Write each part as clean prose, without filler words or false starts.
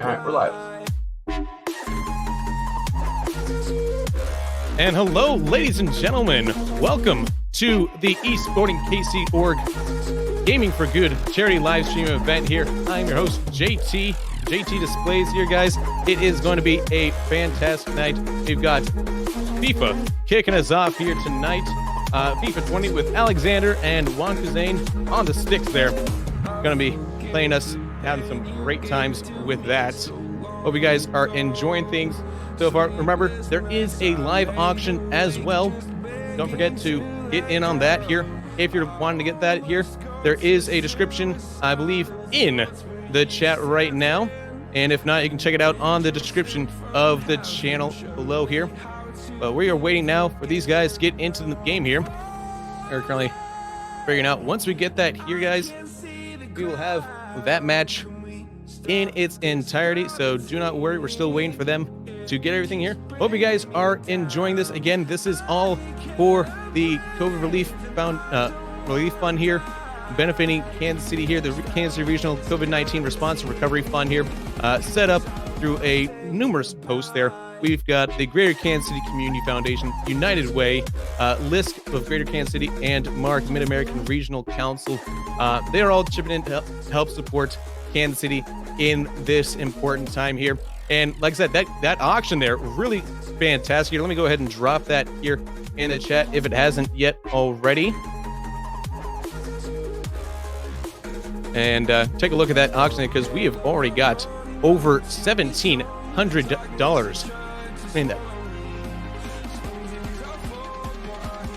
All right, we're live. And hello, ladies and gentlemen. Welcome to the Esporting KC Org Gaming for Good charity live stream event here. I'm your host, JT. JT Displays here, guys. It is going to be a fantastic night. We've got FIFA kicking us off here tonight. FIFA 20 with Alexander and Juan Kuzane on the sticks there. Going to be playing us, having some great times with that. Hope you guys are enjoying things so far. Remember, there is a live auction as well. Don't forget to get in on that here. If you're wanting to get that here, there is a description, I believe, in the chat right now. And if not, you can check it out on the description of the channel below here. But we are waiting now for these guys to get into the game here. We're currently figuring out once we get that here, guys, we will have that match in its entirety. So do not worry, we're still waiting for them to get everything here. Hope you guys are enjoying this. Again, this is all for the COVID relief fund here, benefiting Kansas City here, the Kansas City Regional COVID-19 Response and Recovery Fund here, set up through a numerous posts there. We've got the Greater Kansas City Community Foundation, United Way, list of Greater Kansas City, and Mark Mid-American Regional Council. They are all chipping in to help support Kansas City in this important time here. And like I said, that auction there, really fantastic. Here, let me go ahead and drop that here in the chat if it hasn't yet already. And take a look at that auction because we have already got over $1,700 in that.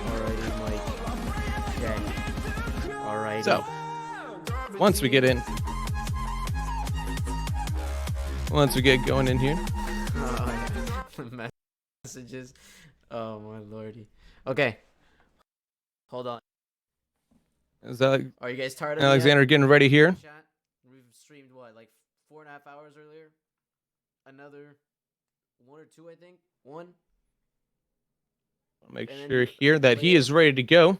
Alrighty, Mike. Okay. Alrighty. So, once we get going in here. Messages. Oh my lordy. Okay. Hold on. Is that Are you guys tired of me Alexander yet? getting ready here? Chat? We've streamed what, like 4.5 hours earlier? Another 1 or 2, I think. 1. I'll make And then sure here that he is ready to go.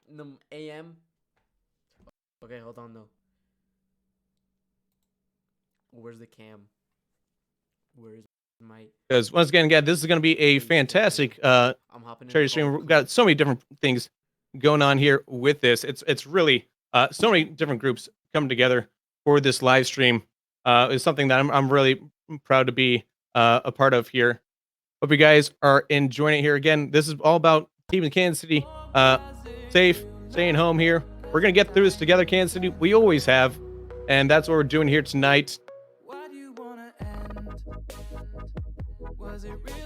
In the AM. Okay, hold on though. Where's the cam? Where is my? Because once again, this is going to be a fantastic I'm hopping in charity the call. stream. We've got so many different things going on here with this. It's really so many different groups coming together for this live stream. Is something that I'm really proud to be a part of here. Hope you guys are enjoying it here. Again, this is all about keeping Kansas City safe, staying home here. We're gonna get through this together, Kansas City. We always have, and that's what we're doing here tonight.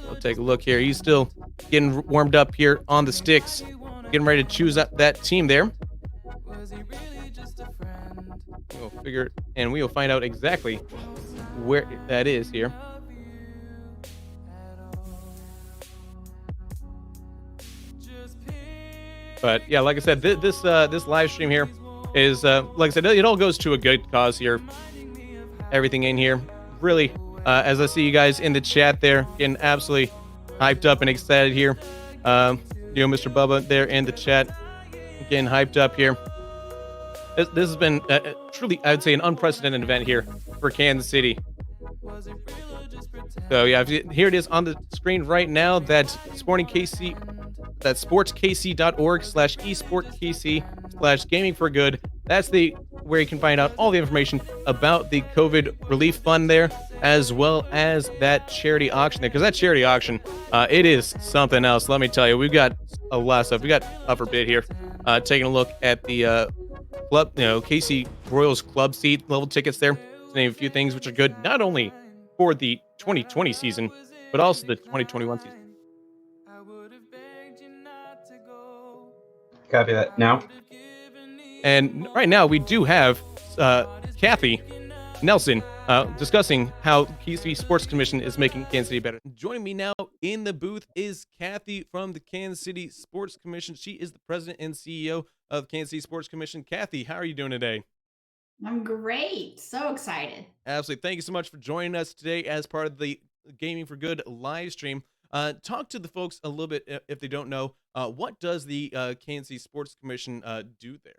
We'll take a look here. He's still getting warmed up here on the sticks, getting ready to choose up that team there. We'll figure it, and we will find out exactly where that is here. But yeah, like I said, this live stream here is like I said, it all goes to a good cause here. Everything in here, really. As I see you guys in the chat there, getting absolutely hyped up and excited here. Mr. Bubba there in the chat, getting hyped up here. This has been truly, I would say, an unprecedented event here for Kansas City. So yeah, here it is on the screen right now. That's sportskc.org/esportkc/gaming for good. That's where you can find out all the information about the COVID relief fund there, as well as that charity auction there. Because that charity auction, it is something else. Let me tell you, we've got a lot of stuff. We got upper bid here, taking a look at the club, KC Royals club seat level tickets there. To name a few things which are good, not only for the 2020 season, but also the 2021 season. Copy that now. And right now we do have Kathy Nelson discussing how KC Sports Commission is making Kansas City better. Joining me now in the booth is Kathy from the Kansas City Sports Commission. She is the president and CEO of Kansas City Sports Commission. Kathy, how are you doing today? I'm great. So excited. Absolutely. Thank you so much for joining us today as part of the Gaming for Good live stream. Talk to the folks a little bit if they don't know. What does the Kansas City Sports Commission do there?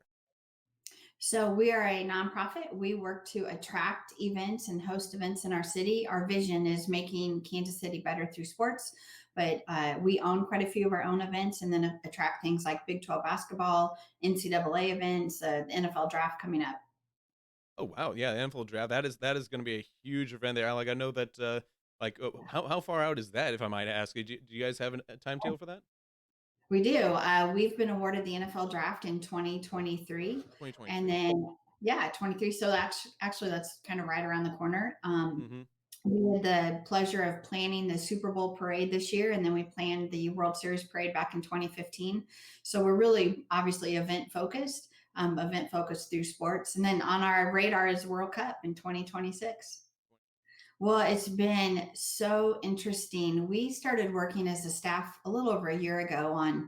So we are a nonprofit. We work to attract events and host events in our city. Our vision is making Kansas City better through sports, but we own quite a few of our own events and then attract things like Big 12 basketball, NCAA events, the NFL draft coming up. Oh wow, yeah, the NFL draft. That is going to be a huge event there. Like I know that. How far out is that? If I might ask, do you guys have a timetable for that? We do. We've been awarded the NFL draft in 2023. And 2023. then, yeah, 23. So actually, that's kind of right around the corner. Mm-hmm. We had the pleasure of planning the Super Bowl parade this year, and then we planned the World Series parade back in 2015. So we're really obviously event focused through sports. And then on our radar is World Cup in 2026. Well, it's been so interesting. We started working as a staff a little over a year ago on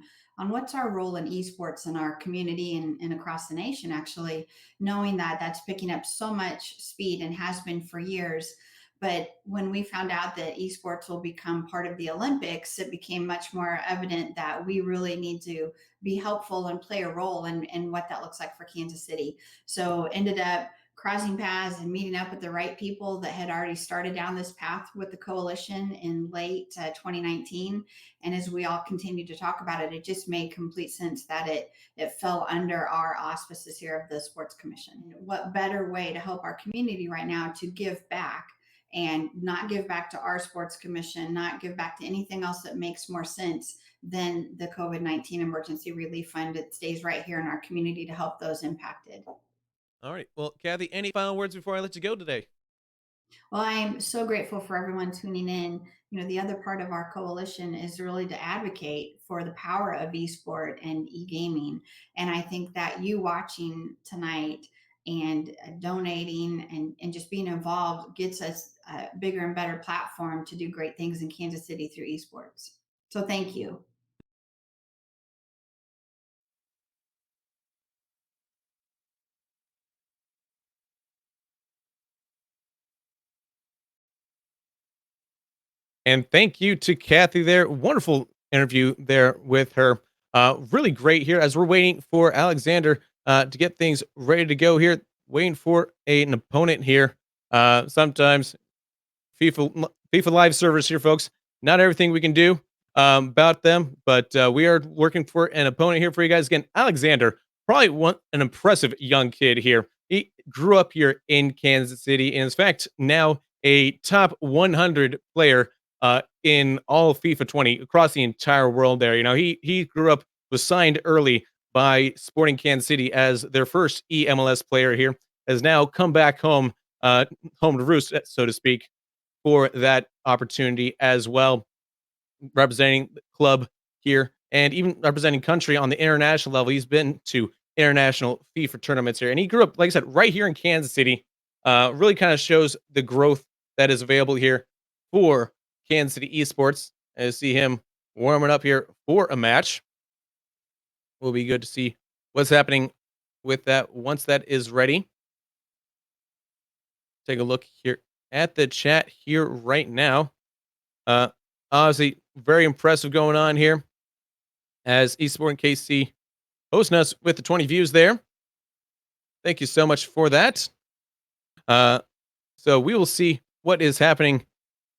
what's our role in esports in our community and across the nation, actually, knowing that that's picking up so much speed and has been for years. But when we found out that esports will become part of the Olympics, it became much more evident that we really need to be helpful and play a role in what that looks like for Kansas City. So ended up crossing paths and meeting up with the right people that had already started down this path with the coalition in late 2019. And as we all continued to talk about it, it just made complete sense that it fell under our auspices here of the Sports Commission. What better way to help our community right now to give back and not give back to our sports commission, not give back to anything else that makes more sense than the COVID-19 emergency relief fund that stays right here in our community to help those impacted. All right. Well, Kathy, any final words before I let you go today? Well, I'm so grateful for everyone tuning in. The other part of our coalition is really to advocate for the power of esport and e-gaming. And I think that you watching tonight and donating and just being involved gets us a bigger and better platform to do great things in Kansas City through esports. So thank you. And thank you to Kathy there. Wonderful interview there with her. Really great here as we're waiting for Alexander to get things ready to go here. Waiting for an opponent here. Sometimes FIFA Live servers here, folks. Not everything we can do about them, but we are working for an opponent here for you guys. Again, Alexander, probably an impressive young kid here. He grew up here in Kansas City, and in fact, now a top 100 player in all of FIFA 20 across the entire world. There, he grew up, was signed early by Sporting Kansas City as their first EMLS player here. Has now come back home to roost, so to speak, for that opportunity as well, representing the club here and even representing country on the international level. He's been to international FIFA tournaments here, and he grew up, like I said, right here in Kansas City. Really kind of shows the growth that is available here for Kansas City esports. And to see him warming up here for a match will be good to see what's happening with that once that is ready. Take a look here at the chat here right now. Uh, Obviously, very impressive going on here as Esport and KC hosting us with the 20 views there. Thank you so much for that. Uh, so we will see what is happening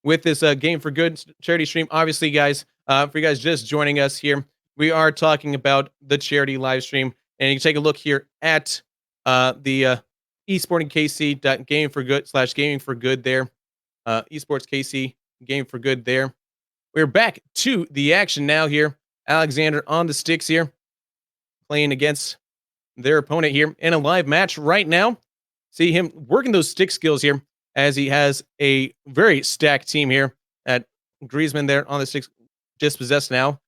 with this Game for Good charity stream. Obviously, guys, for you guys just joining us here, we are talking about the charity live stream, and you can take a look here at the esportingkc.game for good / gaming for good there. Esports KC Game for Good there. We're back to the action now here. Alexander on the sticks here, playing against their opponent here in a live match right now. See him working those stick skills here as he has a very stacked team here at Griezmann there on the sticks, dispossessed now,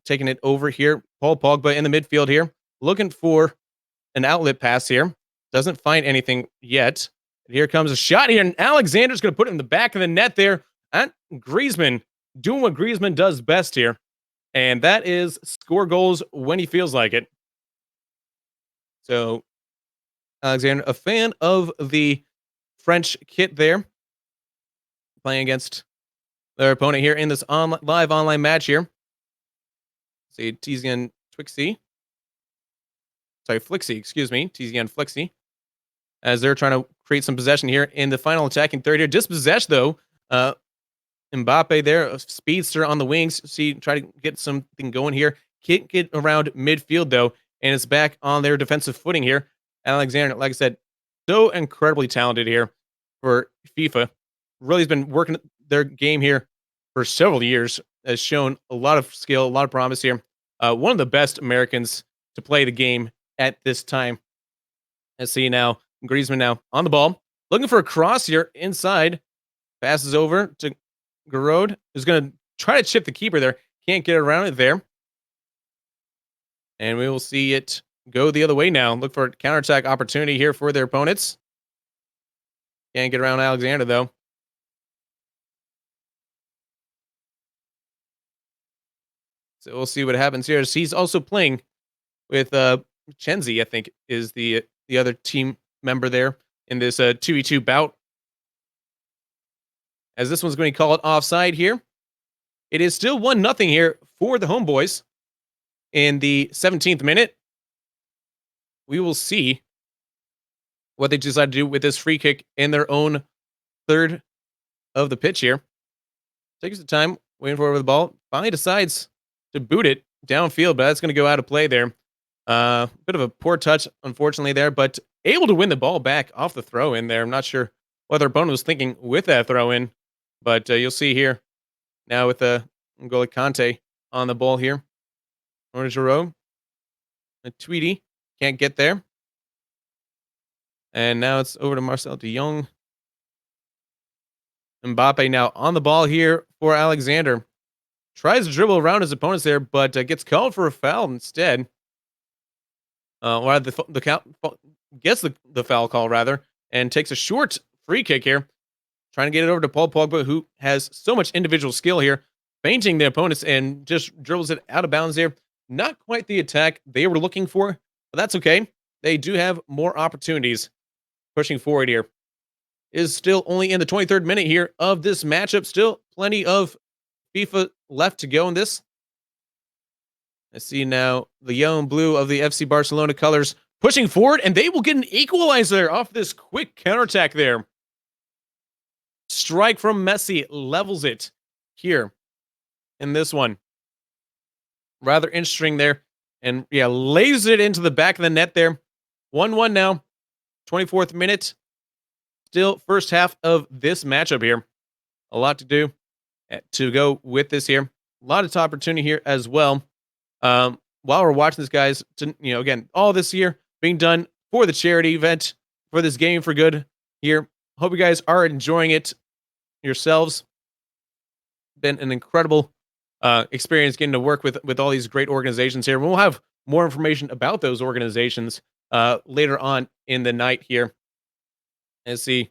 taking it over here. Paul Pogba in the midfield here, looking for an outlet pass here. Doesn't find anything yet. Here comes a shot here, and Alexander's going to put it in the back of the net there. And Griezmann doing what Griezmann does best here, and that is score goals when he feels like it. So Alexander, a fan of the French kit there, playing against their opponent here in this live online match here. See, teasing in Twixie. Sorry, Flixie, excuse me. TZ on Flixie. As they're trying to create some possession here in the final attacking third here. Dispossessed, though. Mbappe there, a speedster on the wings. See, try to get something going here. Can't get around midfield, though, and it's back on their defensive footing here. Alexander, like I said, so incredibly talented here for FIFA. Really has been working their game here for several years. Has shown a lot of skill, a lot of promise here. One of the best Americans to play the game at this time. Let's see now. Griezmann now on the ball. Looking for a cross here inside. Passes over to Giroud, who's going to try to chip the keeper there. Can't get around it there. And we will see it go the other way now. Look for a counterattack opportunity here for their opponents. Can't get around Alexander, though. So we'll see what happens here. He's also playing with Chenzi, I think, is the other team member there in this 2v2 bout. As this one's going to call it offside here. It is still 1-0 here for the homeboys in the 17th minute. We will see what they decide to do with this free kick in their own third of the pitch here. Takes the time, waiting for the ball. Finally decides to boot it downfield, but that's going to go out of play there. Bit of a poor touch, unfortunately, there, but able to win the ball back off the throw in there. I'm not sure what their opponent was thinking with that throw in, but you'll see here now with N'Golo Kante on the ball here. Orange Giroud. A Tweedy can't get there. And now it's over to Marcel de Jong. Mbappe now on the ball here for Alexander. Tries to dribble around his opponents there, but gets called for a foul instead. Or gets the foul call, rather, and takes a short free kick here. Trying to get it over to Paul Pogba, who has so much individual skill here. Feinting the opponents and just dribbles it out of bounds here. Not quite the attack they were looking for, but that's okay. They do have more opportunities pushing forward here. Is still only in the 23rd minute here of this matchup. Still plenty of FIFA left to go in this. I see now the yellow and blue of the FC Barcelona colors pushing forward, and they will get an equalizer off this quick counterattack there. Strike from Messi levels it here in this one. Rather interesting there. And yeah, lays it into the back of the net there. 1-1 now. 24th minute. Still first half of this matchup here. A lot to do to go with this here. A lot of opportunity here as well. While we're watching this, guys, again, all this year being done for the charity event, for this Game for Good here. Hope you guys are enjoying it yourselves. Been an incredible experience getting to work with all these great organizations here. We'll have more information about those organizations later on in the night here. Let's see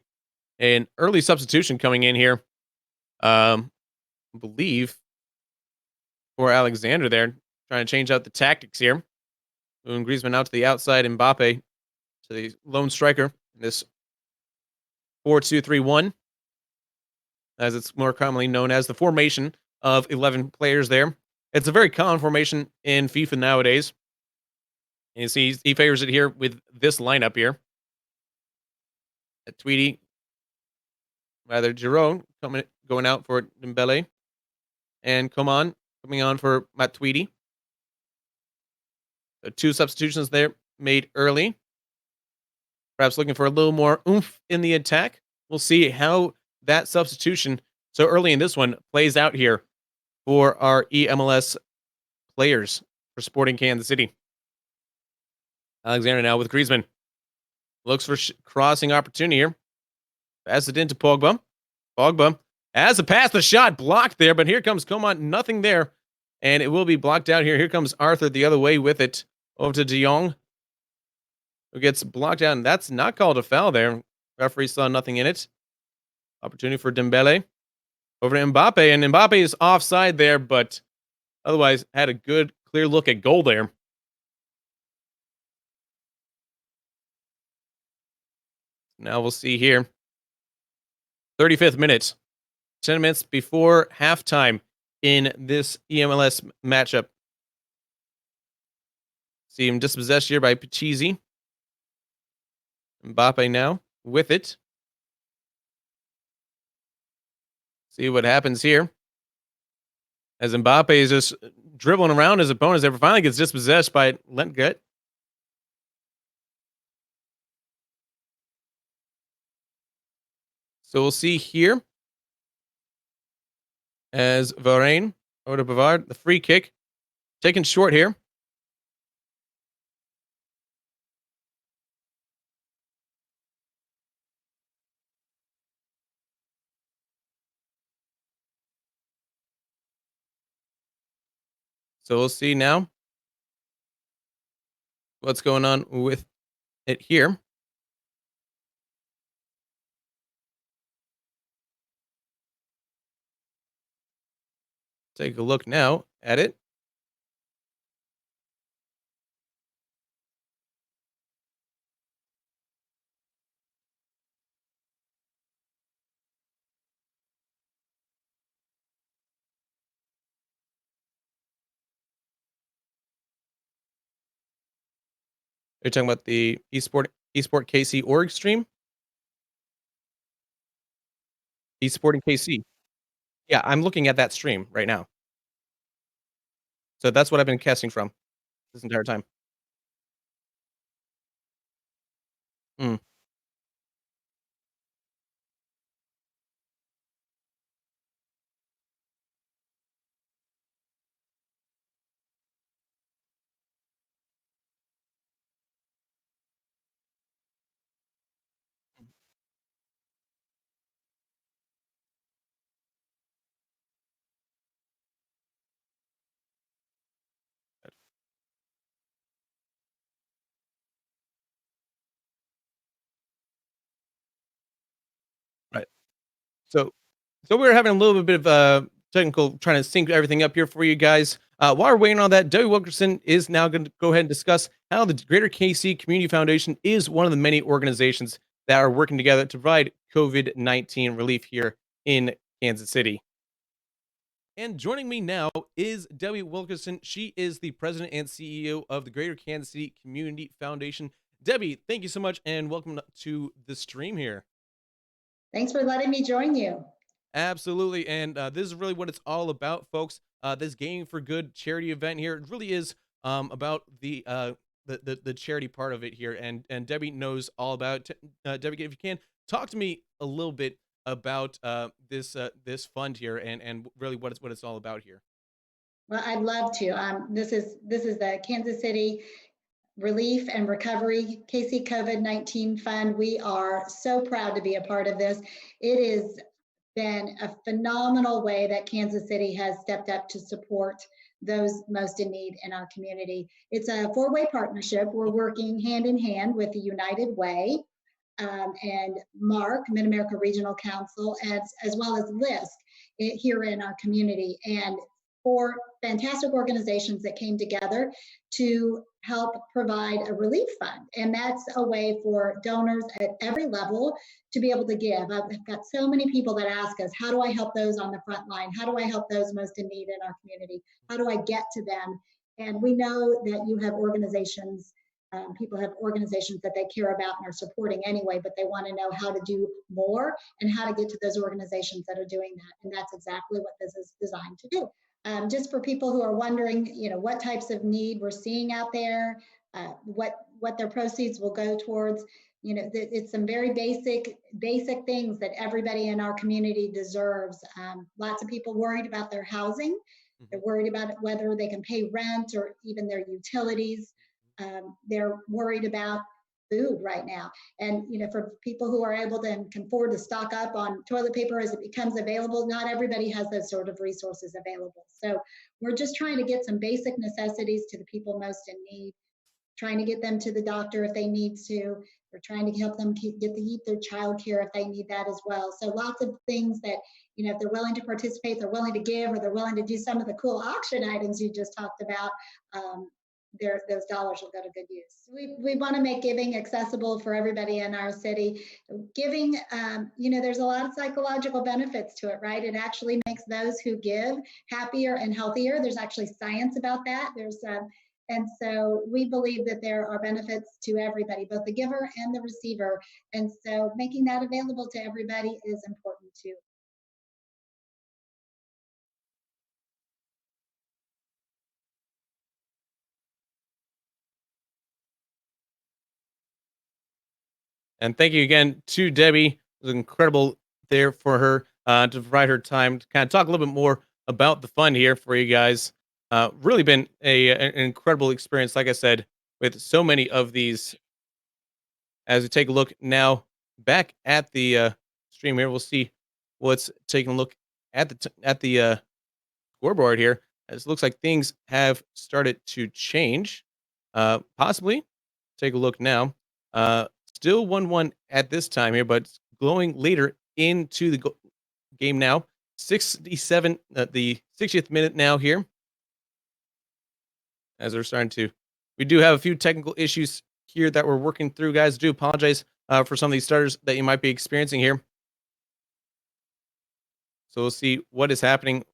an early substitution coming in here. I believe for Alexander there, trying to change out the tactics here. Moving Griezmann out to the outside, Mbappe to the lone striker in this 4-2-3-1, as it's more commonly known as the formation of 11 players there. It's a very common formation in FIFA nowadays. And you see he favors it here with this lineup here. Tweedy, rather Giroud going out for Dembele, and coming on for Matuidi. So 2 substitutions there made early. Perhaps looking for a little more oomph in the attack. We'll see how that substitution so early in this one plays out here for our EMLS players for Sporting Kansas City. Alexander now with Griezmann. Looks for crossing opportunity here. Pass it into Pogba. Pogba has a pass, the shot blocked there, but here comes Coman, nothing there. And it will be blocked out here. Here comes Arthur the other way with it. Over to De Jong, who gets blocked out, and that's not called a foul there. Referee saw nothing in it. Opportunity for Dembele. Over to Mbappe, and Mbappe is offside there, but otherwise had a good, clear look at goal there. Now we'll see here. 35th minute. 10 minutes before halftime in this EMLS matchup. See him dispossessed here by Pacheesi. Mbappe now with it. See what happens here. As Mbappe is just dribbling around his opponents, ever finally gets dispossessed by Lentgut. So we'll see here as Varane over to Bavard, the free kick, taken short here. So we'll see now what's going on with it here. Take a look now at it. You're talking about the esport KC org stream? Esporting KC. Yeah, I'm looking at that stream right now. So that's what I've been casting from this entire time. Mm. Right. So so we're having a little bit of technical trying to sync everything up here for you guys. While we're waiting on that, Debbie Wilkerson is now going to go ahead and discuss how the Greater KC Community Foundation is one of the many organizations that are working together to provide COVID-19 relief here in Kansas City. And joining me now is Debbie Wilkerson. She is the president and CEO of the Greater Kansas City Community Foundation. Debbie, thank you so much and welcome to the stream here. Thanks for letting me join you. Absolutely. And this is really what it's all about, folks. This Gaming for Good charity event here, it really is about the charity part of it here. And Debbie knows all about it. Debbie, if you can, talk to me a little bit about this fund here and really what it's all about here. Well, I'd love to. This is the Kansas City Relief and Recovery KC COVID-19 Fund. We are so proud to be a part of this. It has been a phenomenal way that Kansas City has stepped up to support those most in need in our community. It's a four-way partnership. We're working hand in hand with the United Way and MARC, Mid-America Regional Council, as well as LISC here in our community. And four fantastic organizations that came together to help provide a relief fund. And that's a way for donors at every level to be able to give. I've got so many people that ask us, how do I help those on the front line? How do I help those most in need in our community? How do I get to them? And we know that you have organizations, people have organizations that they care about and are supporting anyway, but they want to know how to do more and how to get to those organizations that are doing that. And that's exactly what this is designed to do. Just for people who are wondering, what types of need we're seeing out there, what their proceeds will go towards. It's some very basic things that everybody in our community deserves. Lots of people worried about their housing. They're worried about whether they can pay rent or even their utilities. They're worried about food right now. And for people who are able to and can afford to stock up on toilet paper as it becomes available, not everybody has those sort of resources available. So we're just trying to get some basic necessities to the people most in need, trying to get them to the doctor if they need to. We're trying to help them get their child care if they need that as well. So lots of things that, if they're willing to participate, they're willing to give, or they're willing to do some of the cool auction items you just talked about, those dollars will go to good use. We want to make giving accessible for everybody in our city. Giving, there's a lot of psychological benefits to it, right? It actually makes those who give happier and healthier. There's actually science about that. And so we believe that there are benefits to everybody, both the giver and the receiver. And so making that available to everybody is important too. And thank you again to Debbie. It was incredible there for her to provide her time to kind of talk a little bit more about the fund here for you guys. Really been an incredible experience, like I said, with so many of these. As we take a look now back at the stream here, we'll see what's taking a look at the scoreboard here. As it looks like things have started to change. Possibly take a look now. Still 1-1 at this time here, but going later into the game now. 67, the 60th minute now here. As we're starting to, we do have a few technical issues here that we're working through, guys. Do apologize for some of these starters that you might be experiencing here. So we'll see what is happening.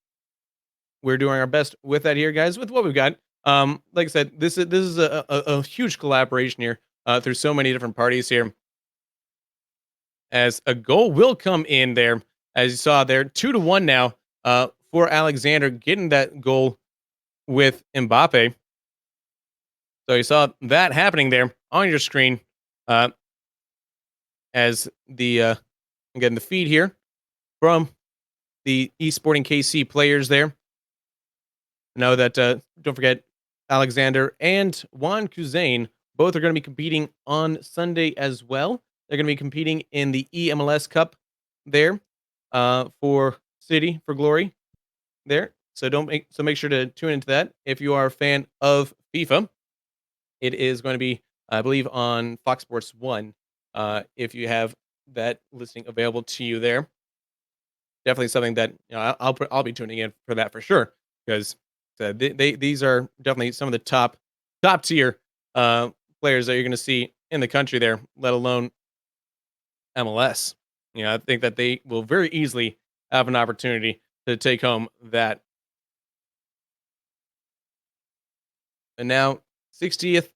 We're doing our best with that here, guys, with what we've got. Like I said, this is a huge collaboration here through so many different parties here. As a goal will come in there, as you saw there, 2-1 now for Alexander getting that goal with Mbappe. So you saw that happening there on your screen as the again the feed here from the eSporting KC players there. Know that don't forget Alexander and Juan Kuzain both are going to be competing on Sunday as well. They're going to be competing in the EMLS Cup there for City for Glory there. So make sure to tune into that if you are a fan of FIFA. It is going to be, I believe, on Fox Sports 1 if you have that listing available to you there. Definitely something that I'll be tuning in for that for sure, because these are definitely some of the top tier players that you're going to see in the country there, let alone MLS. I think that they will very easily have an opportunity to take home that. And now 60th,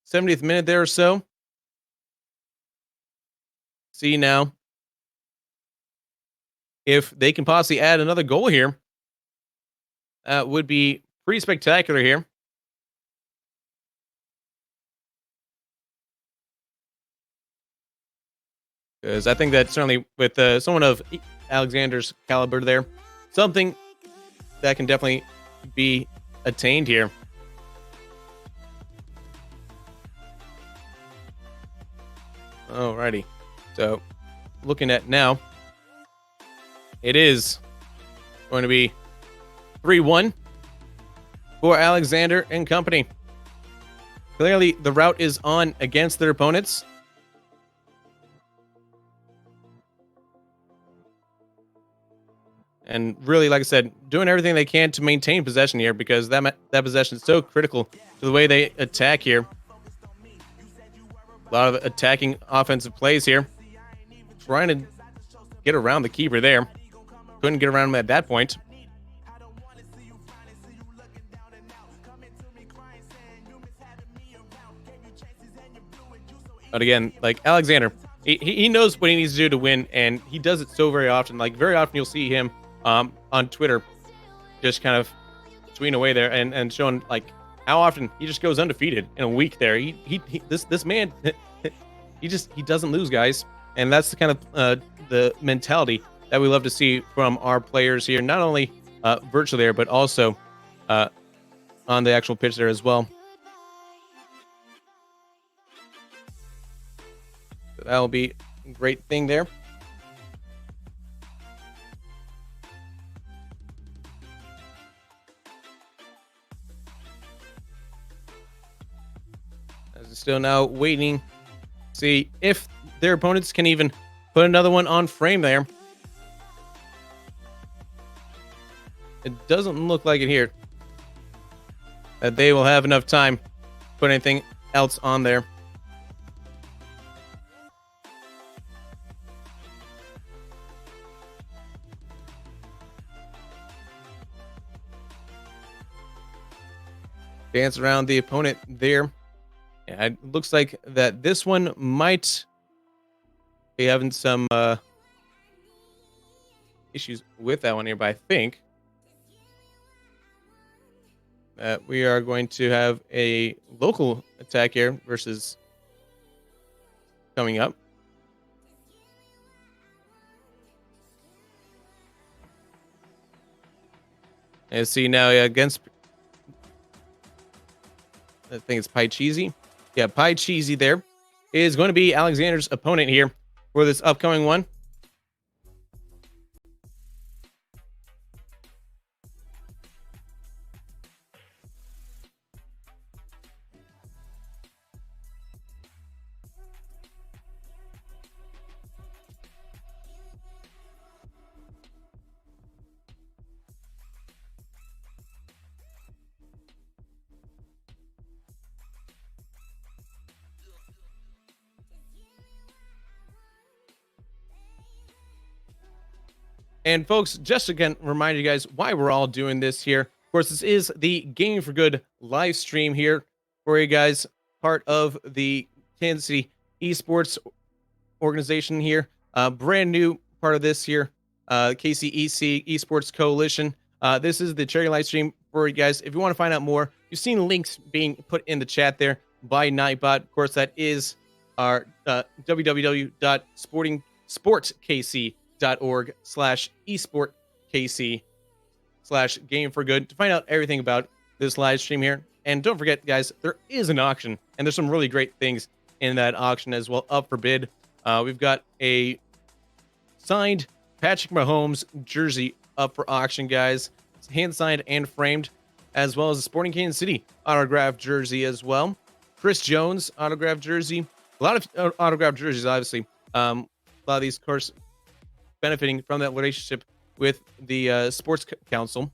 70th minute there or so. See now if they can possibly add another goal here. Would be pretty spectacular here. Because I think that certainly with someone of Alexander's caliber there, something that can definitely be attained here. Alrighty. So, looking at now, it is going to be 3-1 for Alexander and company. Clearly, the route is on against their opponents. And really, like I said, doing everything they can to maintain possession here, because that possession is so critical to the way they attack here. A lot of attacking offensive plays here. Trying to get around the keeper there. Couldn't get around him at that point. But again, like Alexander, he knows what he needs to do to win, and he does it so very often. Like very often you'll see him on Twitter just kind of tweeting away there and showing like how often he just goes undefeated in a week there. This man he doesn't lose, guys. And that's the kind of the mentality that we love to see from our players here, not only virtually there, but also on the actual pitch there as well. So that will be a great thing there. As it's still now waiting, see if their opponents can even put another one on frame there. It doesn't look like it here that they will have enough time to put anything else on there. dance around the opponent there. Yeah, it looks like that this one might be having some issues with that one here, but I think that we are going to have a local attack here versus coming up. And see now against, I think it's Pie Cheesy. Yeah, Pie Cheesy there is going to be Alexander's opponent here for this upcoming one. And folks, just again, remind you guys why we're all doing this here. Of course, this is the Gaming for Good live stream here for you guys, part of the Kansas City Esports organization here. Brand new part of this here, KCEC Esports Coalition. This is the charity live stream for you guys. If you want to find out more, you've seen links being put in the chat there by Nightbot. Of course, that is our www.sportingsportkc.org/esportkc/game for good to find out everything about this live stream here. And don't forget, guys, there is an auction, and there's some really great things in that auction as well up for bid. We've got a signed Patrick Mahomes jersey up for auction, guys. It's hand signed and framed, as well as a Sporting Kansas City autographed jersey as well. Chris Jones autographed jersey. A lot of autographed jerseys, obviously. A lot of these, of course, benefiting from that relationship with the Sports Council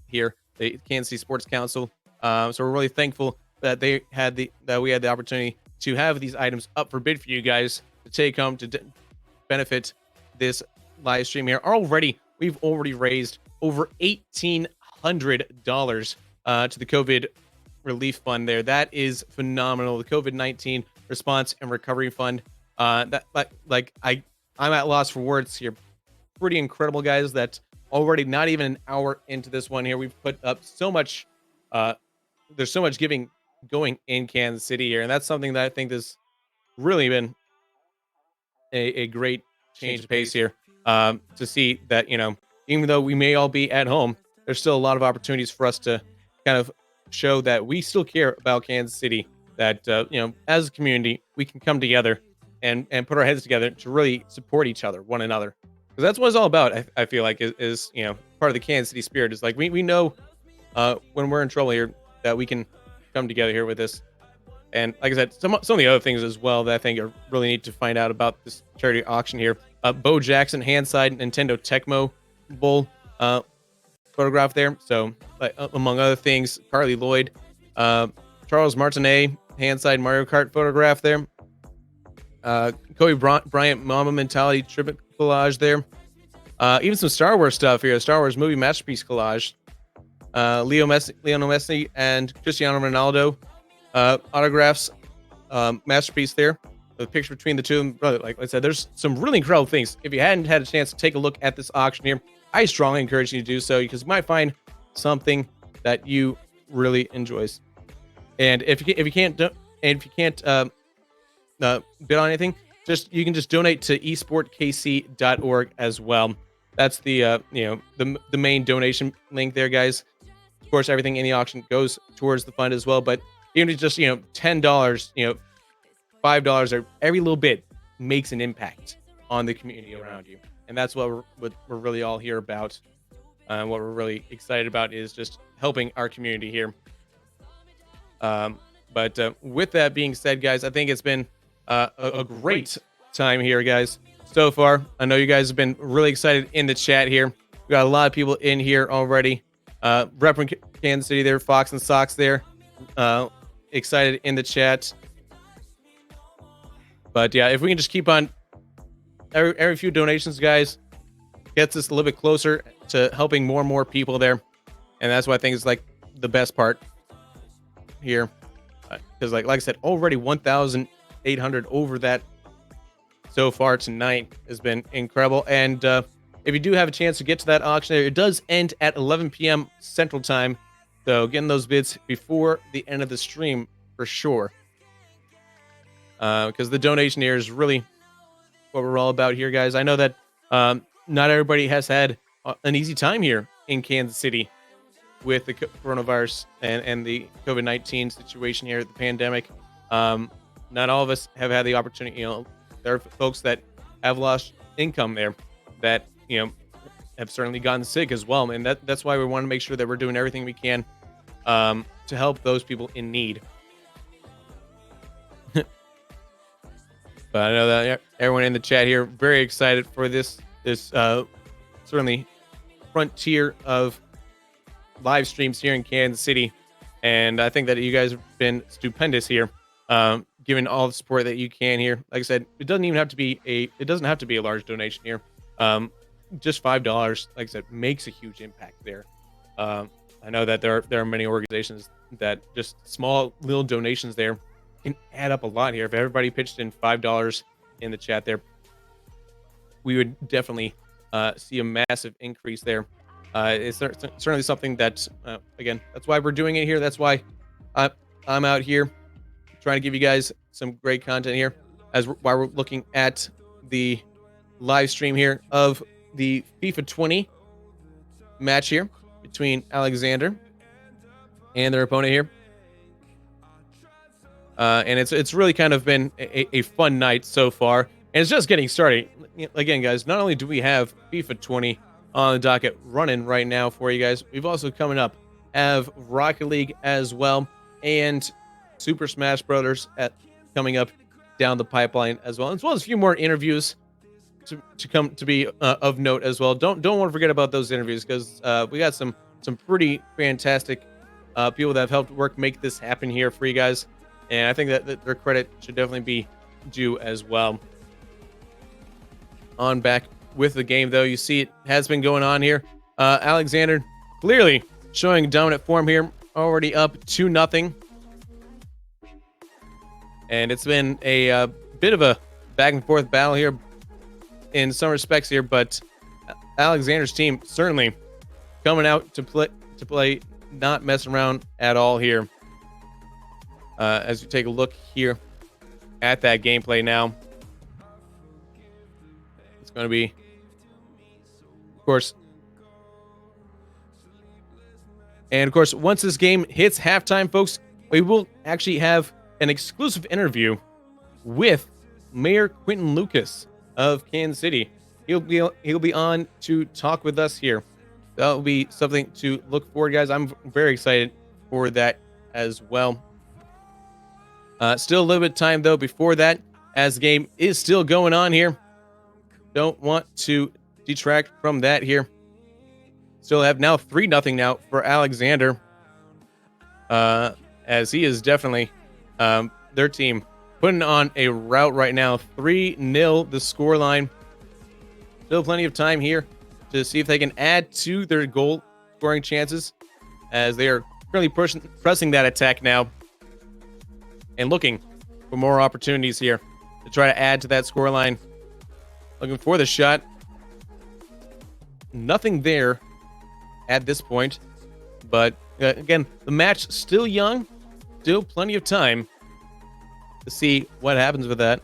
here, the Kansas City Sports Council. So we're really thankful that we had the opportunity to have these items up for bid for you guys to take home to benefit this live stream here. We've already raised over $1,800 to the COVID relief fund there. That is phenomenal. The COVID-19 response and recovery fund. I'm at loss for words here. Pretty incredible, guys. That already not even an hour into this one here, we've put up so much. There's so much giving going in Kansas City here, and that's something that I think has really been a great change of pace here. To see that, even though we may all be at home, there's still a lot of opportunities for us to kind of show that we still care about Kansas City, that as a community we can come together and put our heads together to really support each other, one another, because that's what it's all about. I feel like is part of the Kansas City spirit is like we know when we're in trouble here that we can come together here with this. And like I said, some of the other things as well that I think are really neat to find out about this charity auction here. Bo Jackson hand-side Nintendo Tecmo Bowl photograph there. So among other things, Carly Lloyd, Charles Martinet hand-side Mario Kart photograph there. Kobe Bryant Mamba Mentality tribute collage there. Even some Star Wars stuff here. Star Wars movie masterpiece collage. Lionel Messi and Cristiano Ronaldo autographs, masterpiece there. The picture between the two of them, like I said, there's some really incredible things. If you hadn't had a chance to take a look at this auction here, I strongly encourage you to do so, because you might find something that you really enjoys. And if you can't bid on anything, you can just donate to esportkc.org as well. That's the the main donation link there, guys. Of course, everything in the auction goes towards the fund as well, but even just $10, $5, or every little bit makes an impact on the community around you, and that's what we're really all here about. What we're really excited about is just helping our community here. But with that being said, guys, I think it's been a great time here, guys, so far. I know you guys have been really excited in the chat here. We got a lot of people in here already. Repping Kansas City there, Fox and Sox there. Excited in the chat. But yeah, if we can just keep on every few donations, guys, gets us a little bit closer to helping more and more people there. And that's what I think is like the best part here, because like I said, already 1,800 over that so far tonight has been incredible. And if you do have a chance to get to that auction there, it does end at 11 p.m. Central Time. So getting those bids before the end of the stream for sure. Because the donation here is really what we're all about here, guys. I know that not everybody has had an easy time here in Kansas City with the coronavirus and the COVID-19 situation here, the pandemic. Not all of us have had the opportunity. There are folks that have lost income there that, have certainly gotten sick as well. And that's why we want to make sure that we're doing everything we can to help those people in need. But I know that everyone in the chat here very excited for this certainly frontier of live streams here in Kansas City, and I think that you guys have been stupendous here, giving all the support that you can here. Like I said, it doesn't have to be a large donation here. Just $5, like I said, makes a huge impact there. I know that there are many organizations that just small little donations there can add up a lot here. If everybody pitched in $5 in the chat there, we would definitely see a massive increase there. It's certainly something that, again, that's why we're doing it here. That's why I'm out here trying to give you guys some great content here while we're looking at the live stream here of the FIFA 20 match here between Alexander and their opponent here. And it's really kind of been a fun night so far, and it's just getting started. Again, guys, not only do we have FIFA 20 on the docket running right now for you guys, we've also coming up have Rocket League as well, and Super Smash Brothers coming up down the pipeline as well as a few more interviews to come to be of note as well. Don't want to forget about those interviews, because we got some pretty fantastic people that have helped make this happen here for you guys. And I think that their credit should definitely be due as well. On back with the game, though, you see it has been going on here. Alexander clearly showing dominant form here, already up 2-0. And it's been a bit of a back and forth battle here in some respects here, but Alexander's team certainly coming out to play, not messing around at all here. As you take a look here at that gameplay now, it's going to be, of course, once this game hits halftime, folks, we will actually have an exclusive interview with Mayor Quentin Lucas of Kansas City. He'll be on to talk with us here. That will be something to look forward, guys. I'm very excited for that as well. Still a little bit of time, though, before that, as the game is still going on here. Don't want to detract from that here. Still have now 3-0 now for Alexander. As he is definitely their team putting on a rout right now. 3-0 the scoreline. Still plenty of time here to see if they can add to their goal scoring chances, as they are currently pressing that attack now and looking for more opportunities here to try to add to that scoreline. Looking for the shot. Nothing there at this point. But again, the match still young. Still plenty of time to see what happens with that.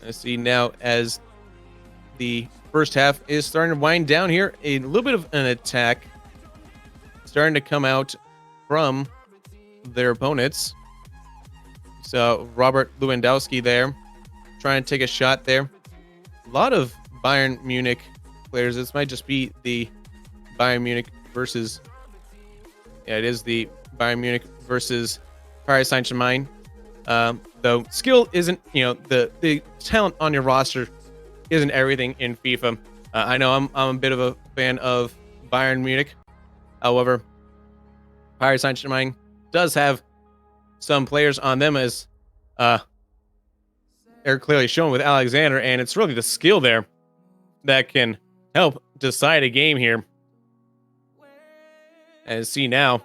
I see now as the first half is starting to wind down here. A little bit of an attack starting to come out from their opponents. So Robert Lewandowski there trying to take a shot there. A lot of Bayern Munich players. This might just be the Bayern Munich versus... Yeah, it is the Bayern Munich versus Paris Saint-Germain. Though skill isn't, the talent on your roster isn't everything in FIFA. I know I'm a bit of a fan of Bayern Munich. However, Paris Saint-Germain does have some players on them, as are clearly shown with Alexander, and it's really the skill there that can help decide a game here. As see now,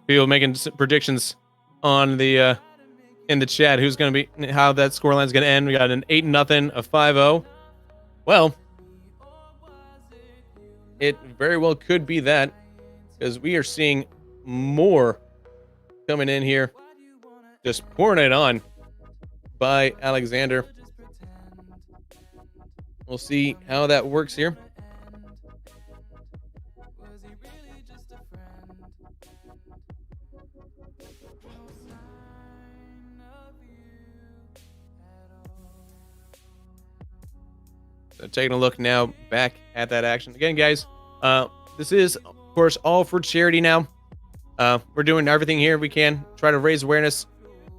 people making predictions on the in the chat who's going to be how that scoreline is going to end. We got an 8-0, a 5-0. Well, it very well could be that, because we are seeing more coming in here, just pouring it on by Alexander. We'll see how that works here. So taking a look now back at that action again, guys. This is, of course, all for charity now. We're doing everything here we can try to raise awareness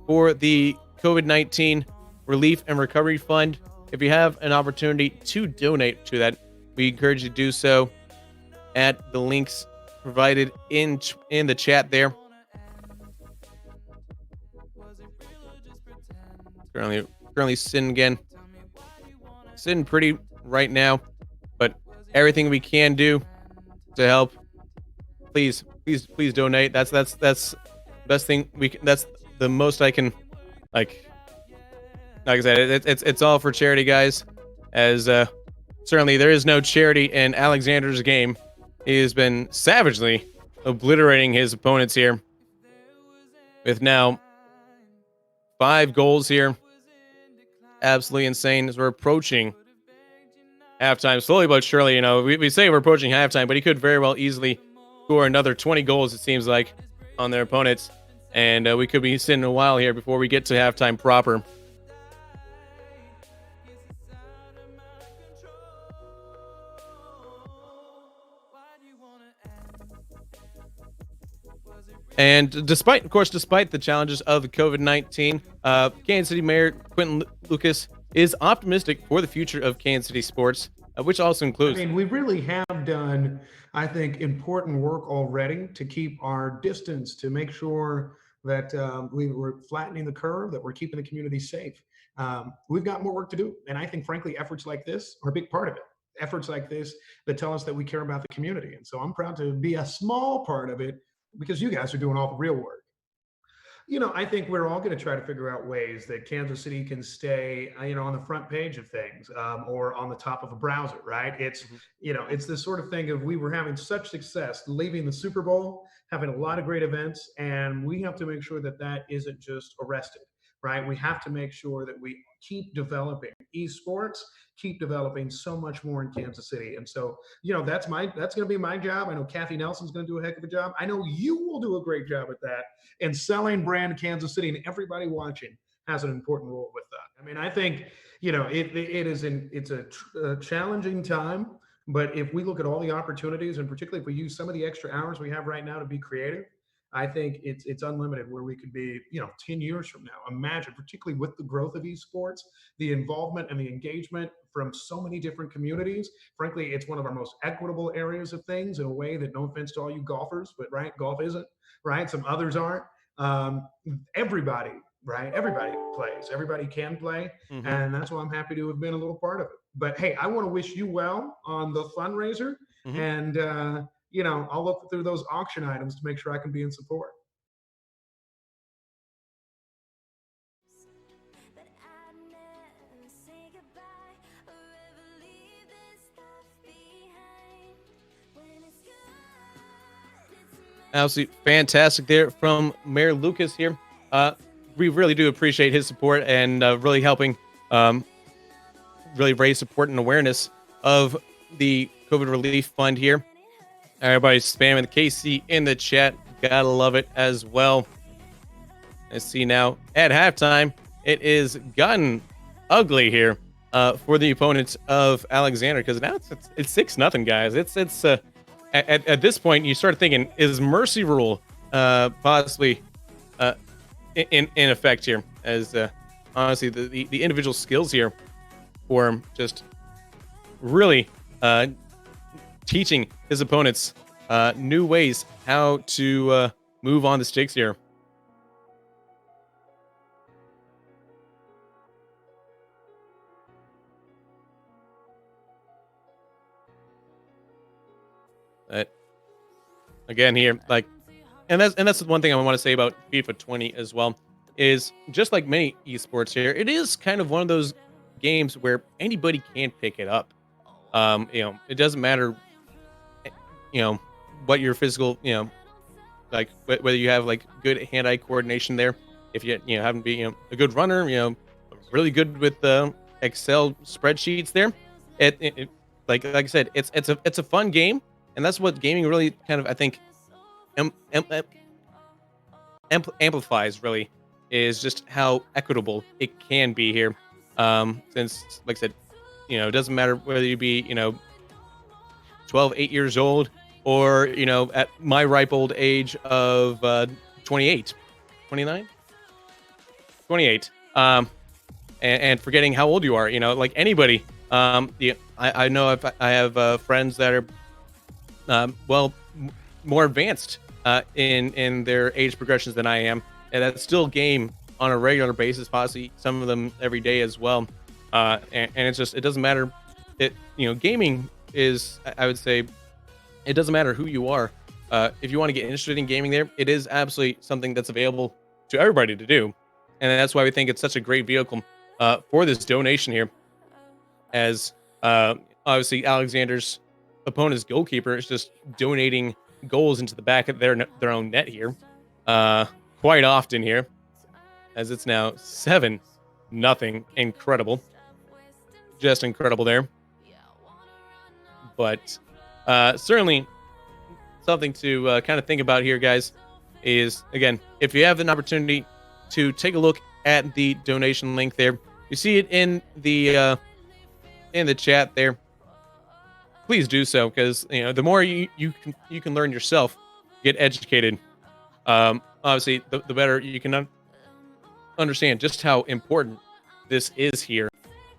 for the COVID-19 Relief and Recovery Fund. If you have an opportunity to donate to that, we encourage you to do so at the links provided in the chat there. Currently sitting again. Sitting pretty right now, but everything we can do to help, please donate. That's the best thing we can. That's the most I can, like I said, it's all for charity, guys. As certainly there is no charity in Alexander's game. He has been savagely obliterating his opponents here, with now 5 goals here. Absolutely insane as we're approaching halftime, slowly but surely. You know, we say we're approaching halftime, but he could very well easily score another 20 goals, it seems like, on their opponents. And we could be sitting a while here before we get to halftime proper. And despite the challenges of the COVID-19, Kansas City Mayor Quentin Lucas is optimistic for the future of Kansas City sports, which also includes. I mean, we really have done, I think, important work already to keep our distance, to make sure that we were flattening the curve, that we're keeping the community safe. We've got more work to do. And I think, frankly, efforts like this are a big part of it. Efforts like this that tell us that we care about the community. And so I'm proud to be a small part of it, because you guys are doing all the real work. You know, I think we're all going to try to figure out ways that Kansas City can stay, on the front page of things, or on the top of a browser, right? It's, it's this sort of thing of, we were having such success leaving the Super Bowl, having a lot of great events, and we have to make sure that that isn't just arrested, right? We have to make sure that we keep developing esports, keep developing so much more in Kansas City. And so, that's going to be my job. I know Kathy Nelson's going to do a heck of a job. I know you will do a great job at that. And selling brand Kansas City, and everybody watching has an important role with that. I mean, I think, it's a challenging time, but if we look at all the opportunities, and particularly if we use some of the extra hours we have right now to be creative, I think it's unlimited where we could be, 10 years from now. Imagine, particularly with the growth of esports, the involvement and the engagement from so many different communities. Frankly, it's one of our most equitable areas of things, in a way that, no offense to all you golfers, but right, golf isn't, right? Some others aren't. Everybody, right? Everybody plays. Everybody can play. Mm-hmm. And that's why I'm happy to have been a little part of it. But hey, I want to wish you well on the fundraiser. Mm-hmm. And, I'll look through those auction items to make sure I can be in support. Absolutely fantastic there from Mayor Lucas here. We really do appreciate his support, and really helping really raise support and awareness of the COVID Relief Fund here. Everybody's spamming the KC in the chat. Gotta love it as well. Let's see now. At halftime, it is gotten ugly here for the opponents of Alexander, because now it's 6-0, guys. It's at this point, you start thinking, is mercy rule possibly in effect here? As honestly, the individual skills here for him, just really teaching his opponents new ways how to move on the sticks here. Again, here, like, and that's the one thing I want to say about FIFA 20 as well, is just like many esports here, it is kind of one of those games where anybody can pick it up. It doesn't matter, you know, what your physical, like whether you have like good hand-eye coordination there, if you happen to be a good runner, really good with Excel spreadsheets there. Like I said, it's a fun game, and that's what gaming really kind of, I think, amplifies, really, is just how equitable it can be here. Since, like I said, it doesn't matter whether you be 8 years old, or at my ripe old age of 28, 29, 28, and forgetting how old you are, like anybody. I know if I have friends that are more advanced in their age progressions than I am, and that still game on a regular basis, possibly some of them every day as well. And it's just, it doesn't matter. Gaming is, I would say, it doesn't matter who you are. If you want to get interested in gaming there, it is absolutely something that's available to everybody to do. And that's why we think it's such a great vehicle for this donation here, as obviously Alexander's opponent's goalkeeper is just donating goals into the back of their own net here quite often here, as it's now 7-0. Incredible, just incredible there. But certainly something to kind of think about here, guys, is, again, if you have an opportunity to take a look at the donation link there, you see it in the chat there, please do so, because the more you can learn yourself, get educated, obviously the better you can understand just how important this is here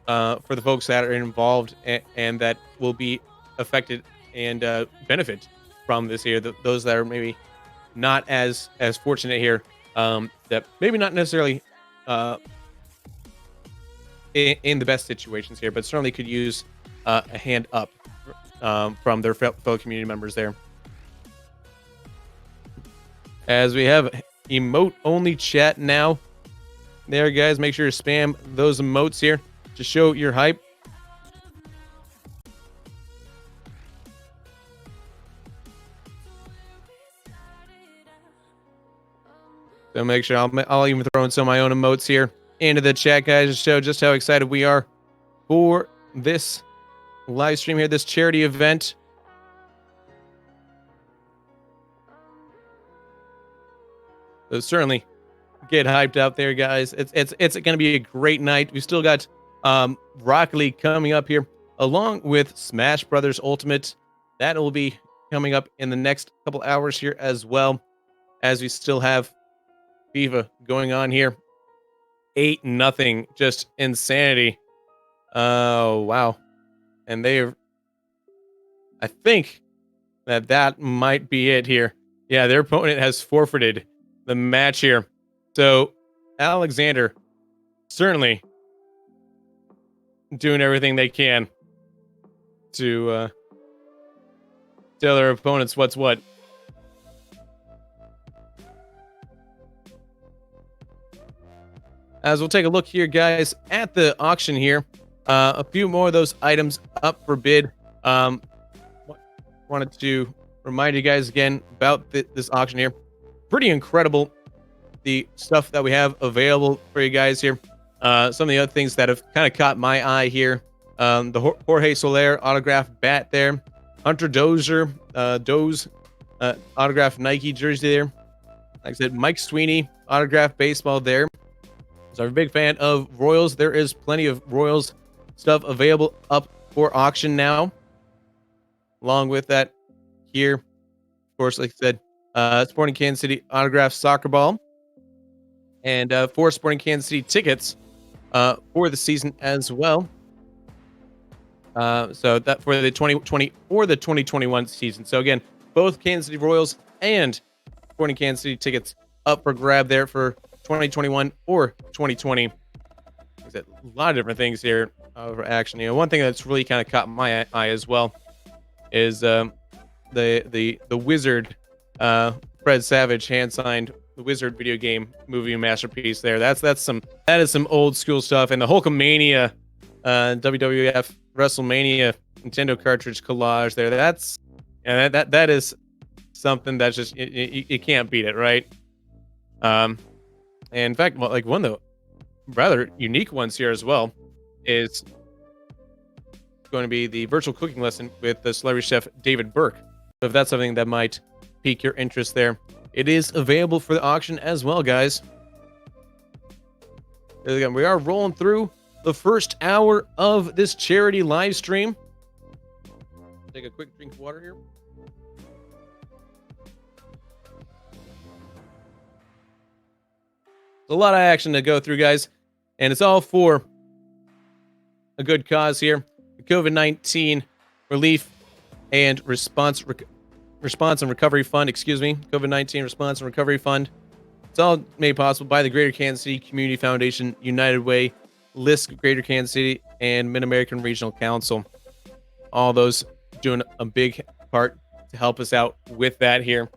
for the folks that are involved and that will be affected and benefit from this here. Those that are maybe not as fortunate here, that maybe not necessarily in the best situations here, but certainly could use a hand up from their fellow community members there. As we have emote only chat now there, guys, make sure to spam those emotes here to show your hype. So make sure I'll even throw in some of my own emotes here into the chat, guys, to show just how excited we are for this live stream here, this charity event. So certainly get hyped out there, guys. It's going to be a great night. We still got Rocket League coming up here, along with Smash Brothers Ultimate. That will be coming up in the next couple hours here, as well as we still have FIFA going on here. 8-0, just insanity. Oh, wow. And I think that might be it here. Yeah, their opponent has forfeited the match here. So Alexander certainly doing everything they can to tell their opponents what's what. As we'll take a look here, guys, at the auction here. A few more of those items up for bid. Wanted to remind you guys again about this auction here. Pretty incredible, the stuff that we have available for you guys here. Some of the other things that have kind of caught my eye here. The Jorge Soler autographed bat there. Hunter Dozier, autographed Nike jersey there. Like I said, Mike Sweeney, autographed baseball there. So I'm a big fan of Royals. There is plenty of Royals stuff available up for auction now. Along with that here, of course, like I said, Sporting Kansas City autographed soccer ball. And 4 Sporting Kansas City tickets for the season as well. So that for the 2020 or the 2021 season. So again, both Kansas City Royals and Sporting Kansas City tickets up for grab there for 2021 or 2020. A lot of different things here for action. One thing that's really kind of caught my eye as well is the Wizard, Fred Savage hand signed the Wizard video game movie masterpiece. There, that is some old school stuff. And the Hulkamania, WWF WrestleMania Nintendo cartridge collage. There, that is something that's just you can't beat it, right? And in fact, well, like one of the rather unique ones here as well is going to be the virtual cooking lesson with the celebrity chef David Burke. So if that's something that might pique your interest there, it is available for the auction as well, guys. Again, we are rolling through the first hour of this charity live stream. Take a quick drink of water here. A lot of action to go through, guys, and it's all for a good cause here. The COVID-19 Relief and Response and Recovery Fund, COVID-19 Response and Recovery Fund. It's all made possible by the Greater Kansas City Community Foundation, United Way, LISC Greater Kansas City, and Mid-American Regional Council. All those doing a big part to help us out with that here.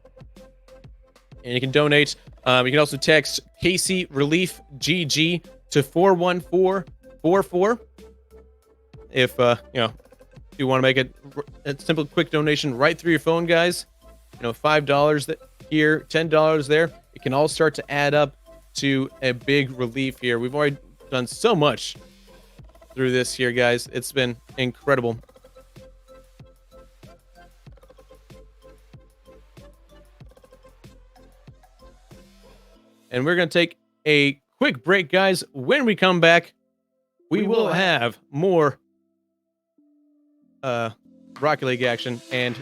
And you can donate. You can also text KC Relief GG to 41444 if you want to make a simple, quick donation right through your phone, guys. $5 here, $10 there. It can all start to add up to a big relief here. We've already done so much through this here, guys. It's been incredible. And we're going to take a quick break, guys. When we come back, we will have more Rocket League action and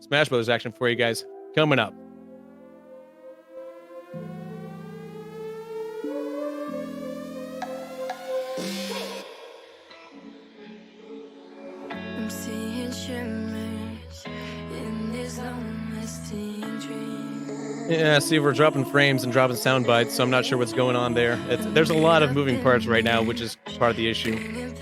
Smash Brothers action for you guys coming up. I'm seeing shimmers in this long-lasting dream. Yeah, see, we're dropping frames and dropping sound bites, so I'm not sure what's going on there. There's a lot of moving parts right now, which is part of the issue.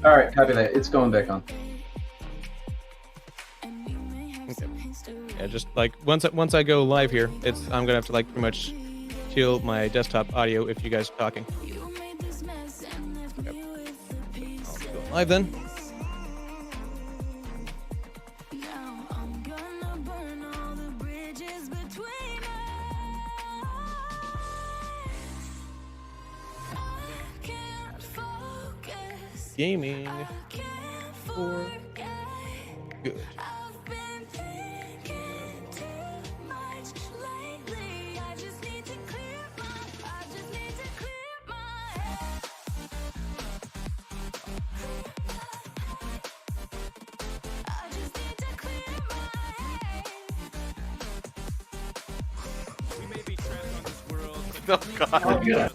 All right, copy that. It's going back on. Okay. Yeah, just like once I go live here, I'm gonna have to like pretty much kill my desktop audio if you guys are talking. Okay. I'll go live then. Gaming for good. Oh God. Oh, God.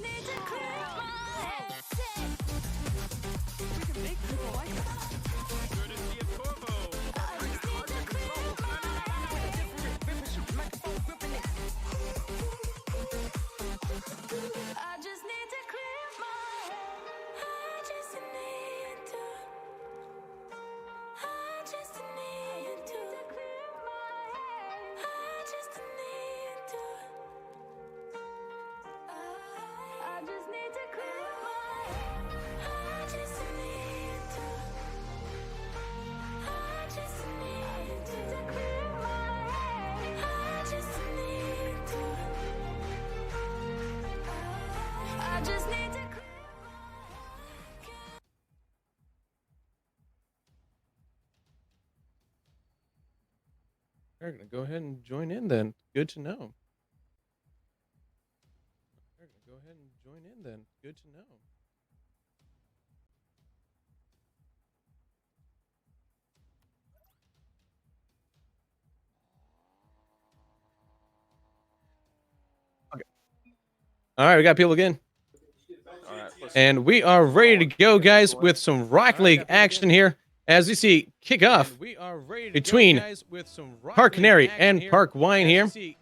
They're gonna go ahead and join in then. Good to know. They're gonna go ahead and join in then. Good to know. Okay. All right, we got people again. All right, And we are ready to go, guys, with some Rock League action here. As you see, kickoff between Park Canary and Park Wine here. See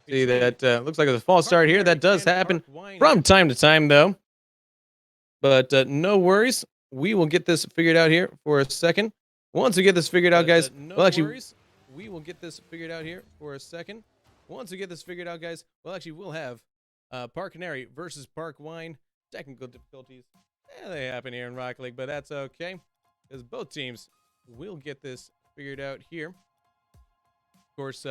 that looks like a false start here. That does happen from time to time, though. But no worries. We will get this figured out here for a second. Once we get this figured out, guys, we will get this figured out here for a second. Once we get this figured out, guys, we'll have Park Canary versus Park Wine. Technical difficulties. They happen here in Rock League, but that's okay. Because both teams will get this figured out here. Of course,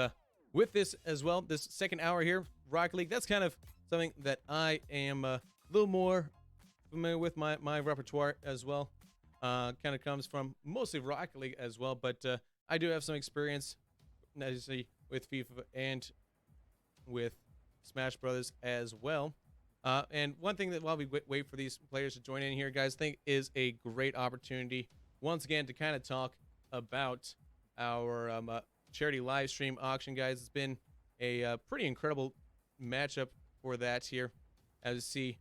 with this as well, this second hour here, Rock League, that's kind of something that I am a little more familiar with my repertoire as well. Kind of comes from mostly Rock League as well, but I do have some experience, as you see, with FIFA and with Smash Brothers as well. And one thing that while we wait for these players to join in here, guys, I think is a great opportunity once again to kind of talk about our charity live stream auction, guys. It's been a pretty incredible matchup for that here. As you see,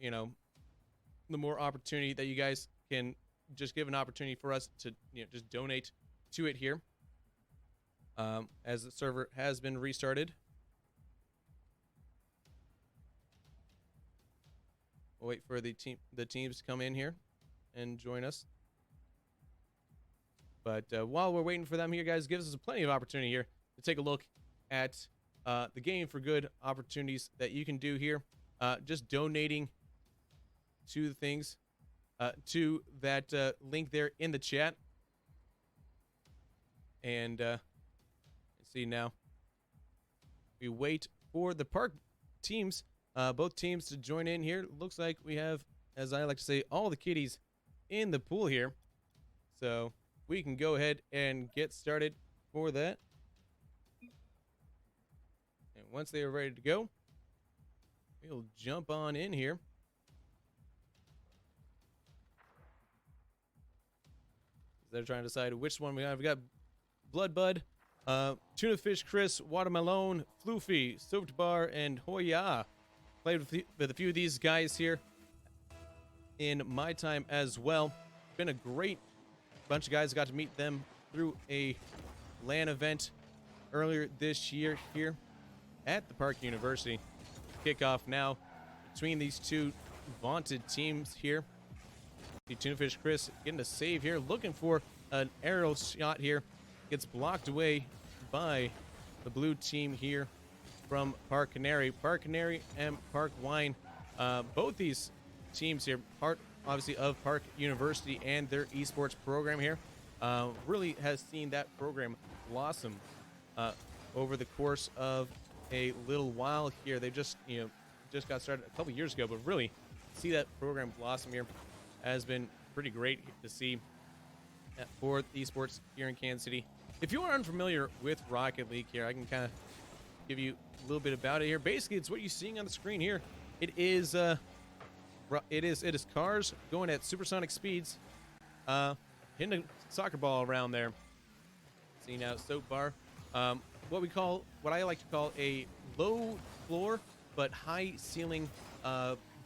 you know, the more opportunity that you guys can just give an opportunity for us to, you know, just donate to it here. As the server has been restarted. We'll wait for the teams to come in here and join us. But while we're waiting for them here, guys, gives us plenty of opportunity here to take a look at the Game for Good opportunities that you can do here. Just donating to the things, to that link there in the chat. And let's see now. We wait for the Park teams, both teams to join in here. Looks like we have, as I like to say, all the kiddies in the pool here. So we can go ahead and get started for that. And once they are ready to go, we'll jump on in here. They're trying to decide which one we have. We got Blood Bud, Tuna Fish Chris, Watermelon, Floofy, Soaped Bar, and Hoya. Played with a few of these guys here in my time as well. Been a great bunch of guys. Got to meet them through a LAN event earlier this year here at the Park University. Kickoff now between these two vaunted teams here. The Tunafish Chris getting a save here, looking for an arrow shot here. Gets blocked away by the blue team here from Park Canary. Park Canary and Park Wine, both these teams here, part obviously of Park University and their esports program here, really has seen that program blossom over the course of a little while here. They just got started a couple years ago, but really see that program blossom here has been pretty great to see for esports here in Kansas City. If you are unfamiliar with Rocket League here, I can kind of give you a little bit about it here. Basically, it's what you're seeing on the screen here. It is cars going at supersonic speeds, hitting a soccer ball around there. See now, soap bar. What I like to call a low floor but high ceiling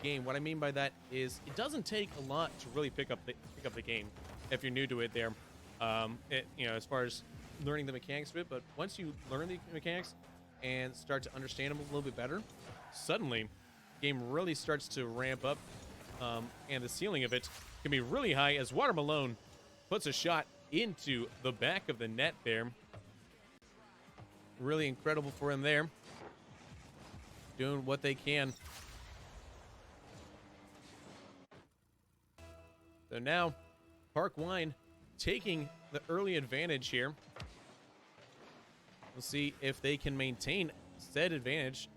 game. What I mean by that is it doesn't take a lot to really pick up the game if you're new to it. There, as far as learning the mechanics of it, but once you learn the mechanics and start to understand them a little bit better, suddenly the game really starts to ramp up, and the ceiling of it can be really high as Water Malone puts a shot into the back of the net there. Really incredible for him there, doing what they can. So now Park Wine taking the early advantage here. We'll see if they can maintain said advantage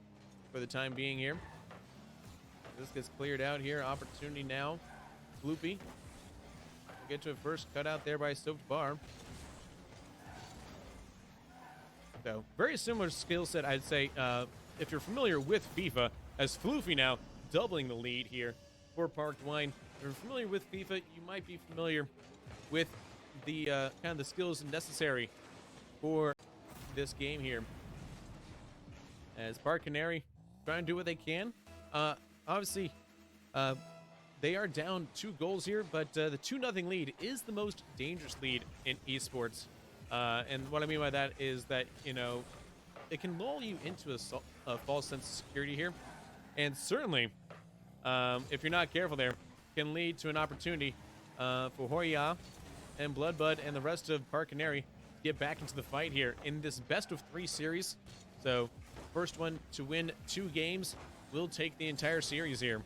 for the time being here. This gets cleared out here. Opportunity now. Floopy. We'll get to it first. Cut out there by Soaked Bar. So, very similar skill set, I'd say, if you're familiar with FIFA, as Floofy now doubling the lead here for Parked Wine. If you're familiar with FIFA, you might be familiar with the kind of the skills necessary for this game here. As Park Canary trying to do what they can. Obviously, they are down 2 goals here, but the 2-0 lead is the most dangerous lead in esports. And what I mean by that is that, it can lull you into a false sense of security here. And certainly, if you're not careful there, can lead to an opportunity for Hoya and Bloodbud and the rest of Park Canary to get back into the fight here in this best-of-3 series. So, first one to win 2 games will take the entire series here.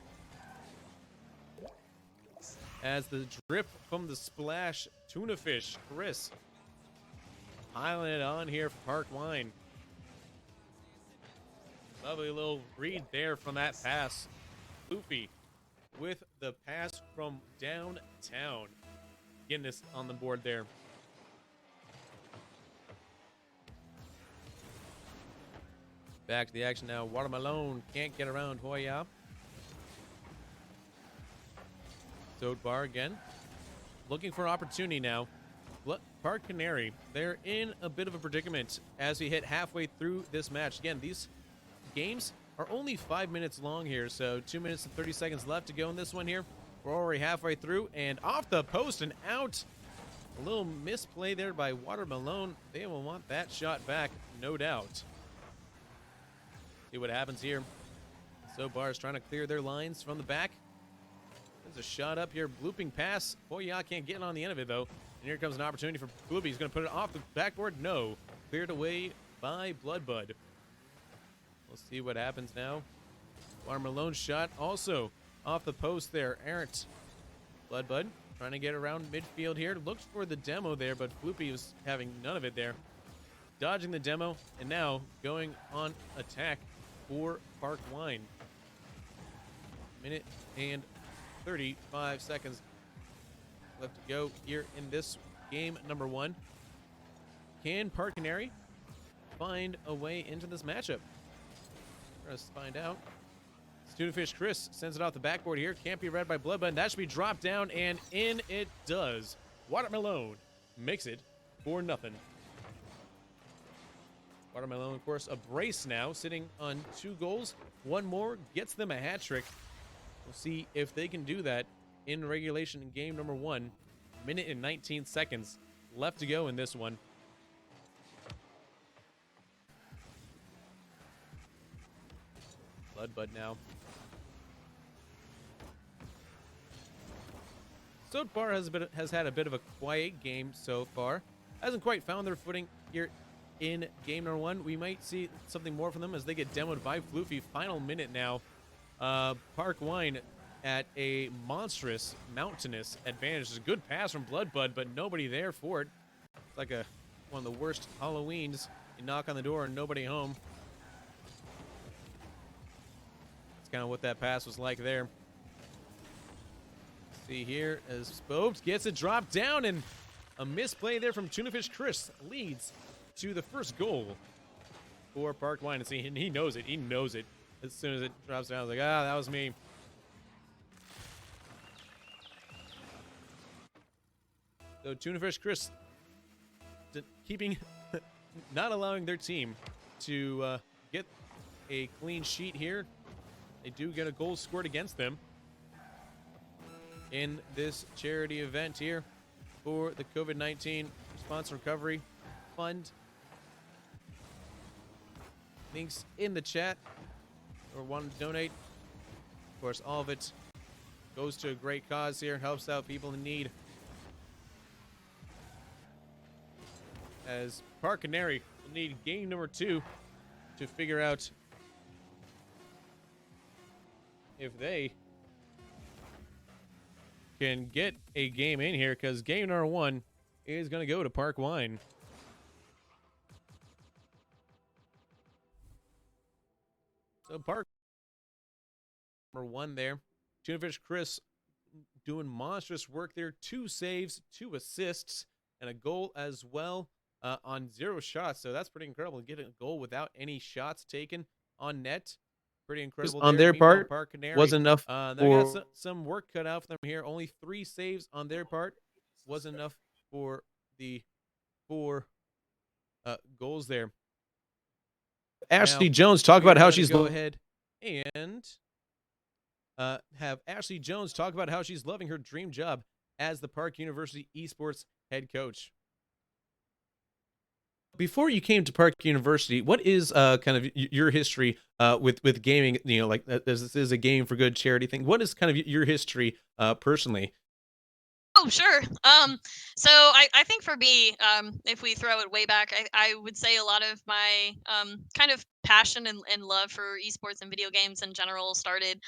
As the drip from the splash, Tuna Fish, Chris, piling it on here for Park Wine. Lovely little read there from that pass. Floofy with the pass from downtown. Getting this on the board there. Back to the action now. Water Malone can't get around Hoya. Soaked Bar again. Looking for opportunity now. Park Canary, they're in a bit of a predicament as we hit halfway through this match. Again, these games are only 5 minutes long here, so 2 minutes and 30 seconds left to go in this one here. We're already halfway through, and off the post and out. A little misplay there by Water Malone. They will want that shot back, no doubt. See what happens here. So Bar is trying to clear their lines from the back. There's a shot up here, blooping pass. Hoya can't get on the end of it, though. And here comes an opportunity for Floopy. He's going to put it off the backboard. No. Cleared away by Bloodbud. We'll see what happens now. Water Malone's shot also off the post there. Errant. Bloodbud trying to get around midfield here. Looked for the demo there, but Floopy was having none of it there. Dodging the demo, and now going on attack for Park Wine. Minute and 35 seconds left to go here in this game number 1. Can Park Canary find a way into this matchup? Let's find out. Studefish Chris sends it off the backboard here. Can't be read by Bloodbud. That should be dropped down, and in it does. Water Malone makes it 4-0. Water Malone, of course, a brace now, sitting on 2 goals. One more gets them a hat trick. We'll see if they can do that in regulation in game number 1. Minute and 19 seconds left to go in this one. Bloodbud now. Bar has had a bit of a quiet game so far. Hasn't quite found their footing here in game number 1. We might see something more from them as they get demoed by Floofy. Final minute now. Park Wine at a monstrous, mountainous advantage. It's a good pass from Bloodbud, but nobody there for it. It's like one of the worst Halloweens. You knock on the door and nobody home. That's kind of what that pass was like there. See here as Spobes gets it dropped down, and a misplay there from Tunafish Chris leads to the first goal for Park Wine. And he knows it. He knows it. As soon as it drops down, I was like, that was me. So Tunafish Chris keeping, not allowing their team to get a clean sheet here. They do get a goal scored against them in this charity event here for the COVID-19 Response Recovery Fund. Links in the chat or want to donate. Of course, all of it goes to a great cause here and helps out people in need. As Park Canary will need game number 2 to figure out if they can get a game in here, because game number 1 is going to go to Park Wine. So Park number 1 there. Tunafish Chris doing monstrous work there. 2 saves, 2 assists, and a goal as well on 0 shots. So that's pretty incredible. Getting a goal without any shots taken on net. Pretty incredible. On there. their part, Park Canary wasn't enough. They got some work cut out for them here. Only 3 saves on their part. Wasn't enough for the 4 goals there. Ashley Jones talk about how she's go ahead and have Ashley Jones talk about how she's loving her dream job as the Park University esports head coach. Before you came to Park University, what is kind of your history with gaming? You know, like this is a game for good charity thing. What is kind of your history personally? Oh, sure. So I think for me, if we throw it way back, I would say a lot of my kind of passion and love for esports and video games in general started.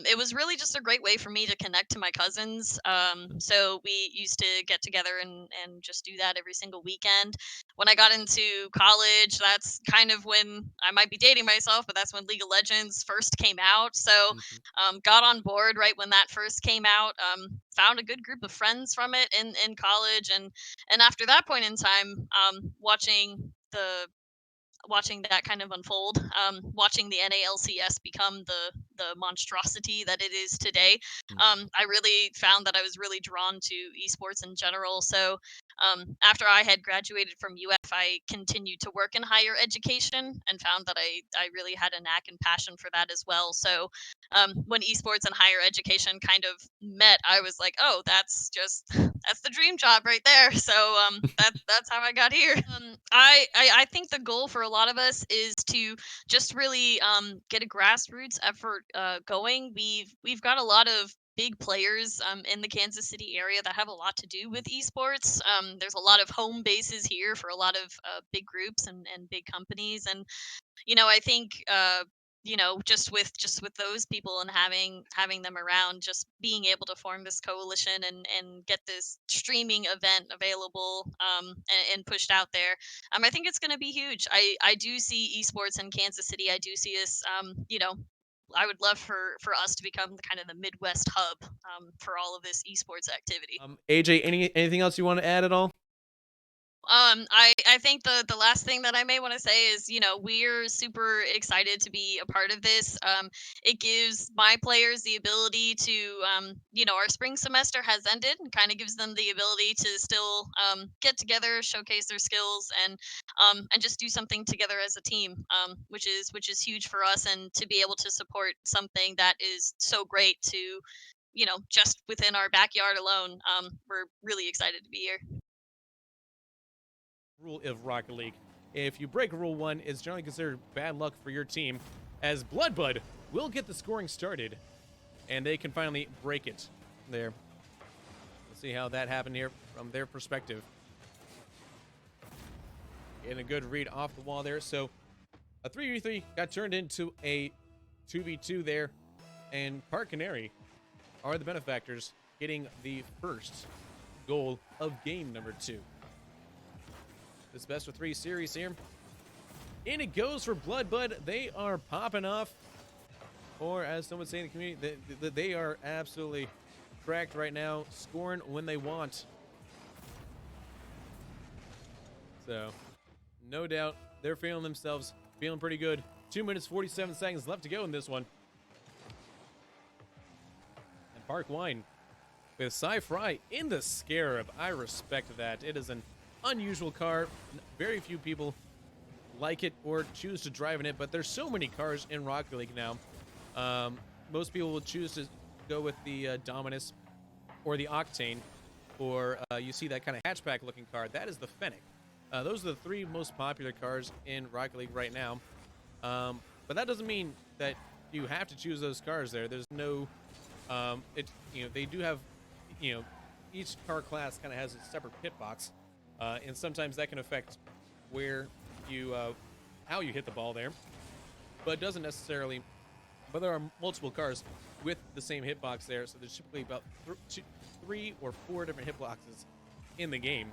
It was really just a great way for me to connect to my cousins. So we used to get together and just do that every single weekend. When I got into college, that's kind of when I might be dating myself, but that's when League of Legends first came out. So got on board right when that first came out. Found a good group of friends from it in college, and after that point in time, watching that kind of unfold, watching the NALCS become the monstrosity that it is today, I really found that I was really drawn to esports in general. So after I had graduated from UF, I continued to work in higher education and found that I really had a knack and passion for that as well. So when esports and higher education kind of met, I was like, oh, that's the dream job right there. So that's how I got here. I think the goal for a lot of us is to just really get a grassroots effort going. We've got a lot of big players in the Kansas City area that have a lot to do with esports. There's a lot of home bases here for a lot of big groups and big companies, and I think just with those people and having them around, just being able to form this coalition and get this streaming event available and pushed out there, I think it's going to be huge. I do see esports in Kansas City. I do see us I would love for us to become the kind of the Midwest hub for all of this esports activity. AJ, anything else you want to add at all? I think the last thing that I may want to say is, we're super excited to be a part of this. It gives my players the ability to, our spring semester has ended, and kind of gives them the ability to still get together, showcase their skills, and just do something together as a team, which is huge for us, and to be able to support something that is so great to, just within our backyard alone. We're really excited to be here. Rule of Rocket League. If you break Rule 1, it's generally considered bad luck for your team, as Bloodbud will get the scoring started, and they can finally break it there. see how that happened here from their perspective. Getting a good read off the wall there. So a 3v3 got turned into a 2v2 there. And Park Canary are the benefactors, getting the first goal of game number 2. This best of 3 series here. In it goes for Bloodbud. They are popping off. Or as some would say in the community, they are absolutely cracked right now, scoring when they want. So, no doubt, they're feeling themselves, feeling pretty good. 2 minutes, 47 seconds left to go in this one. And Park Wine with Sci-Fry in the Scarab. I respect that. It is an unusual car. Very few people like it or choose to drive in it, but there's so many cars in Rocket League now. Most people will choose to go with the Dominus or the Octane, or you see that kind of hatchback looking car. That is the Fennec. Those are the 3 most popular cars in Rocket League right now. But that doesn't mean that you have to choose those cars there. There's no, they do have, each car class kind of has a separate pit box, and sometimes that can affect where you, how you hit the ball there, but it doesn't necessarily. But there are multiple cars with the same hitbox there, so there's typically about 3 or 4 different hitboxes in the game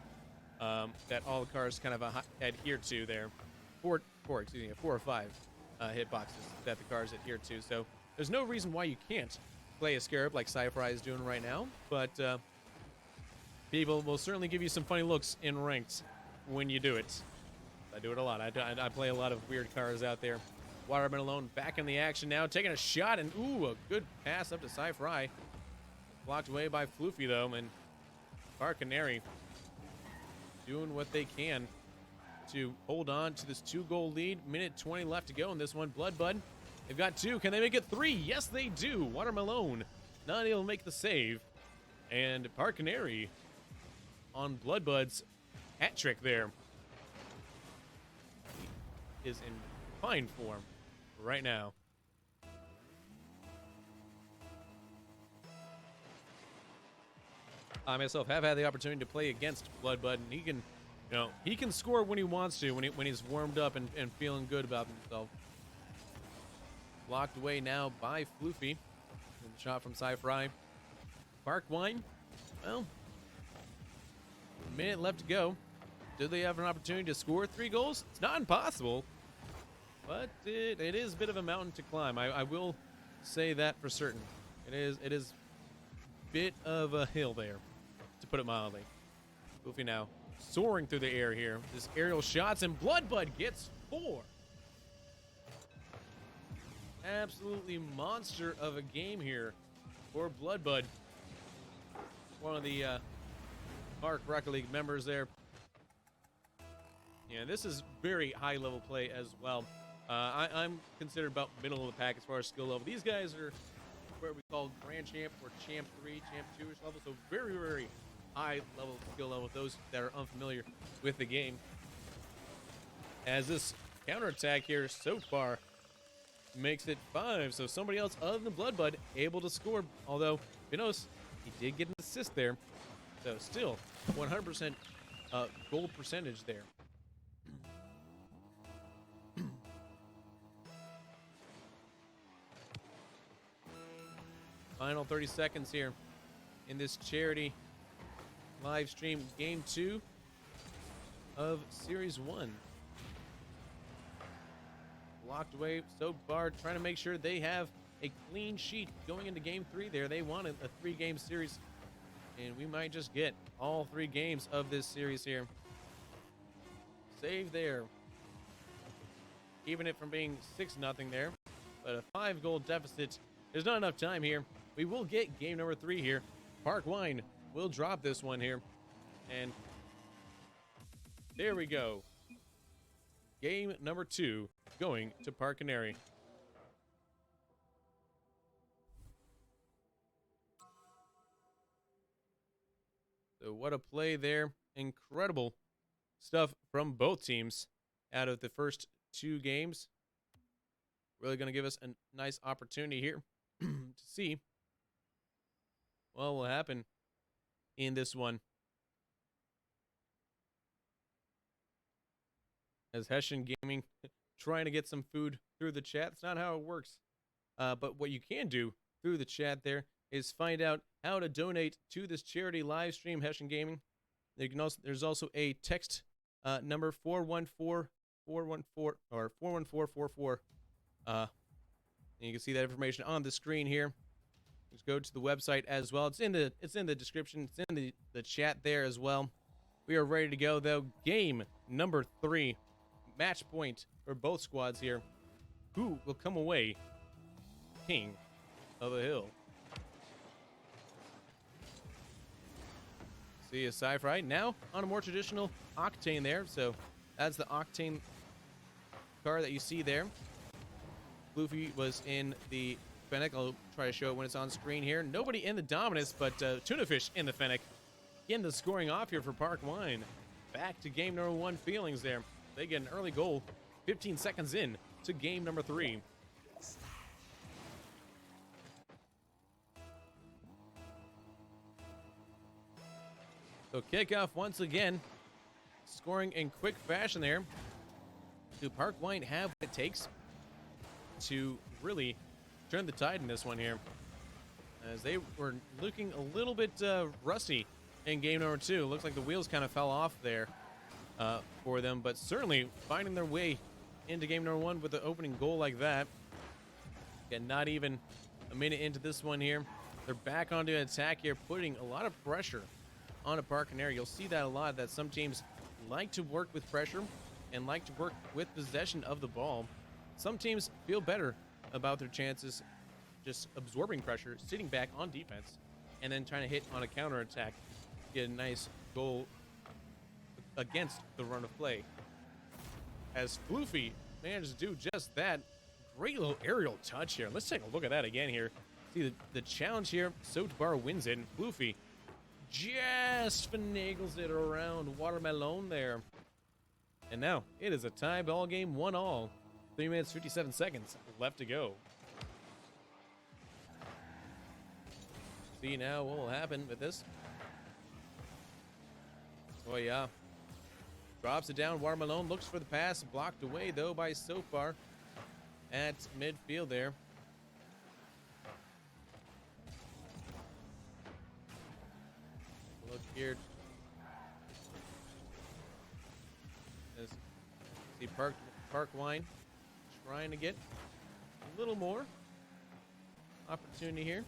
that all the cars kind of adhere to there. 4 or 5 hitboxes that the cars adhere to. So there's no reason why you can't play a Scarab like Sci-Fry is doing right now, but people will certainly give you some funny looks in ranked when you do it. I do it a lot. I play a lot of weird cars out there. Waterman Alone back in the action now, taking a shot, and ooh, a good pass up to Sci-Fry. Blocked away by Floofy, though, and Park Canary doing what they can to hold on to this 2-goal lead. Minute 20 left to go in this one. Bloodbud, they've got 2. Can they make it 3? Yes, they do. Watermelon not able to make the save. And Park Canary on Bloodbud's hat trick there. He is in fine form right now. I myself have had the opportunity to play against Bloodbud, and he can, he can score when he wants to, when he's warmed up and feeling good about himself. Blocked away now by Floofy. Good shot from Sci-Fry. Park Wine, well, a minute left to go. Do they have an opportunity to score 3 goals? It's not impossible, but it is a bit of a mountain to climb. I will say that for certain. It is a bit of a hill there, to put it mildly. Goofy now soaring through the air here. This aerial shots, and Bloodbud gets 4. Absolutely monster of a game here for Bloodbud. One of the Park Rocket League members there. Yeah, this is very high-level play as well. I'm considered about middle of the pack as far as skill level. These guys are what we call Grand Champ or Champ 3, Champ 2-ish level, so very, very high-level skill level, those that are unfamiliar with the game. As this counterattack here so far makes it 5, so somebody else other than Bloodbud able to score, although, Vinos, he did get an assist there, so still 100% goal percentage there. Final 30 seconds here in this charity live stream, game 2 of Series 1. Blocked away so far, trying to make sure they have a clean sheet going into game 3 there. They wanted a 3-game series, and we might just get all 3 games of this series here. Save there. Keeping it from being 6-0 there, but a 5-goal deficit. There's not enough time here. We will get game number 3 here. Park Wine will drop this one here. And there we go. Game number 2 going to Park Canary. So what a play there. Incredible stuff from both teams out of the first 2 games. Really going to give us a nice opportunity here to see what will happen in this one. As Hessian Gaming trying to get some food through the chat. That's not how it works. But what you can do through the chat there is find out how to donate to this charity live stream, Hessian Gaming. There's also a text number 414 or 41444. And you can see that information on the screen here. Just go to the website as well. It's in the description. It's in the chat there as well. We are ready to go though. Game number 3. Match point for both squads here. Who will come away king of the hill? See a Sci-Fi now on a more traditional Octane there. So that's the Octane car that you see there. Floofy was in the Fennec. I'll try to show it when it's on screen here. Nobody in the Dominus, but Tunafish in the Fennec. Getting the scoring off here for Park Wine. Back to game number 1 feelings there. They get an early goal 15 seconds in to game number 3. So kickoff once again. Scoring in quick fashion there. Do Park Wine have what it takes to really turn the tide in this one here? As they were looking a little bit rusty in game number 2. Looks like the wheels kind of fell off there for them, but certainly finding their way into game number 1 with the opening goal like that. Again, not even a minute into this one here. They're back onto an attack here, putting a lot of pressure on a Park Canary. You'll see that a lot, that some teams like to work with pressure and like to work with possession of the ball. Some teams feel better about their chances just absorbing pressure, sitting back on defense, and then trying to hit on a counterattack, get a nice goal against the run of play. As Floofy managed to do just that. Great little aerial touch here. Let's take a look at that again here. See the challenge here. Soapbar wins it. Floofy just finagles it around Watermelon there. And now it is a tie ball game, 1-1. 3 minutes, 57 seconds left to go. See now what will happen with this. Oh yeah. Drops it down. Watermelon looks for the pass. Blocked away though by Soapbar at midfield there. Look here. As see Park Wine trying to get a little more opportunity here.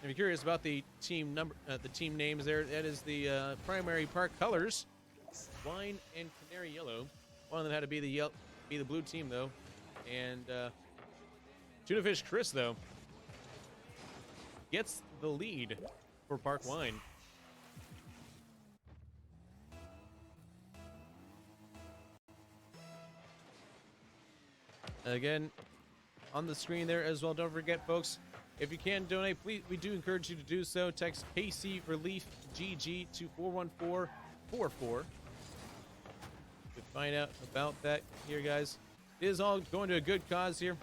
If you're curious about the team names there, that is the primary park colors, wine and canary yellow. One of them had to be the blue team though, and Tunafish Chris though gets the lead for Park Wine. Again, on the screen there as well. Don't forget, folks, if you can donate, please, we do encourage you to do so. Text KC Relief GG to 41444 to find out about that here, guys. It is all going to a good cause here,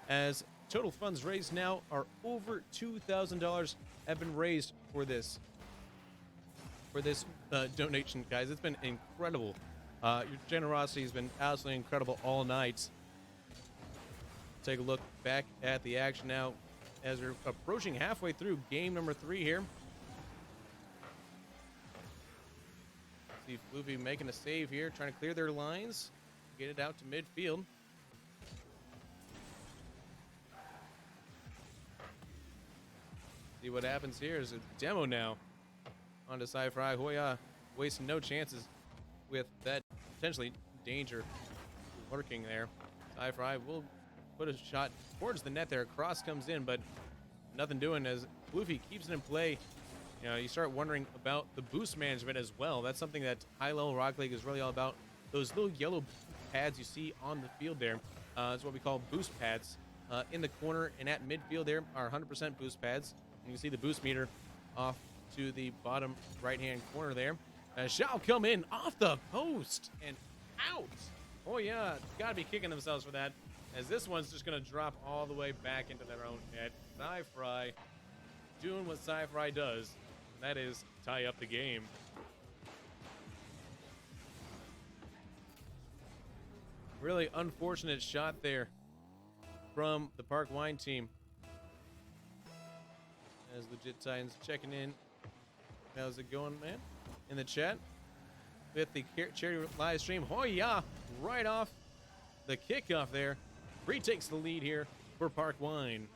as total funds raised now are over $2,000 have been raised for this donation, guys. It's been incredible. Your generosity has been absolutely incredible all night. Take a look back at the action now as we're approaching halfway through game number 3 here. See Floofy making a save here, trying to clear their lines, get it out to midfield. See what happens here is a demo now onto Sci-Fi. Hoya wasting no chances with that potentially danger lurking there. Sci-Fi will put a shot towards the net there. Cross comes in, but nothing doing as Floofy keeps it in play. You know, you start wondering about the boost management as well. That's something that high-level Rocket League is really all about. Those little yellow pads you see on the field there, that's what we call boost pads. In the corner and at midfield there are 100% boost pads. And you can see the boost meter off to the bottom right-hand corner there. Shall come in off the post and out. Oh yeah, gotta be kicking themselves for that, as this one's just going to drop all the way back into their own net. Sci-Fry doing what Sci-Fry does. That is tie up the game. Really unfortunate shot there from the Park Wine team. As Legit Titans checking in. How's it going, man? In the chat with the charity live stream. Oh yeah, right off the kickoff there. Retakes the lead here for Park Wine.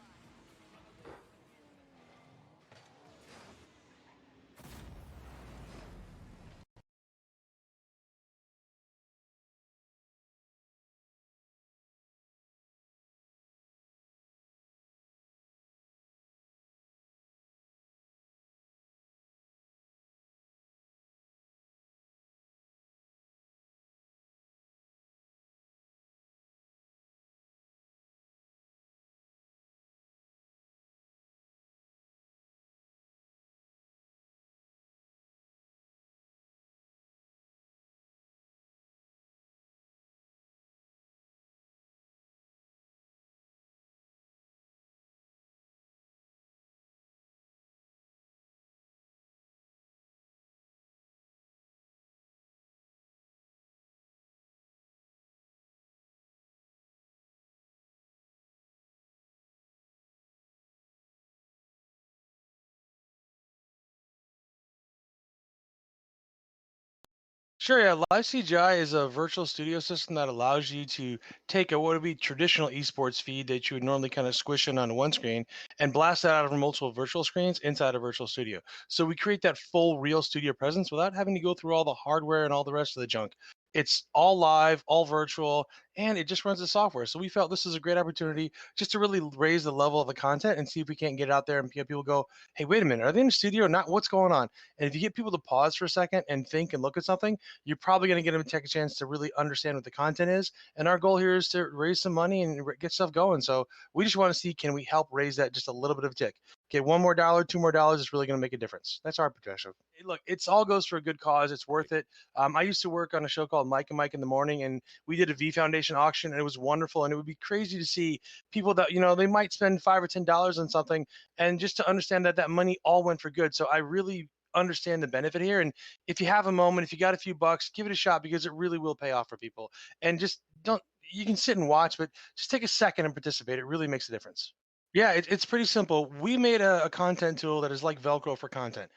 Sure, yeah. Live CGI is a virtual studio system that allows you to take a what would be traditional esports feed that you would normally kind of squish in on one screen and blast that out of multiple virtual screens inside a virtual studio. So we create that full real studio presence without having to go through all the hardware and all the rest of the junk. It's all live, all virtual, and it just runs the software. So we felt this is a great opportunity just to really raise the level of the content and see if we can't get it out there and get people go, hey, wait a minute, are they in the studio or not? What's going on? And if you get people to pause for a second and think and look at something, you're probably going to get them to take a chance to really understand what the content is. And our goal here is to raise some money and get stuff going. So we just want to see, can we help raise that just a little bit of a tick? Get $1 more, $2 more, it's really going to make a difference. That's our projection. Look, it's all goes for a good cause. It's worth it. I used to work on a show called Mike and Mike in the Morning, and we did a V Foundation auction, and it was wonderful. And it would be crazy to see people that, they might spend $5 or $10 on something, and just to understand that that money all went for good. So I really understand the benefit here. And if you have a moment, if you got a few bucks, give it a shot because it really will pay off for people. And just don't, you can sit and watch, but just take a second and participate. It really makes a difference. Yeah, it's pretty simple. We made a content tool that is like Velcro for content.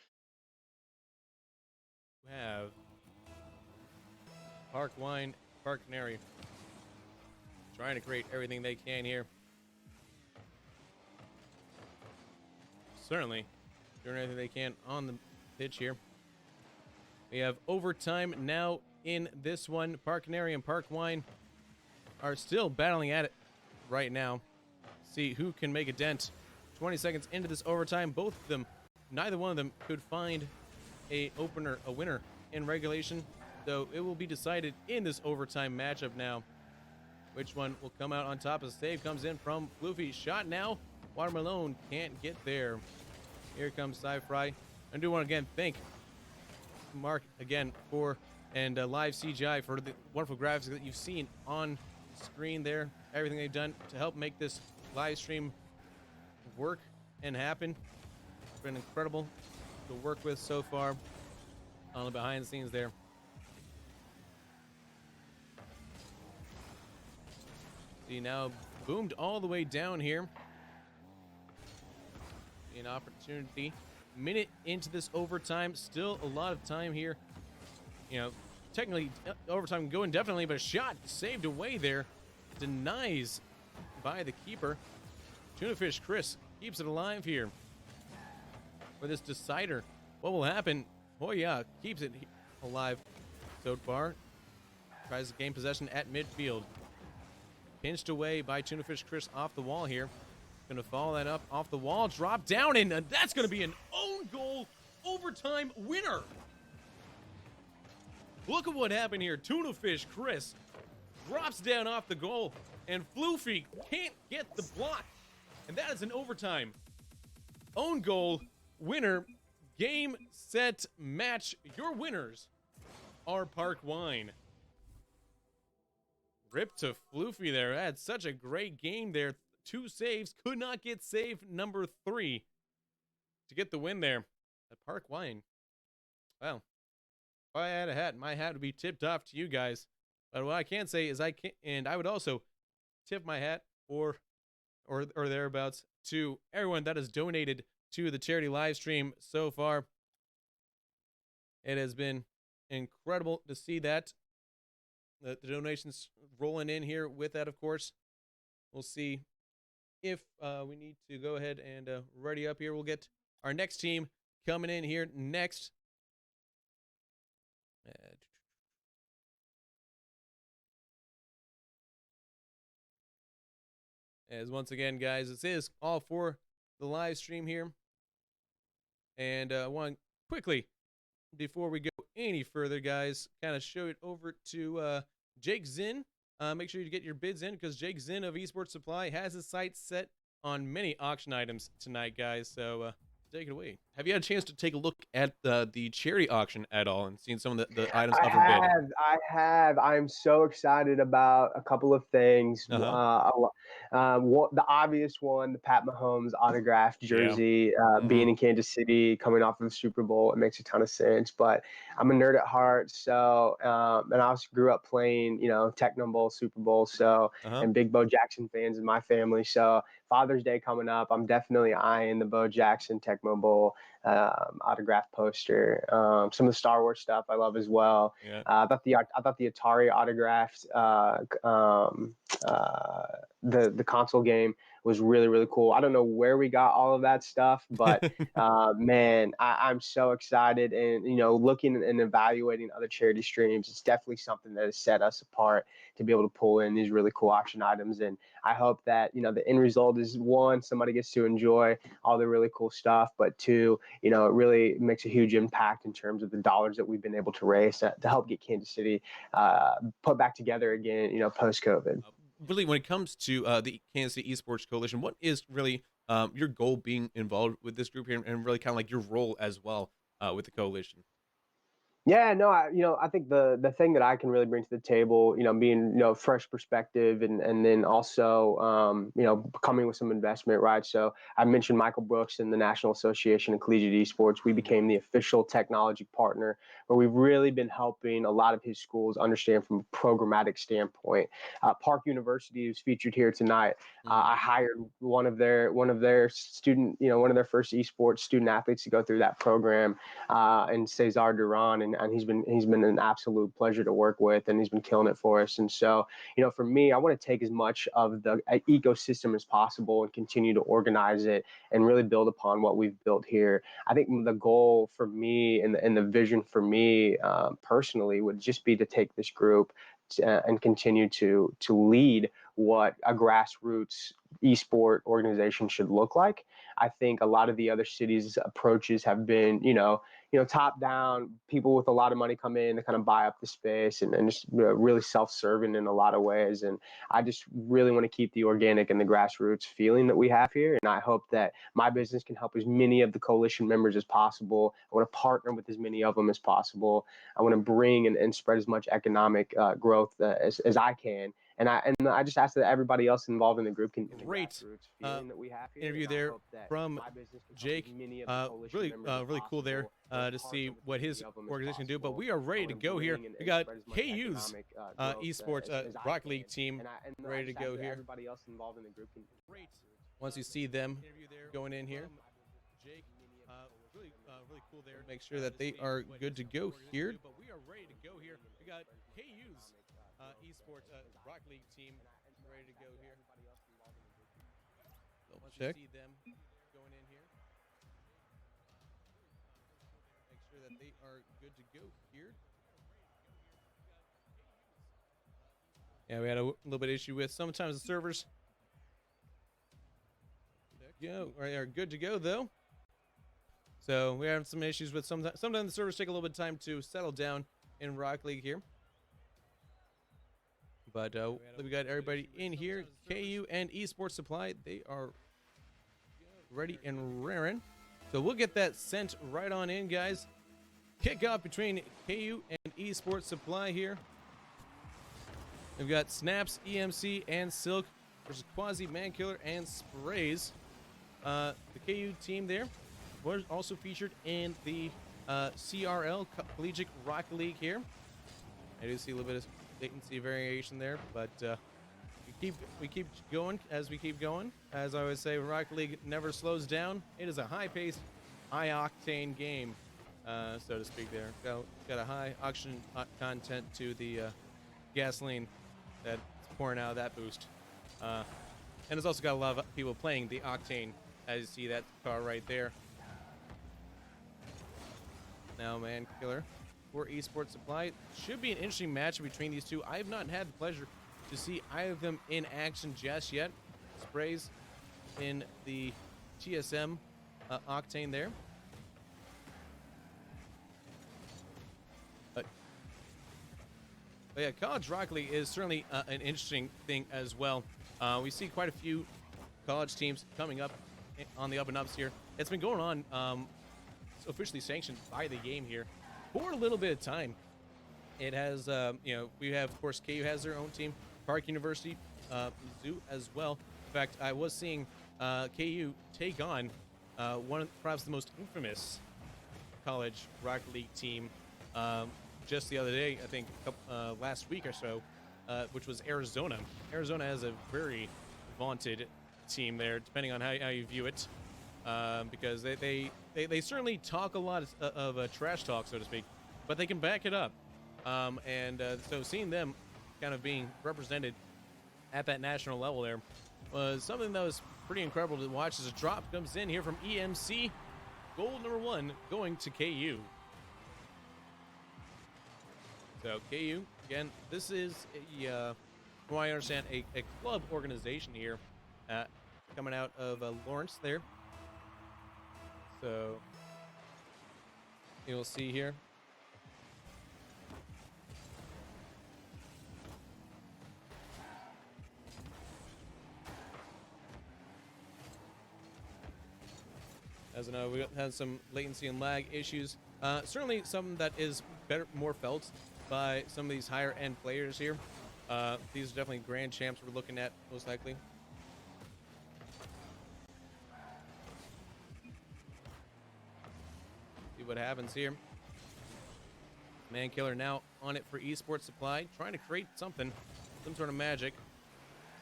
We have Park Wine, Park Canary trying to create everything they can here. Certainly doing everything they can on the pitch here. We have overtime now in this one. Park Canary and Park Wine are still battling at it right now. See who can make a dent. 20 seconds into this overtime, both of them, neither one of them could find a winner in regulation. So it will be decided in this overtime matchup now. Which one will come out on top? As save comes in from Floofy. Shot now. Watermelon can't get there. Here comes Sci-Fry. I do want to again thank Mark again for and live CGI for the wonderful graphics that you've seen on screen there. Everything they've done to help make this live stream work and happen. It's been incredible to work with so far on the behind the scenes there. See now boomed all the way down here. An opportunity. Minute into this overtime, still a lot of time here. Technically overtime going definitely, but a shot saved away there. Denies by the keeper. Tunafish Chris keeps it alive here for this decider. What will happen? Oh yeah, keeps it alive so far. Tries to gain possession at midfield. Pinched away by Tunafish Chris off the wall here. Gonna follow that up off the wall, drop down, and that's gonna be an own goal overtime winner. Look at what happened here. Tunafish Chris drops down off the goal, and Floofy can't get the block. And that is an overtime own goal winner. Game, set, match. Your winners are Park Wine. Rip to Floofy there. Had such a great game there. 2 saves, could not get save number 3 to get the win there. at Park Wine. Well, if I had a hat, my hat would be tipped off to you guys. But what I can say is I would also tip my hat or thereabouts to everyone that has donated to the charity live stream so far. It has been incredible to see that. The donations rolling in here with that, of course. We'll see if we need to go ahead and ready up here. We'll get our next team coming in here next. As once again, guys, this is all for the live stream here. And I want to quickly, before we go any further, guys, kind of show it over to Jake Zinn. Make sure you get your bids in because Jake Zinn of Esports Supply has his sights set on many auction items tonight, guys. So take it away. Have you had a chance to take a look at the charity auction at all and seen some of the items up for bid? I have. I'm so excited about a couple of things. The obvious one, the Pat Mahomes autographed jersey, being in Kansas City, coming off of the Super Bowl, it makes a ton of sense. But I'm a nerd at heart, so and I also grew up playing, Tecmo Bowl, Super Bowl, and big Bo Jackson fans in my family. So Father's Day coming up, I'm definitely eyeing the Bo Jackson Tecmo Bowl autograph poster. Some of the Star Wars stuff I love as well. Yeah. I thought the Atari autographed the console game was really, really cool. I don't know where we got all of that stuff, but man, I'm so excited. And, looking and evaluating other charity streams, it's definitely something that has set us apart to be able to pull in these really cool auction items. And I hope that, the end result is, one, somebody gets to enjoy all the really cool stuff, but two, it really makes a huge impact in terms of the dollars that we've been able to raise to help get Kansas City put back together again, post-COVID. Really, when it comes to the Kansas City Esports Coalition, what is really your goal being involved with this group here, and really kind of like your role as well with the coalition? Yeah, no, I think the thing that I can really bring to the table, being, fresh perspective and then also, coming with some investment, right? So I mentioned Michael Brooks and the National Association of Collegiate Esports. We became the official technology partner where we've really been helping a lot of his schools understand from a programmatic standpoint. Park University is featured here tonight. I hired one of their student, one of their first esports student athletes to go through that program, and Cesar Duran, and he's been an absolute pleasure to work with, and he's been killing it for us. And so, for me, I want to take as much of the ecosystem as possible and continue to organize it and really build upon what we've built here. I think the goal for me and the vision for me personally would just be to take this group and continue to lead what a grassroots esport organization should look like. I think a lot of the other cities' approaches have been, top down, people with a lot of money come in to kind of buy up the space and just really self-serving in a lot of ways. And I just really want to keep the organic and the grassroots feeling that we have here. And I hope that my business can help as many of the coalition members as possible. I want to partner with as many of them as possible. I want to bring and spread as much economic growth as I can. And I just ask that everybody else involved in the group can great that we have here, interview there from Jake. Really cool there to see what his organization can do. But we are ready to go here. We got KU's esports Rocket League team ready to go here. Everybody else involved in the group can Once you see them going in here, Jake, really cool there. Make sure that they are good to go here. But we are ready to go here. We got KU's esports Rocket League team ready to go here. Double check. See them going in here. Make sure that they are good to go here. Yeah, we had a little bit of issue with sometimes the servers. Are good to go though. So we have some issues with sometimes the servers take a little bit of time to settle down in Rocket League here. But we got everybody in here. KU and Esports Supply, they are ready and raring. So we'll get that sent right on in, guys. Kickoff between KU and Esports Supply here. We've got Snaps, EMC, and Silk versus Quasi, Mankiller, and Sprays. The KU team there was also featured in the CRL, Collegiate Rocket League here. I do see a little bit of latency variation there, but we keep going as we keep going. As I always say, Rocket League never slows down. It is a high-paced, high-octane game, so to speak there. Got a high oxygen content to the gasoline that's pouring out of that boost. And it's also got a lot of people playing the Octane, as you see that car right there. Now, man, killer for Esports Supply. Should be an interesting match between these two. I have not had the pleasure to see either of them in action just yet. Sprays in the TSM Octane there. But yeah, College Rocket League is certainly an interesting thing as well. We see quite a few college teams coming up on the up and ups here. It's been going on, it's officially sanctioned by the game here for a little bit of time. It has, we have, of course, KU has their own team, Park University, Mizzou as well. In fact, I was seeing KU take on one of perhaps the most infamous college Rocket League team just the other day, I think last week or so, which was Arizona. Arizona has a very vaunted team there, depending on how you view it, because they certainly talk a lot of trash talk, so to speak, but they can back it up. So seeing them kind of being represented at that national level there was something that was pretty incredible to watch as a drop comes in here from EMC. Goal number 1 going to KU. So KU, again, this is, from what I understand, a club organization here coming out of Lawrence there. So you'll see here. As I know, we had some latency and lag issues. Certainly something that is more felt by some of these higher end players here. These are definitely grand champs we're looking at, most likely. See what happens here. Man Killer now on it for Esports Supply, trying to create some sort of magic.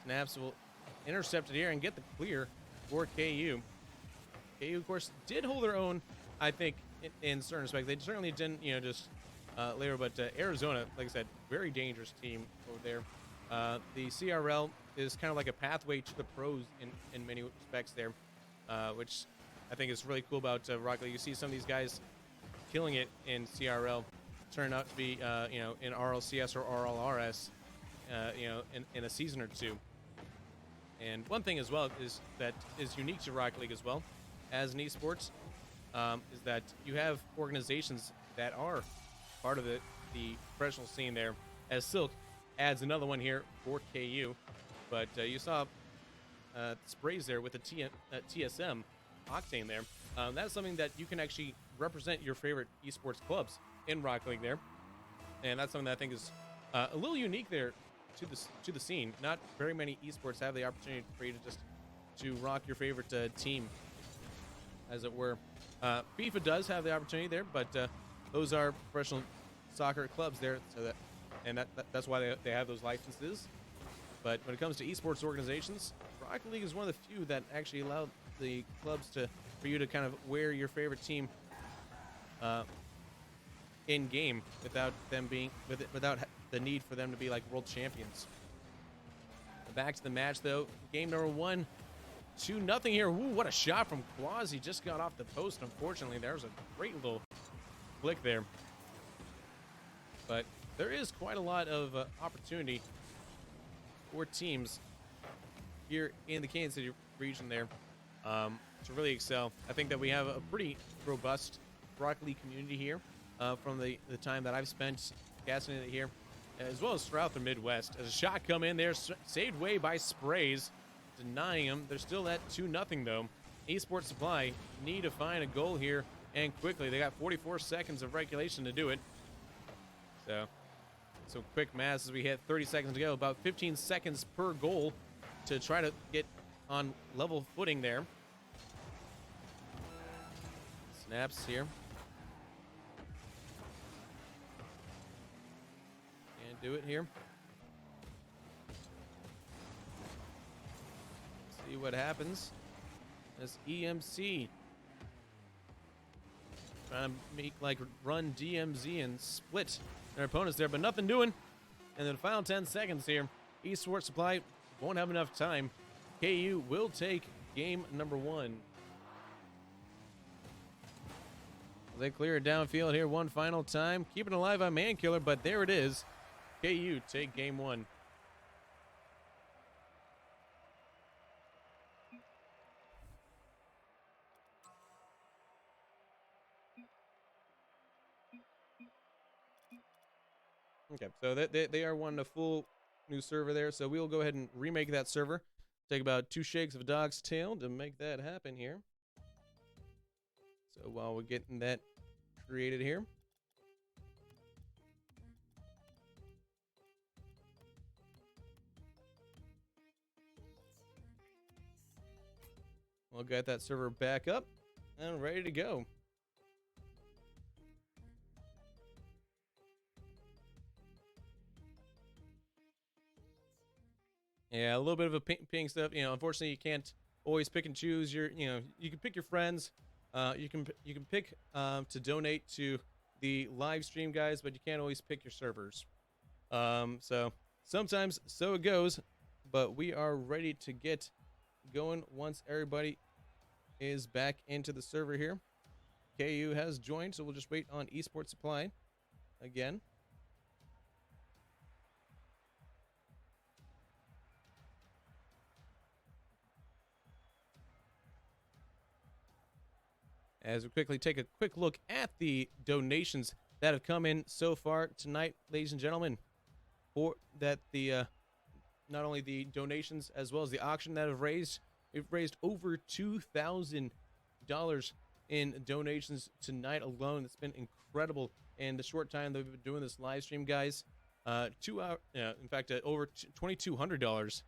Snaps will intercept it here and get the clear for KU. KU, of course, did hold their own, I think, in certain respects. They certainly didn't, just later, but Arizona, like I said, very dangerous team over there. The CRL is kind of like a pathway to the pros in many respects there, which I think is really cool about Rocket League. You see some of these guys killing it in CRL turn out to be, in RLCS or RLRS, in a season or two. And one thing as well is that is unique to Rocket League as well, as an esports, is that you have organizations that are part of the professional scene there, as Silk adds another one here for KU. But you saw sprays there with the TSM Octane there. That's something that you can actually represent your favorite esports clubs in Rocket League there. And that's something that I think is a little unique there to the scene. Not very many esports have the opportunity for you to rock your favorite team, as it were. FIFA does have the opportunity there, but those are professional soccer clubs there, so that's why they have those licenses. But when it comes to esports organizations, Rocket League is one of the few that actually allow the clubs for you to kind of wear your favorite team in game without the need for them to be like world champions. Back to the match though, game number 1. 2-0 here. Ooh, what a shot from Claus. He just got off the post. Unfortunately, there's a great little flick there. But there is quite a lot of opportunity for teams here in the Kansas City region there to really excel. I think that we have a pretty robust Rocket League community here from the time that I've spent casting it here, as well as throughout the Midwest. As a shot come in there, saved away by Sprays, denying him. There's still that 2-0 though. Esports Supply need to find a goal here, and quickly. They got 44 seconds of regulation to do it. So quick math as we hit 30 seconds to go. About 15 seconds per goal to try to get on level footing there. Snaps here. Can't do it here. See what happens. As EMC trying to make like run DMZ and split their opponents there, but nothing doing. And then the final 10 seconds here. Esports Supply won't have enough time. KU will take game number 1. They clear it downfield here one final time. Keeping alive on Mankiller, but there it is. KU take game 1. Okay, so they are wanting a full new server there, so we'll go ahead and remake that server. Take about 2 shakes of a dog's tail to make that happen here. So while we're getting that created here. We'll get that server back up and ready to go. Yeah, a little bit of a ping stuff. You know, unfortunately, you can't always pick and choose your. You know, you can pick your friends. You can pick to donate to the live stream guys, but you can't always pick your servers. So sometimes so it goes, but we are ready to get going once everybody is back into the server here. KU has joined, so we'll just wait on Esports Supply again. As we quickly take a quick look at the donations that have come in so far tonight, ladies and gentlemen, for that the not only the donations as well as the auction that have raised, we've raised over $2,000 in donations tonight alone. It's been incredible in the short time that we've been doing this live stream, guys. 2 hours, in fact, over $2,200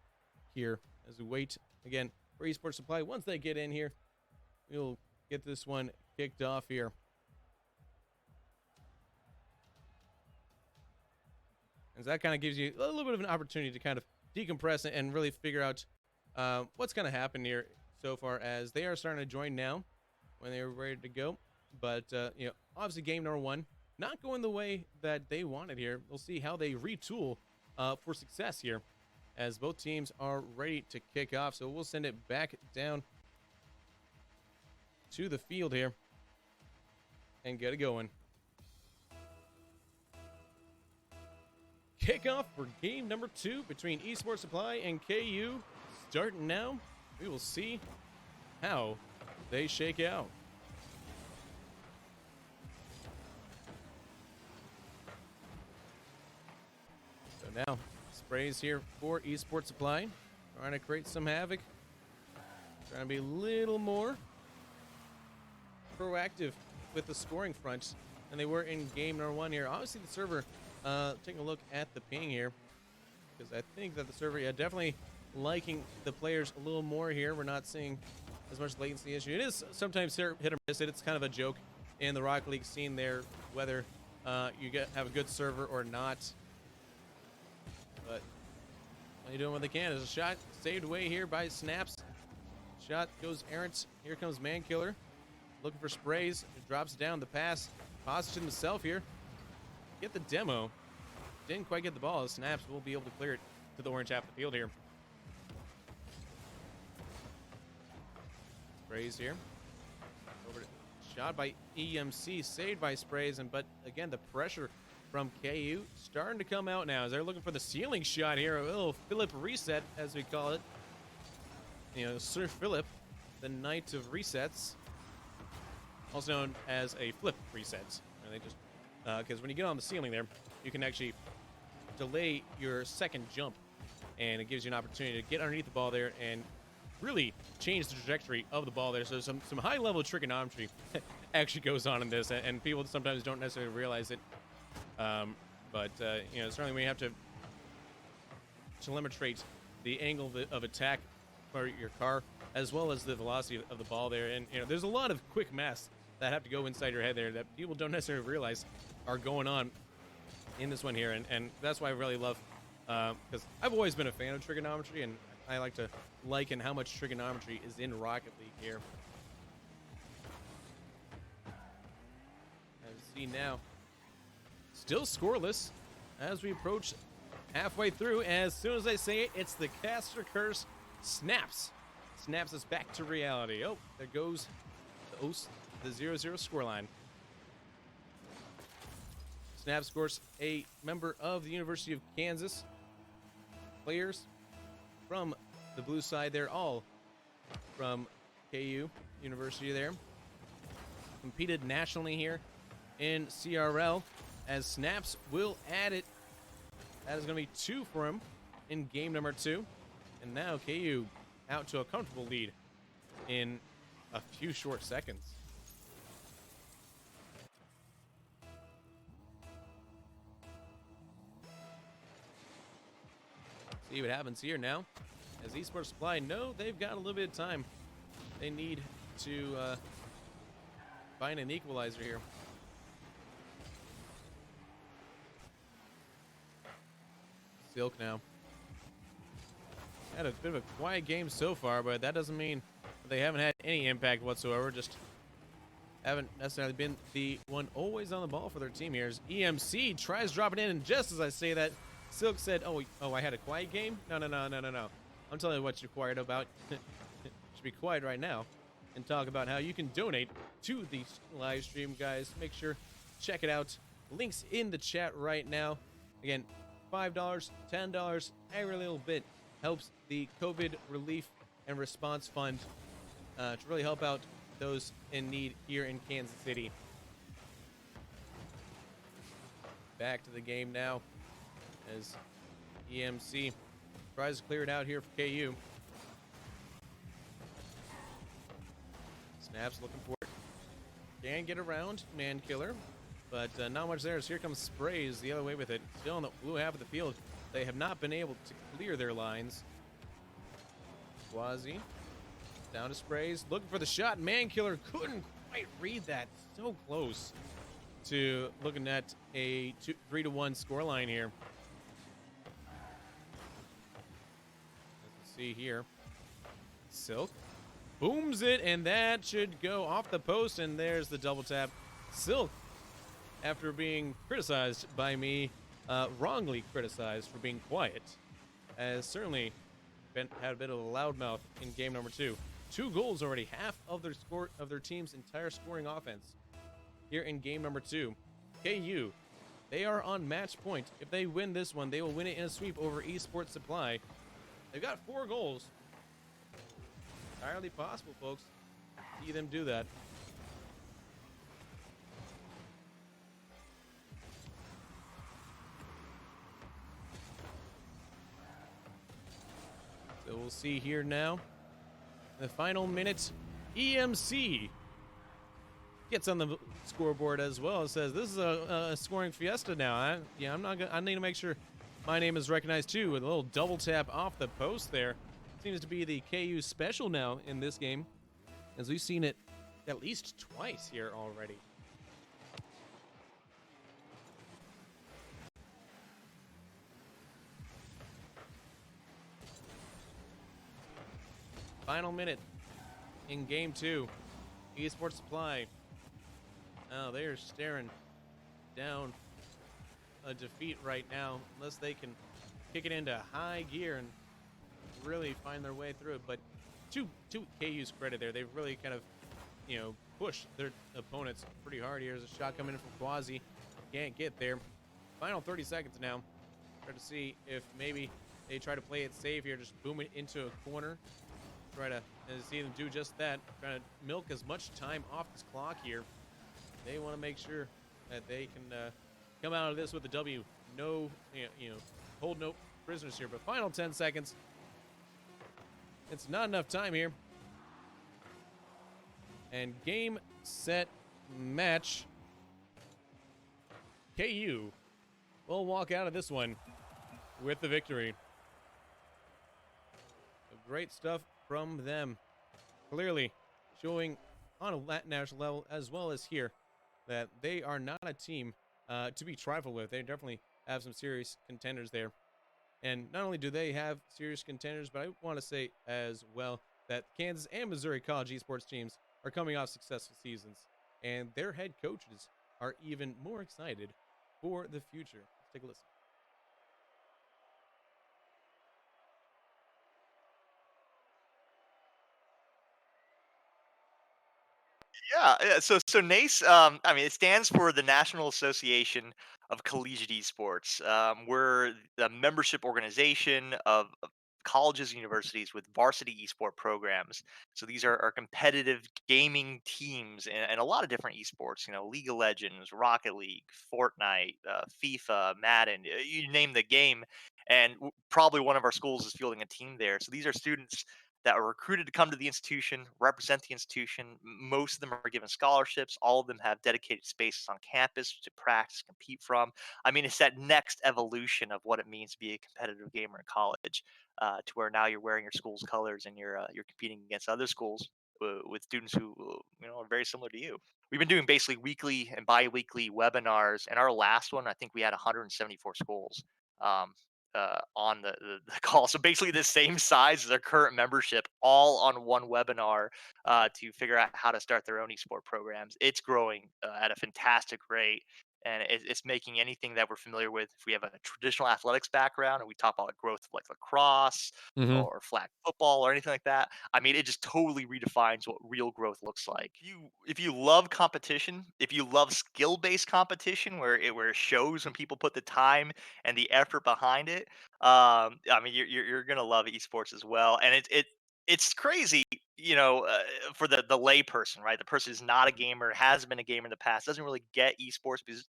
here as we wait again for Esports Supply. Once they get in here, we'll get this one kicked off here. And so that kind of gives you a little bit of an opportunity to kind of decompress and really figure out what's going to happen here so far, as they are starting to join now when they're ready to go. But, you know, obviously game number 1 not going the way that they wanted here. We'll see how they retool for success here as both teams are ready to kick off. So we'll send it back down to the field here and get it going. Kickoff for game number 2 between Esports Supply and KU starting now. We will see how they shake out. So now sprays here for Esports Supply, trying to create some havoc, trying to be a little more proactive with the scoring front than they were in game number 1 here. Obviously the server, taking a look at the ping here, because I think that the server, yeah, definitely liking the players a little more here. We're not seeing as much latency issue. It is sometimes hit or miss. It's kind of a joke in the Rocket League scene there, whether you have a good server or not. But they're doing what they can. There's a shot saved away here by Snaps. Shot goes errant. Here comes Mankiller. Looking for sprays. It drops down the pass. Passes to himself here. Get the demo. Didn't quite get the ball. Snaps will be able to clear it to the orange half of the field here. Sprays here. Over to, shot by EMC. Saved by Sprays. But again, the pressure from KU starting to come out now as they're looking for the ceiling shot here. A little Philip reset, as we call it. You know, Sir Philip, the Knight of Resets. Also known as a flip reset. And they just, because when you get on the ceiling there, you can actually delay your second jump, and it gives you an opportunity to get underneath the ball there and really change the trajectory of the ball there. So some high-level trigonometry actually goes on in this, and people sometimes don't necessarily realize it. But you know, certainly when you have to telemetrate the angle of attack for your car, as well as the velocity of the ball there, and you know, there's a lot of quick math that have to go inside your head there that people don't necessarily realize are going on in this one here. And that's why I really love, because I've always been a fan of trigonometry, and I like to liken how much trigonometry is in Rocket League here. As you see now, still scoreless as we approach halfway through. As soon as I say it, it's the caster curse snaps us back to reality. Oh, there goes the 0-0 scoreline. Snaps, of course, a member of the University of Kansas. Players from the blue side there, all from KU University there. Competed nationally here in CRL, as Snaps will add it. That is going to be 2 for him in game number 2. And now KU out to a comfortable lead in a few short seconds. See what happens here now. As Esports Supply know they've got a little bit of time. They need to find an equalizer here. Silk now. Had a bit of a quiet game so far, but that doesn't mean they haven't had any impact whatsoever. Just haven't necessarily been the one always on the ball for their team here. As EMC tries dropping in, and just as I say that, Silk said, oh, I had a quiet game? No. I'm telling you what you're quiet about. You should be quiet right now and talk about how you can donate to the live stream, guys. Make sure check it out. Links in the chat right now. Again, $5, $10, every little bit helps the COVID Relief and Response Fund to really help out those in need here in Kansas City. Back to the game now as EMC tries to clear it out here for KU. Snaps looking for it. Can get around Man Killer, but not much there. So here comes Sprays the other way with it. Still in the blue half of the field. They have not been able to clear their lines. Quasi down to Sprays, looking for the shot. Man Killer couldn't quite read that. So close to looking at a 3-1 scoreline here. Let's see here. Silk booms it, and that should go off the post, and there's the double tap. Silk, after being criticized by me, wrongly criticized for being quiet, has certainly had a bit of a loudmouth in game number 2. 2 goals already, half of their team's entire scoring offense here in game number 2. KU, they are on match point. If they win this one, they will win it in a sweep over Esports Supply. They've got 4 goals. Entirely possible, folks. See them do that. So we'll see here now. The final minute, EMC gets on the scoreboard as well. It says this is a scoring fiesta now. I need to make sure my name is recognized too, with a little double tap off the post there. Seems to be the KU special now in this game, as we've seen it at least twice here already. Final minute in game 2. Esports Supply. Oh, they are staring down a defeat right now, unless they can kick it into high gear and really find their way through it. But to KU's credit there, they've really kind of, pushed their opponents pretty hard here. There's a shot coming in from Quasi. Can't get there. Final 30 seconds now. Try to see if maybe they try to play it safe here, just boom it into a corner. Try to see them do just that. Trying to milk as much time off this clock here. They want to make sure that they can come out of this with a W. No, hold no prisoners here. But final 10 seconds. It's not enough time here. And game, set, match. KU will walk out of this one with the victory. So great stuff from them. Clearly showing on a national level as well as here, that they are not a team to be trifled with. They definitely have some serious contenders there. And not only do they have serious contenders, but I want to say as well that Kansas and Missouri college esports teams are coming off successful seasons, and their head coaches are even more excited for the future. Let's take a listen. Yeah. So NACE, I mean, it stands for the National Association of Collegiate Esports. We're the membership organization of colleges and universities with varsity esport programs. So these are competitive gaming teams and a lot of different esports. You know, League of Legends, Rocket League, Fortnite, FIFA, Madden. You name the game, and probably one of our schools is fielding a team there. So these are students that are recruited to come to the institution, represent the institution. Most of them are given scholarships. All of them have dedicated spaces on campus to practice, compete from. I mean, it's that next evolution of what it means to be a competitive gamer in college, to where now you're wearing your school's colors and you're competing against other schools with students who are very similar to you. We've been doing basically weekly and bi-weekly webinars, and our last one, I think we had 174 schools. On the call. So basically the same size as our current membership, all on one webinar to figure out how to start their own esport programs. It's growing at a fantastic rate. And it's making anything that we're familiar with. If we have a traditional athletics background and we talk about growth of like lacrosse Mm-hmm. or flag football or anything like that, I mean, it just totally redefines what real growth looks like. If you love competition, if you love skill-based competition where it shows when people put the time and the effort behind it, I mean, you're gonna love esports as well. And it's crazy, for the lay person, right? The person who's not a gamer, hasn't been a gamer in the past, doesn't really get esports because,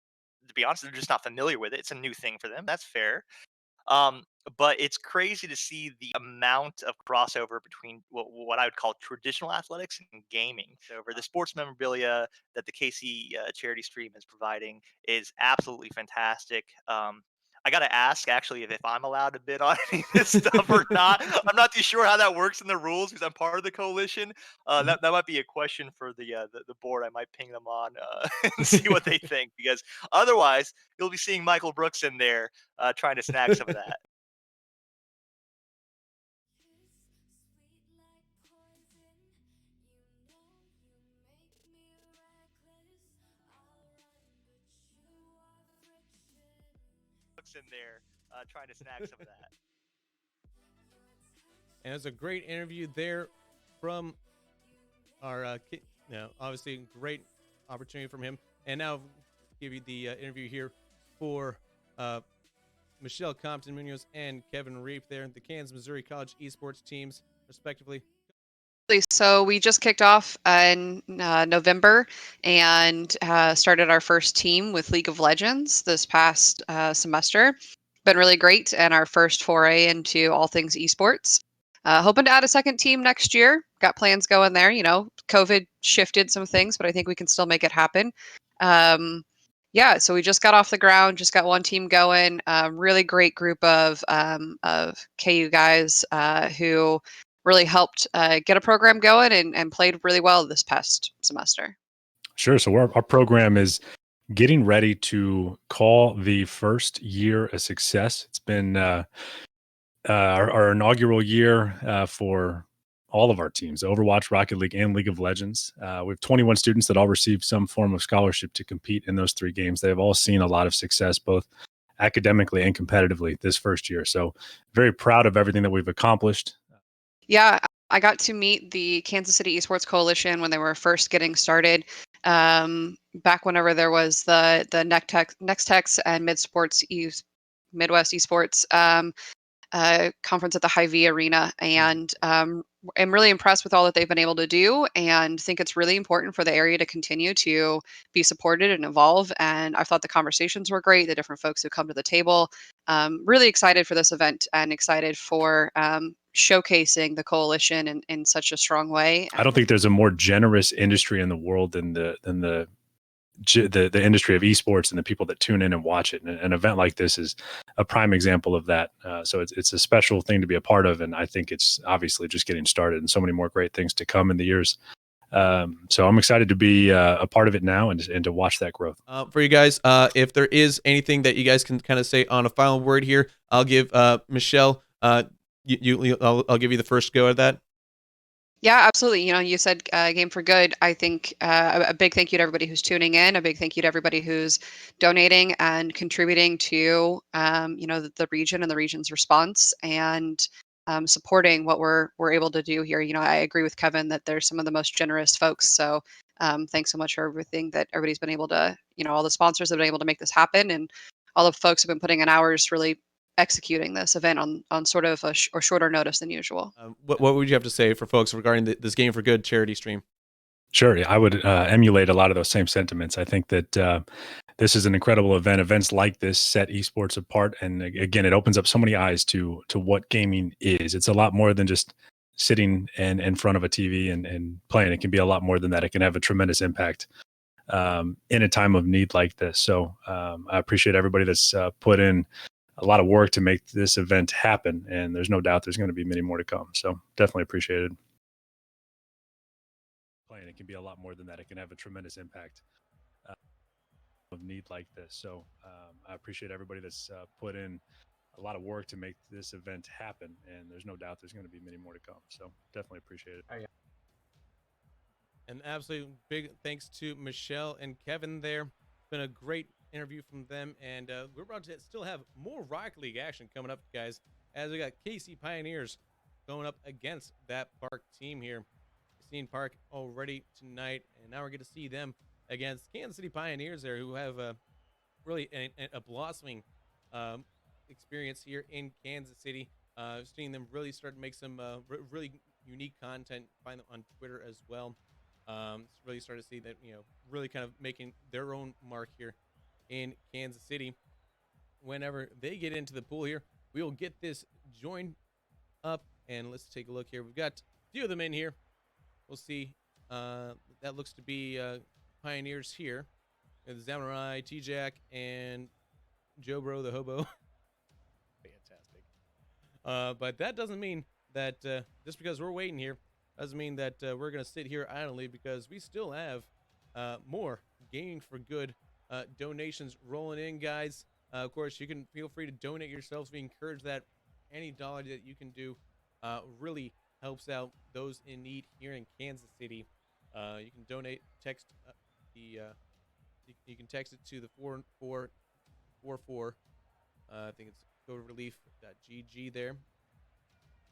to be honest, they're just not familiar with it. It's a new thing for them. That's fair. Um, but it's crazy to see the amount of crossover between what I would call traditional athletics and gaming. So, over the sports memorabilia that the KC charity stream is providing is absolutely fantastic. I got to ask actually if I'm allowed to bid on any of this stuff or not. I'm not too sure how that works in the rules because I'm part of the coalition. That might be a question for the board. I might ping them on and see what they think, because otherwise you'll be seeing Michael Brooks in there trying to snag some of that. Brooks in there trying to snag some of that. And it's a great interview there from our, obviously great opportunity from him. And now give you the interview here for Michelle Compton Munoz and Kevin Reap there, the Kansas Missouri College esports teams, respectively. So we just kicked off in November and started our first team with League of Legends this past semester. Been really great, and our first foray into all things esports. Hoping to add a second team next year. Got plans going there. COVID shifted some things, but I think we can still make it happen. Yeah, so we just got off the ground, just got one team going. Really great group of KU guys who really helped get a program going and played really well this past semester. Sure. So our program is getting ready to call the first year a success. It's been our inaugural year for all of our teams, Overwatch, Rocket League, and League of Legends. We have 21 students that all received some form of scholarship to compete in those three games. They have all seen a lot of success, both academically and competitively this first year. So very proud of everything that we've accomplished. Yeah, I got to meet the Kansas City Esports Coalition when they were first getting started. Back whenever there was the Nextex and Midwest Esports conference at the Hy-Vee Arena, and am really impressed with all that they've been able to do, and think it's really important for the area to continue to be supported and evolve. And I thought the conversations were great, the different folks who come to the table. Really excited for this event and excited for showcasing the coalition in such a strong way. I don't think there's a more generous industry in the world than the industry of esports and the people that tune in and watch it. And an event like this is a prime example of that. So it's a special thing to be a part of. And I think it's obviously just getting started and so many more great things to come in the years So I'm excited to be a part of it now and to watch that growth. For you guys, if there is anything that you guys can kind of say on a final word here, I'll give Michelle. I'll give you the first go at that. Yeah, absolutely. You know, you said Game for Good. I think a big thank you to everybody who's tuning in. A big thank you to everybody who's donating and contributing to, you know, the region and the region's response and supporting what we're able to do here. You know, I agree with Kevin that there's some of the most generous folks. So thanks so much for everything that everybody's been able to, you know, all the sponsors have been able to make this happen, and all the folks have been putting in hours really executing this event on sort of a or shorter notice than usual. What would you have to say for folks regarding this Game for Good charity stream? Sure, I would emulate a lot of those same sentiments. I think that this is an incredible event. Events like this set esports apart, and again, it opens up so many eyes to what gaming is. It's a lot more than just sitting in front of a TV and playing. It can be a lot more than that. It can have a tremendous impact in a time of need like this. So I appreciate everybody that's put in a lot of work to make this event happen, and there's no doubt there's going to be many more to come. So definitely appreciated. Playing, it can be a lot more than that. It can have a tremendous impact of need like this. So I appreciate everybody that's put in a lot of work to make this event happen, and there's no doubt there's going to be many more to come. So definitely appreciate it. And absolutely big thanks to Michelle and Kevin there. It's been a great interview from them, and we're about to still have more Rocket League action coming up, guys, as we got KC Pioneers going up against that Park team here. We've seen Park already tonight, and now we're going to see them against Kansas City Pioneers there, who have really a blossoming experience here in Kansas City. Seeing them really start to make some really unique content. Find them on Twitter as well. Really start to see that, you know, really kind of making their own mark here in Kansas City. Whenever they get into the pool here, we will get this joined up, and let's take a look here. We've got a few of them in here. We'll see. That looks to be Pioneers here. The Samurai, T-Jack, and Joe Bro the Hobo. Fantastic. But that doesn't mean that just because we're waiting here doesn't mean that we're going to sit here idly, because we still have more Gaming for Good donations rolling in, guys. Of course, you can feel free to donate yourselves. We encourage that. Any dollar that you can do really helps out those in need here in Kansas City. You can donate, text you can text it to the 4444. I think it's coderelief.gg there,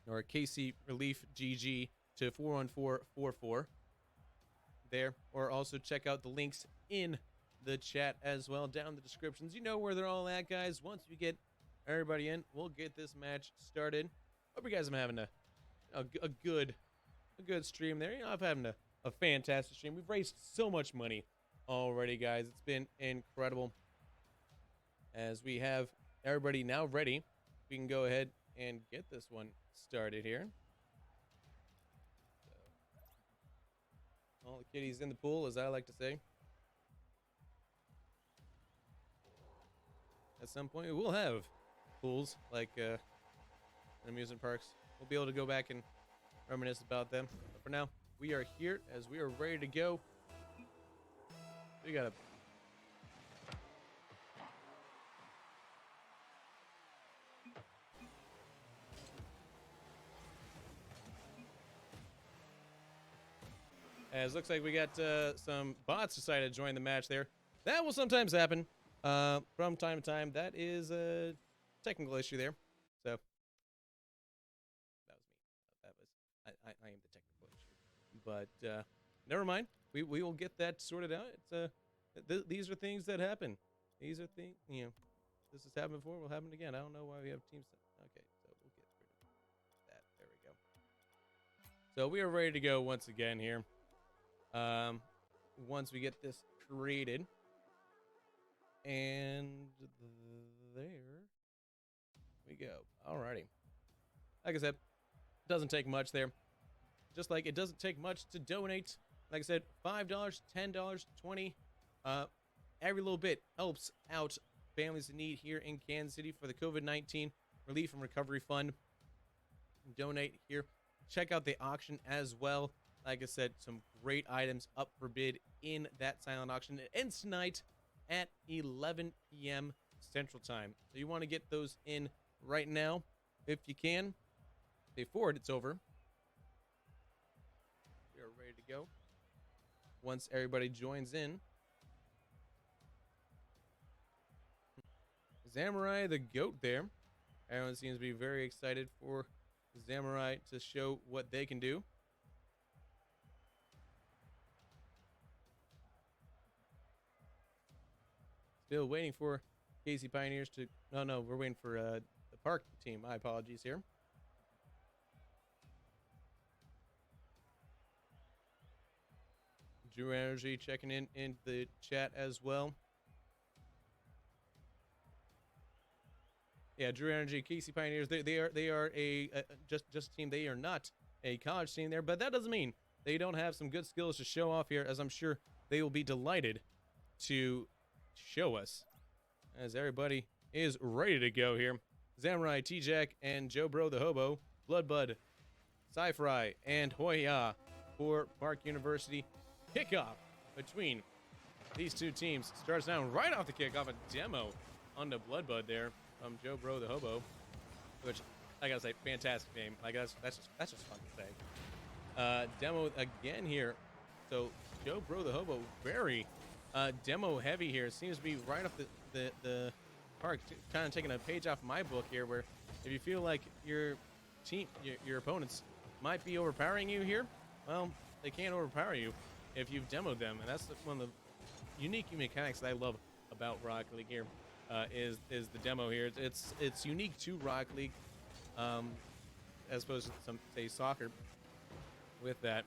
or KC Relief GG to 41444 there, or also check out the links in the chat as well, down in the descriptions. You know where they're all at, guys. Once we get everybody in, we'll get this match started. Hope you guys are having a good stream there. You know, I'm having a fantastic stream. We've raised so much money already, guys. It's been incredible. As we have everybody now ready, we can go ahead and get this one started here. All the kitties in the pool, as I like to say. At some point, we'll have pools like amusement parks. We'll be able to go back and reminisce about them. But for now, we are here as we are ready to go. We got a as looks like we got some bots decided to join the match there. That will sometimes happen from time to time. That is a technical issue there. So that was me. I am the technical issue. But never mind. We will get that sorted out. It's these are things that happen. These are things, you know, this has happened before, will happen again. I don't know why we have teams. Okay, so we'll get rid of that. There we go. So we are ready to go once again here. Once we get this created, and there we go. Alrighty. Like I said, doesn't take much there. Just like it doesn't take much to donate. Like I said, $5, $10, $20. Every little bit helps out families in need here in Kansas City for the COVID-19 Relief and Recovery Fund. Donate here. Check out the auction as well. like I said, some great items up for bid in that silent auction. It ends tonight at 11 p.m. Central Time. So you want to get those in right now if you can. Before it's over. We are ready to go. Once everybody joins in. Samurai the GOAT there. Everyone seems to be very excited for Samurai to show what they can do. Still waiting for KC Pioneers to... No, we're waiting for the Park team. My apologies here. Drew Energy checking in the chat as well. Yeah, Drew Energy, KC Pioneers, they are a just a team. They are not a college team there, but that doesn't mean they don't have some good skills to show off here, as I'm sure they will be delighted to show us. As everybody is ready to go here. Samurai, T-Jack, and Joe Bro the Hobo, Bloodbud, Sci-Fry, and Hoya for Park University. Kickoff between these two teams starts down right off the kickoff. A demo on the Bloodbud there from Joe Bro the Hobo, which I gotta say, fantastic name. Like that's just fun to say. Demo again here. So Joe Bro the Hobo, very demo heavy here. Seems to be right off the park, kind of taking a page off my book here, where if you feel like your team, your opponents might be overpowering you here, well, they can't overpower you if you've demoed them, and that's one of the unique mechanics that I love about Rocket League here. Is the demo here. It's unique to Rocket League, as opposed to some, say, soccer. With that,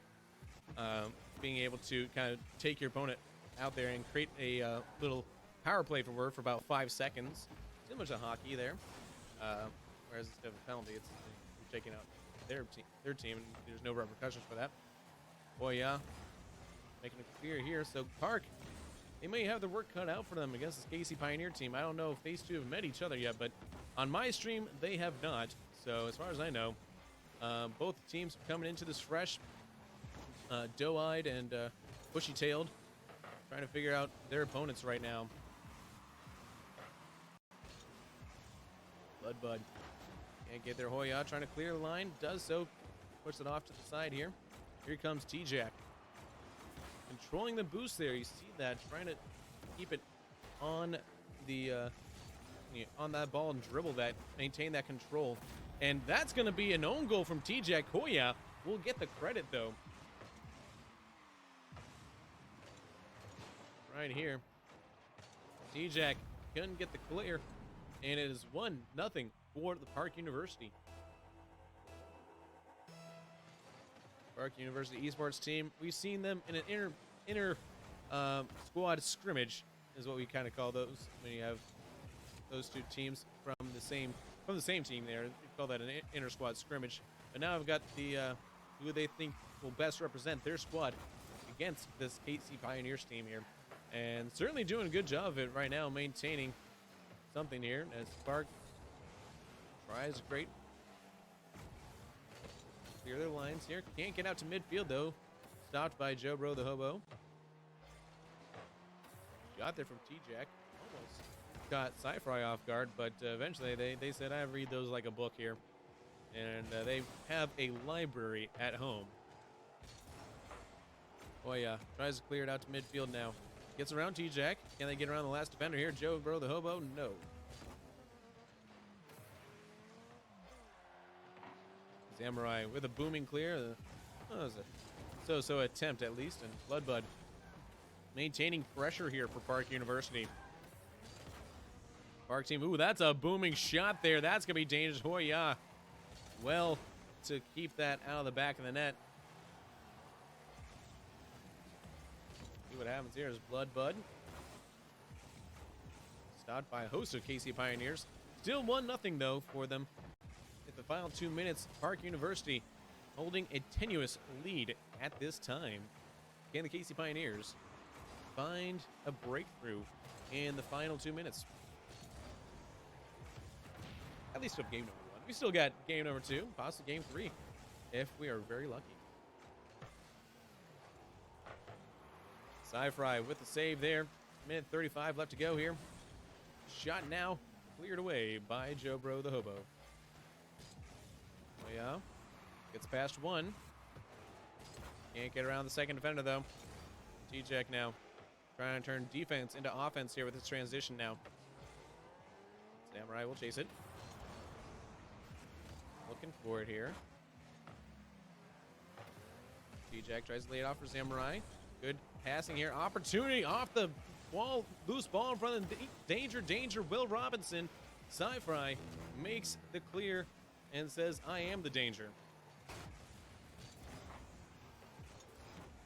being able to kind of take your opponent out there and create a little power play for about 5 seconds, similar to hockey there. Whereas instead of a penalty, it's you're taking out their team, and there's no repercussions for that. Boy, yeah, making it clear here. So Park, they may have their work cut out for them against this KC Pioneer team. I don't know if these two have met each other yet, but on my stream, they have not. So as far as I know, both teams coming into this fresh, doe-eyed and bushy-tailed, trying to figure out their opponents right now. Bloodbud can't get their Hoya, trying to clear the line. Does so, puts it off to the side here. Here comes T-Jack. Controlling the boost there, you see that, trying to keep it on the on that ball and dribble that, maintain that control. And that's going to be an own goal from T-Jack. Hoya will get the credit, though. Right here. T-Jack couldn't get the clear, and it is 1-0 for the Park University. Park University esports team. We've seen them in an inter squad scrimmage, is what we kind of call those when you have those two teams from the same team. There, we call that an inter squad scrimmage. But now I've got the who they think will best represent their squad against this KC Pioneers team here, and certainly doing a good job of it right now, maintaining something here as Park tries great. Clear their lines here. Can't get out to midfield, though. Stopped by Joe Bro the Hobo. Got there from T-Jack. Almost got Sci-Fry off guard, but eventually they said, I read those like a book here. And they have a library at home. Oh, yeah. Tries to clear it out to midfield now. Gets around T-Jack. Can they get around the last defender here? Joe Bro the Hobo? No. Samurai with a booming clear. That was a so-so attempt, at least. And Bloodbud maintaining pressure here for Park University. Park team, ooh, that's a booming shot there. That's going to be dangerous. Hoya, well, to keep that out of the back of the net. See what happens here is Bloodbud. Stopped by a host of KC Pioneers. Still 1-0, though, for them. At the final 2 minutes, Park University holding a tenuous lead at this time. Can the KC Pioneers find a breakthrough in the final 2 minutes? At least of game number 1. We still got game number 2, possibly game 3, if we are very lucky. Sci-Fry with the save there. Minute 35 left to go here. Shot now cleared away by Joe Bro the Hobo. Oh yeah. Gets past one. Can't get around the second defender though. T-Jack now trying to turn defense into offense here with his transition now. Samurai will chase it. Looking for it here. T-Jack tries to lay it off for Samurai. Good passing here. Opportunity off the wall. Loose ball in front of the danger. Will Robinson. Sci-Fi makes the clear and says, I am the danger.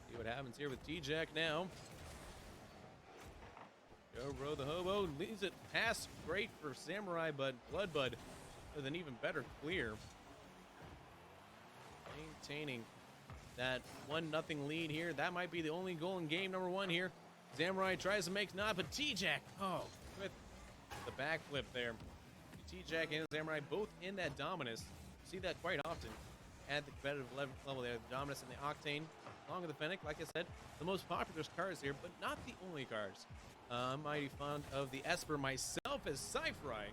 See what happens here with T-Jack now. Joe Bro the Hobo leaves it past great for Samurai, but Bloodbud with an even better clear. Maintaining that 1-0 lead here. That might be the only goal in game number 1 here. Samurai tries to make not, but T-Jack, with the backflip there. T-Jack and Samurai both in that Dominus. You see that quite often at the competitive level there. The Dominus and the Octane, along with the Fennec, like I said, the most popular cars here, but not the only cars. I'm mighty fond of the Esper myself as Sci-Fry.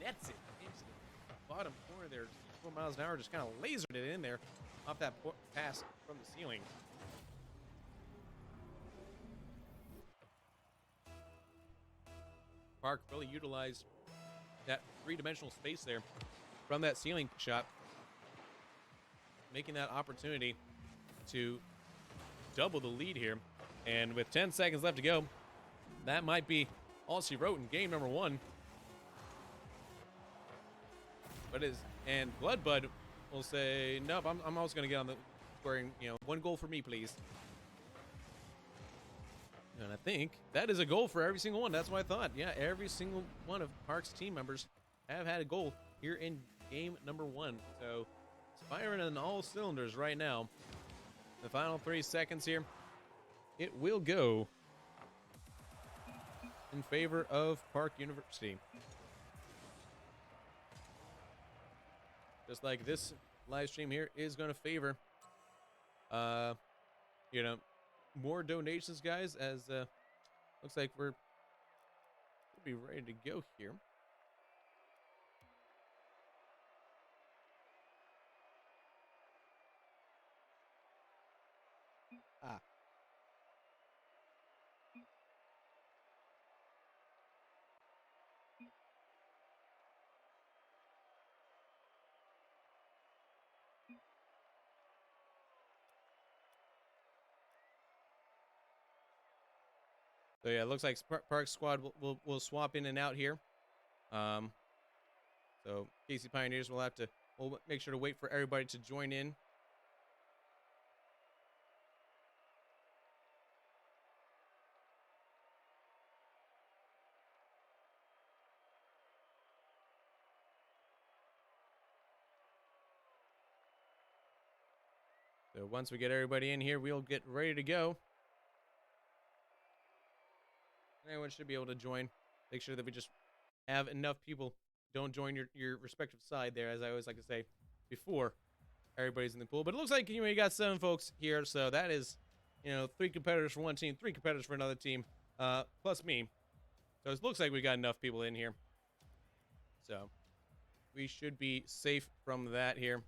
Nets it into the bottom corner there. 4 miles an hour, just kind of lasered it in there off that pass from the ceiling. Park really utilized that 3-dimensional space there from that ceiling shot, making that opportunity to double the lead here. And with 10 seconds left to go, that might be all she wrote in game number 1. But and Bloodbud will say, nope, I'm also going to get on the scoring, 1 goal for me, please. And I think that is a goal for every single one. That's what I thought. Yeah, every single one of Park's team members have had a goal here in game number 1. So it's firing on all cylinders right now. The final 3 seconds here. It will go in favor of Park University. Just like this live stream here is going to favor, more donations, guys, as looks like we'll be ready to go here. So yeah, it looks like Park Squad will swap in and out here. So KC Pioneers we'll make sure to wait for everybody to join in. So once we get everybody in here, we'll get ready to go. Everyone should be able to join. Make sure that we just have enough people. Don't join your respective side there, as I always like to say, before everybody's in the pool. But it looks like you got 7 folks here, so that is 3 competitors for one team, 3 competitors for another team, plus me. So it looks like we got enough people in here. So we should be safe from that here.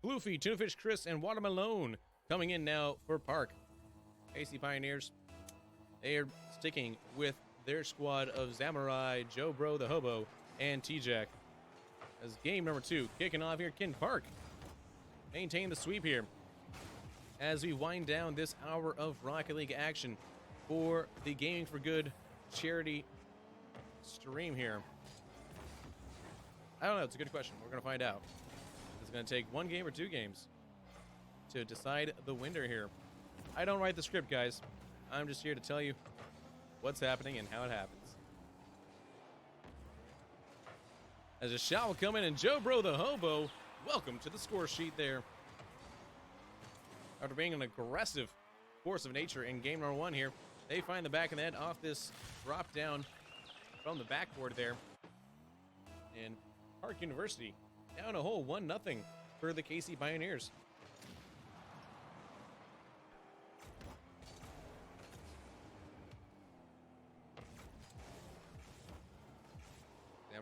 Bluefy, Tunafish, Chris, and Watermelon coming in now for Park. AC Pioneers. They are sticking with their squad of Samurai, Joe Bro the Hobo, and T-Jack. As game number 2 kicking off here, Ken Park maintain the sweep here as we wind down this hour of Rocket League action for the Gaming for Good charity stream here. I don't know. It's a good question. We're going to find out. It's going to take 1 game or 2 games to decide the winner here. I don't write the script, guys. I'm just here to tell you what's happening and how it happens. As a shot will come in, and Joe Bro the Hobo, welcome to the score sheet there. After being an aggressive force of nature in game number 1 here, they find the back of the net off this drop down from the backboard there. And Park University down a whole 1-0 for the KC Pioneers.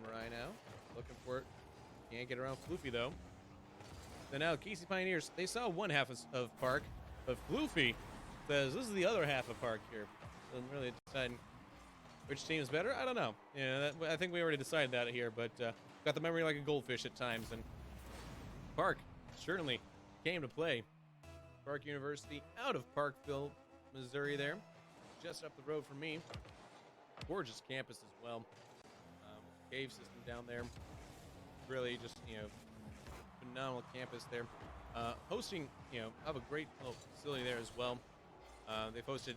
Samurai now. Looking for it. Can't get around Floofy, though. So now Casey Pioneers, they saw one half of Park, but Floofy says this is the other half of Park here. Doesn't really decide which team is better. I don't know. Yeah, I think we already decided that here, but got the memory like a goldfish at times. And Park certainly came to play. Park University out of Parkville, Missouri there. Just up the road from me. Gorgeous campus as well. Cave system down there. Really just, phenomenal campus there. Hosting, have a great little facility there as well. They've hosted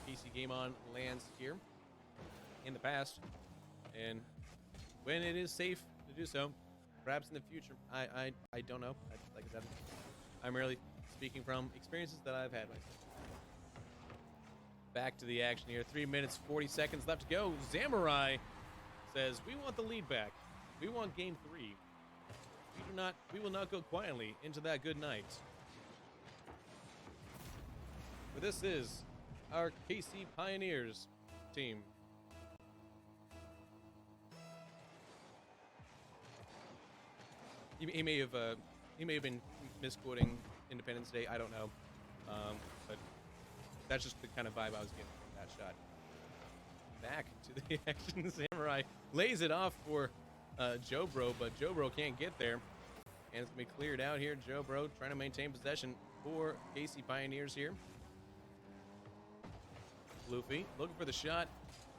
PC Game On lands here in the past. And when it is safe to do so, perhaps in the future, I don't know. Like I said, I'm really speaking from experiences that I've had myself. Back to the action here. 3 minutes, 40 seconds left to go. Samurai says, we want the lead back. We want game 3. We will not go quietly into that good night. But this is our KC Pioneers team. He may have been misquoting Independence Day. I don't know, but that's just the kind of vibe I was getting from that shot. Back to the action. Samurai lays it off for Joe Bro, but Joe Bro can't get there. And it's going to be cleared out here. Joe Bro trying to maintain possession for KC Pioneers here. Luffy looking for the shot.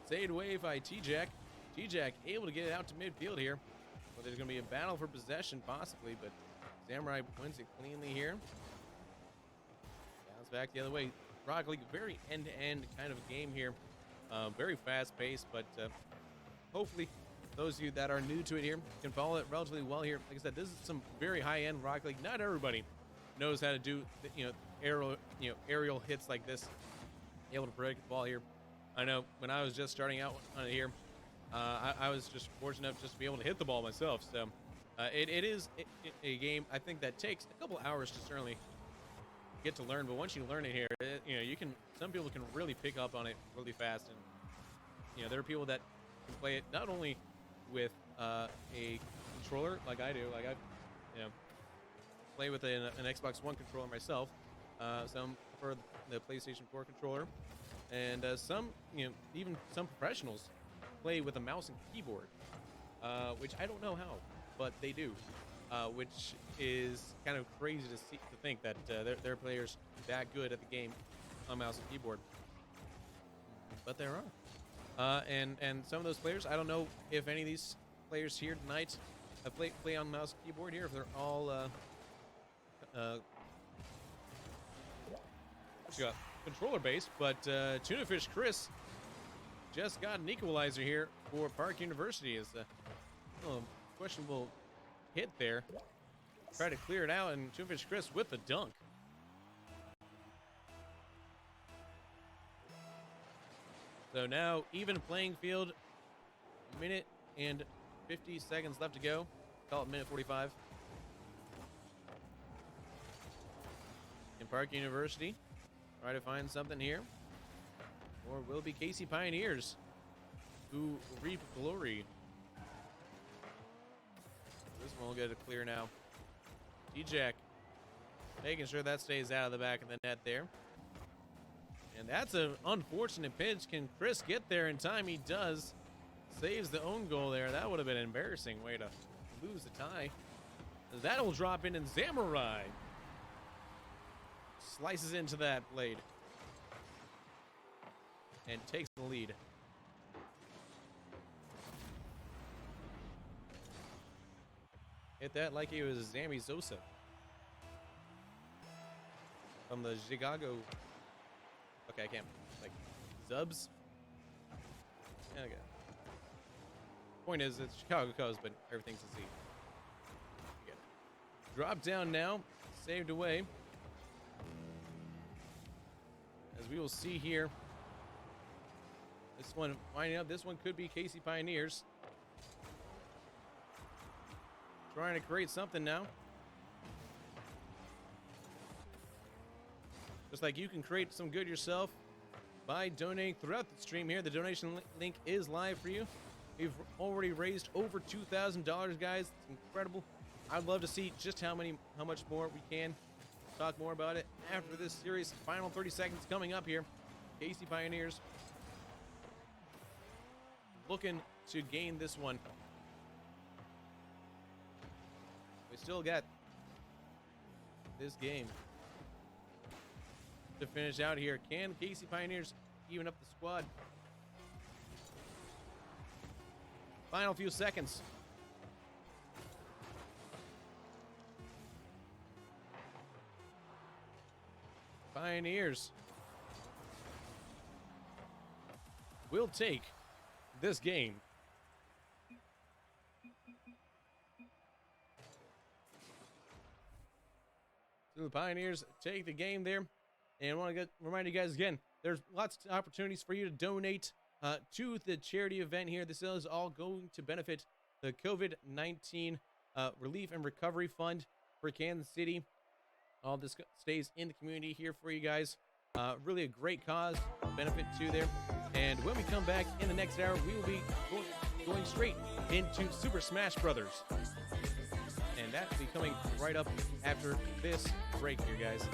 Saved away by T-Jack. T-Jack able to get it out to midfield here. Well, there's going to be a battle for possession possibly, but Samurai wins it cleanly here. Bounce back the other way. Rocket League, very end-to-end kind of game here. Very fast-paced, but hopefully those of you that are new to it here can follow it relatively well here. Like I said, this is some very high-end Rocket League. Not everybody knows how to do, aerial hits like this. Able to predict the ball here. I know when I was just starting out on it here, I was just fortunate enough just to be able to hit the ball myself. So it is a game I think that takes a couple hours to certainly get to learn, but once you learn it here, some people can really pick up on it really fast, and there are people that can play it not only with a controller like I do, like I play with an Xbox One controller myself, some for the PlayStation 4 controller, and some even some professionals play with a mouse and keyboard, which I don't know how, but they do. Which is kind of crazy to think that there are players that good at the game on mouse and keyboard. But there are. And some of those players, I don't know if any of these players here tonight have play on mouse and keyboard here, if they're all controller based, but Tunafish Chris just got an equalizer here for Park University. Is questionable hit there. Try to clear it out, and Tunafish Chris with the dunk. So now even playing field. Minute and 50 seconds left to go. Call it minute 45. In Park University, try to find something here. Or will it be KC Pioneers who reap glory? This one will get it clear now. T-Jack making sure that stays out of the back of the net there. And that's an unfortunate pinch. Can Chris get there in time? He does. Saves the own goal there. That would have been an embarrassing way to lose the tie. That will drop in, and Samurai slices into that blade and takes the lead. Hit that like he was Zami Zosa from the Chicago. Okay, I can't. Like, Zubs? Okay. Point is, it's Chicago Cubs, but everything's a Z. You get it. Drop down now. Saved away. As we will see here. This one, winding up. This one could be KC Pioneers. Trying to create something now. Just like you can create some good yourself by donating throughout the stream here. The donation link is live for you. We've already raised over $2,000, guys. It's incredible. I'd love to see just how much more we can. Talk more about it after this series. Final 30 seconds coming up here. KC Pioneers looking to gain this one. We still got this game to finish out here. Can KC Pioneers even up the squad? Final few seconds. Pioneers will take this game. So the Pioneers take the game there. And I want to remind you guys again, there's lots of opportunities for you to donate to the charity event here. This is all going to benefit the COVID-19 Relief and Recovery Fund for Kansas City. All this stays in the community here for you guys. Really a great cause, benefit to there. And when we come back in the next hour, we will be going straight into Super Smash Brothers. And that will be coming right up after this break here, guys.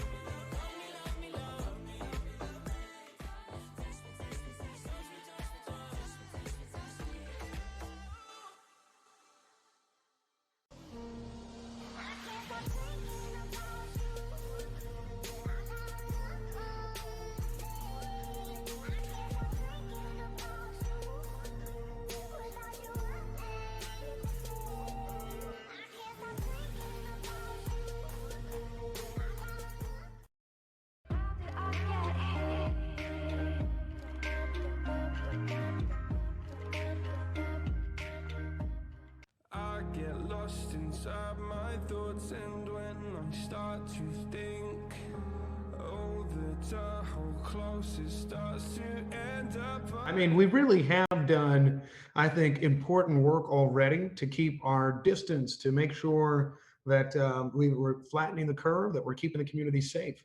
Inside my thoughts, and when I start to think, oh, the how close it starts to end up. I mean, we really have done, I think, important work already to keep our distance, to make sure that we're flattening the curve, that we're keeping the community safe.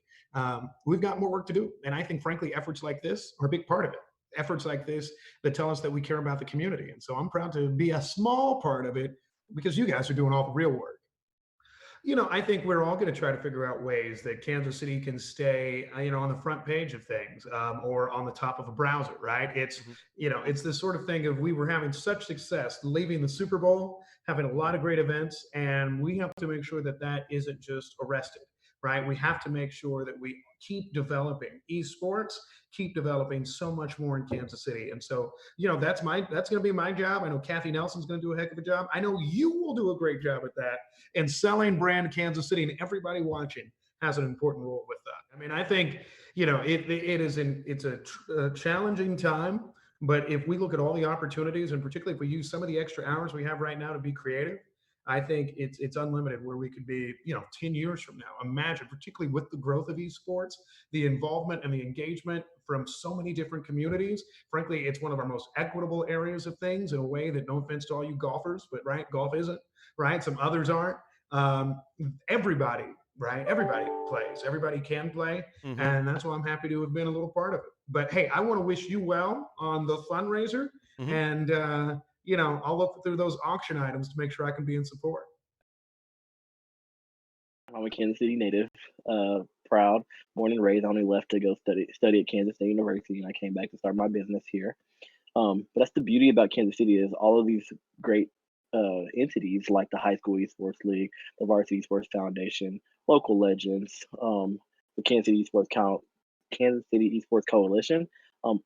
We've got more work to do. And I think, frankly, efforts like this are a big part of it. Efforts like this that tell us that we care about the community. And so I'm proud to be a small part of it because you guys are doing all the real work. I think we're all going to try to figure out ways that Kansas City can stay, on the front page of things, or on the top of a browser, right? It's this sort of thing of we were having such success leaving the Super Bowl, having a lot of great events, and we have to make sure that that isn't just arrested, right? We have to make sure that we keep developing esports, keep developing so much more in Kansas City. And so, that's going to be my job. I know Kathy Nelson's going to do a heck of a job. I know you will do a great job at that. And selling brand Kansas City, and everybody watching has an important role with that. I mean, I think, it's a challenging time, but if we look at all the opportunities, and particularly if we use some of the extra hours we have right now to be creative, I think it's unlimited where we could be, 10 years from now. Imagine, particularly with the growth of esports, the involvement and the engagement from so many different communities. Frankly, it's one of our most equitable areas of things in a way that, no offense to all you golfers, but right, golf isn't, right? Some others aren't. Everybody, right? Everybody plays. Everybody can play. Mm-hmm. And that's why I'm happy to have been a little part of it. But hey, I want to wish you well on the fundraiser. Mm-hmm. And, I'll look through those auction items to make sure I can be in support. I'm a Kansas City native, proud, born and raised. I only left to go study at Kansas State University, and I came back to start my business here. But that's the beauty about Kansas City is all of these great entities like the High School Esports League, the Varsity Esports Foundation, local legends, the Kansas City Esports Coalition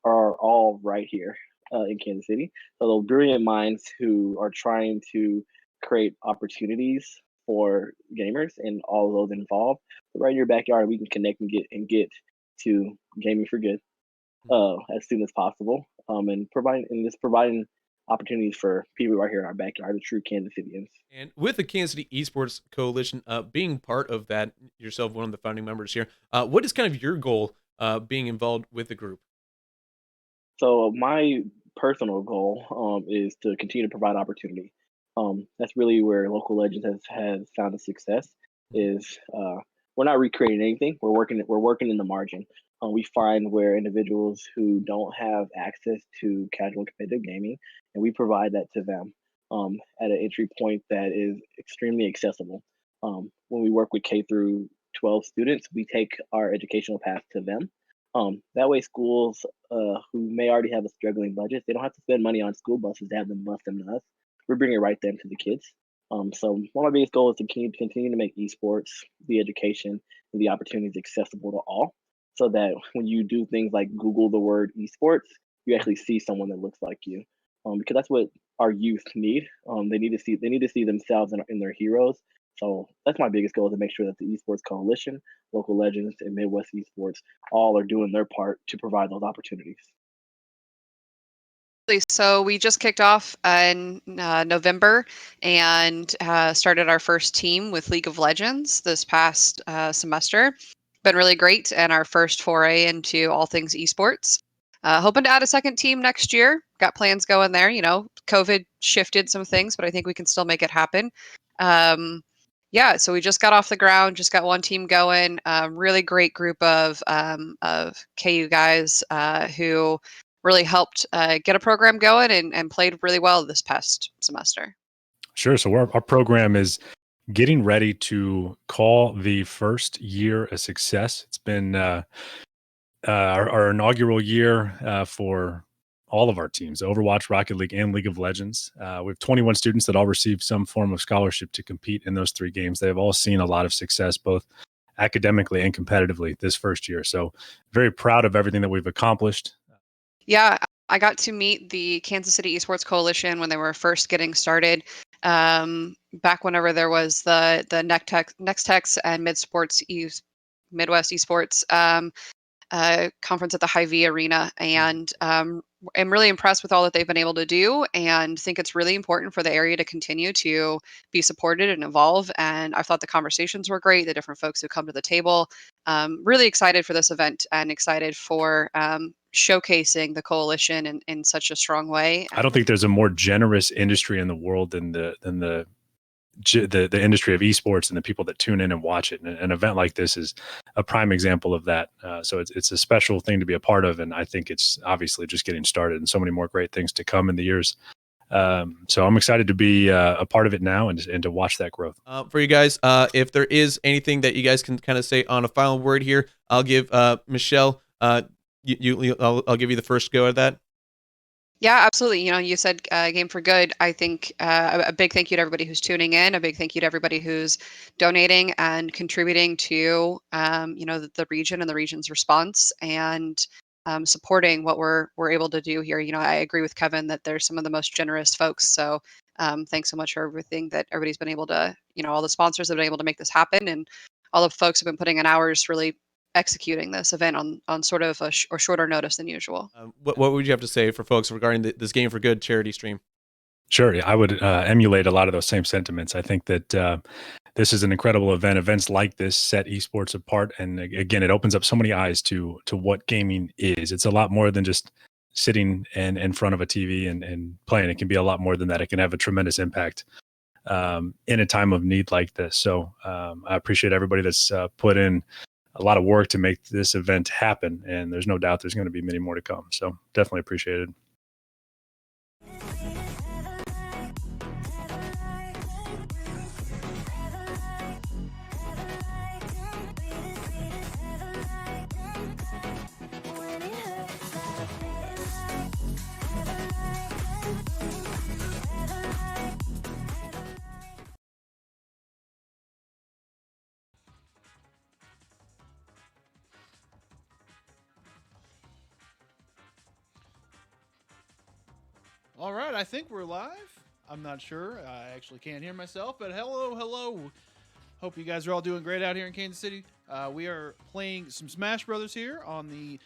are all right here in Kansas City. So those brilliant minds who are trying to create opportunities for gamers and all of those involved. Right in your backyard, we can connect and get to gaming for good as soon as possible, and providing opportunities for people right here in our backyard, the true Kansas Cityans. And with the Kansas City Esports Coalition, being part of that, yourself, one of the founding members here, what is kind of your goal being involved with the group? So my personal goal is to continue to provide opportunity. That's really where Local Legends has found a success. Is we're not recreating anything. We're working in the margin. We find where individuals who don't have access to casual competitive gaming, and we provide that to them at an entry point that is extremely accessible. When we work with K through 12 students, we take our educational path to them. That way, schools who may already have a struggling budget, they don't have to spend money on school buses to have them bus them to us. We're bringing it right then to the kids. So one of my biggest goals is to continue to make esports, the education, and the opportunities accessible to all, so that when you do things like Google the word esports, you actually see someone that looks like you, because that's what our youth need. They need to see themselves in their heroes. So that's my biggest goal, is to make sure that the Esports Coalition, Local Legends, and Midwest Esports all are doing their part to provide those opportunities. So we just kicked off in November and started our first team with League of Legends this past semester. Been really great, and our first foray into all things esports. Hoping to add a second team next year. Got plans going there. You know, COVID shifted some things, but I think we can still make it happen. Yeah, so we just got off the ground, just got one team going. Really great group of KU guys who really helped get a program going and played really well this past semester. Sure. So our program is getting ready to call the first year a success. It's been our inaugural year for all of our teams, Overwatch, Rocket League, and League of Legends. We have 21 students that all received some form of scholarship to compete in those 3 games. They have all seen a lot of success, both academically and competitively, this first year. So very proud of everything that we've accomplished. Yeah, I got to meet the Kansas City Esports Coalition when they were first getting started. Back whenever there was the Nextex and Midwest Esports conference at the Hy-Vee Arena, and am really impressed with all that they've been able to do, and think it's really important for the area to continue to be supported and evolve. And I thought the conversations were great, the different folks who come to the table. Really excited for this event, and excited for showcasing the coalition in such a strong way. I don't think there's a more generous industry in the world than the industry of esports and the people that tune in and watch it. And an event like this is a prime example of that. So it's a special thing to be a part of. And I think it's obviously just getting started, and so many more great things to come in the years. So I'm excited to be a part of it now and to watch that growth. For you guys, if there is anything that you guys can kind of say on a final word here, I'll give Michelle, I'll give you the first go at that. Yeah, absolutely. You know, you said Game for Good. I think a big thank you to everybody who's tuning in. A big thank you to everybody who's donating and contributing to, the region and the region's response, and supporting what we're able to do here. You know, I agree with Kevin that they're some of the most generous folks. So thanks so much for everything that everybody's been able to, all the sponsors have been able to make this happen, and all the folks have been putting in hours really executing this event on sort of a shorter notice than usual. What would you have to say for folks regarding this Game for Good charity stream? Sure. I would emulate a lot of those same sentiments. I think that this is an incredible event. Events like this set esports apart. And again, it opens up so many eyes to what gaming is. It's a lot more than just sitting in front of a TV and playing. It can be a lot more than that. It can have a tremendous impact in a time of need like this. So I appreciate everybody that's put in a lot of work to make this event happen. And there's no doubt there's going to be many more to come. So definitely appreciate it. All right, I think we're live. I'm not sure. I actually can't hear myself, but hello. Hope you guys are all doing great out here in Kansas City. We are playing some Smash Brothers here on the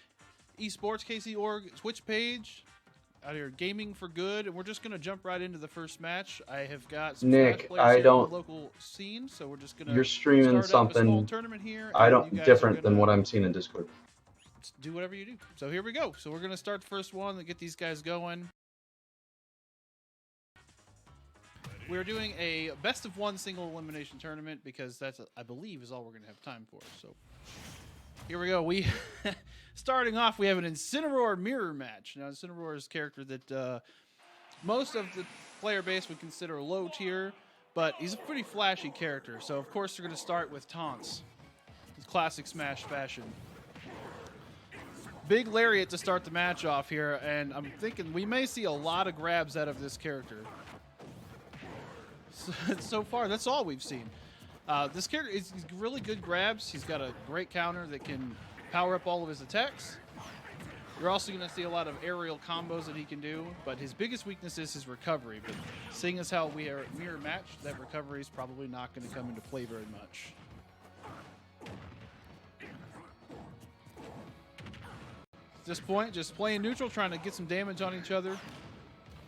Esports KC.org Twitch page. Out here, Gaming for Good, and we're just gonna jump right into the first match. I have got some Nick, Smash players here on the local scene, so we're just gonna. You're streaming start up a small something. tournament here. I and don't you guys different are than gonna what I'm seeing in Discord. do whatever you do. So here we go. So we're gonna start the first one and get these guys going. We're doing a best of one single elimination tournament because that's, I believe, is all we're going to have time for. So here we go. Starting off, we have an Incineroar mirror match. Now, Incineroar is a character that most of the player base would consider low tier, but he's a pretty flashy character. So, of course, they're going to start with taunts. It's classic Smash fashion. Big Lariat to start the match off here, and I'm thinking we may see a lot of grabs out of this character. So far, that's all we've seen. This character is really good grabs. He's got a great counter that can power up all of his attacks. You're also going to see a lot of aerial combos that he can do, but his biggest weakness is his recovery. But seeing as how we are at mirror match, that recovery is probably not going to come into play very much. At this point, just playing neutral, trying to get some damage on each other.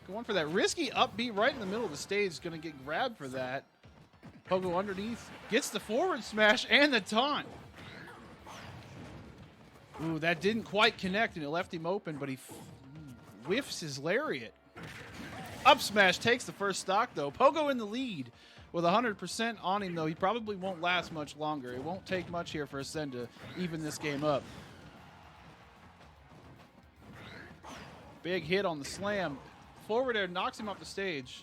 Going for that risky upbeat right in the middle of the stage. Going to get grabbed for that. Pogo underneath. Gets the forward smash and the taunt. Ooh, that didn't quite connect, and it left him open, but he whiffs his lariat. Up smash takes the first stock, though. Pogo in the lead with 100% on him, though. He probably won't last much longer. It won't take much here for Ascend to even this game up. Big hit on the slam. Forward air knocks him off the stage.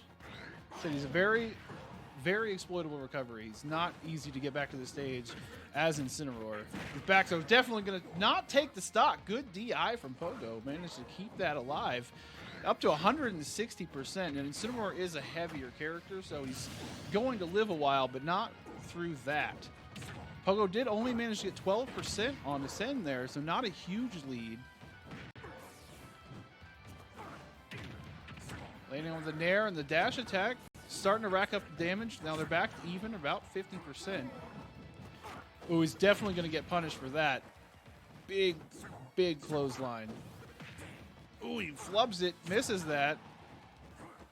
So he's a very, very exploitable recovery. He's not easy to get back to the stage as Incineroar. He's back, so definitely going to not take the stock. Good DI from Pogo. Managed to keep that alive. Up to 160%. And Incineroar is a heavier character, so he's going to live a while, but not through that. Pogo did only manage to get 12% on Ascend there, so not a huge lead. Landing on the Nair and the dash attack. Starting to rack up the damage. Now they're back to even, about 50%. Ooh, he's definitely going to get punished for that. Big, big clothesline. Ooh, he flubs it, misses that.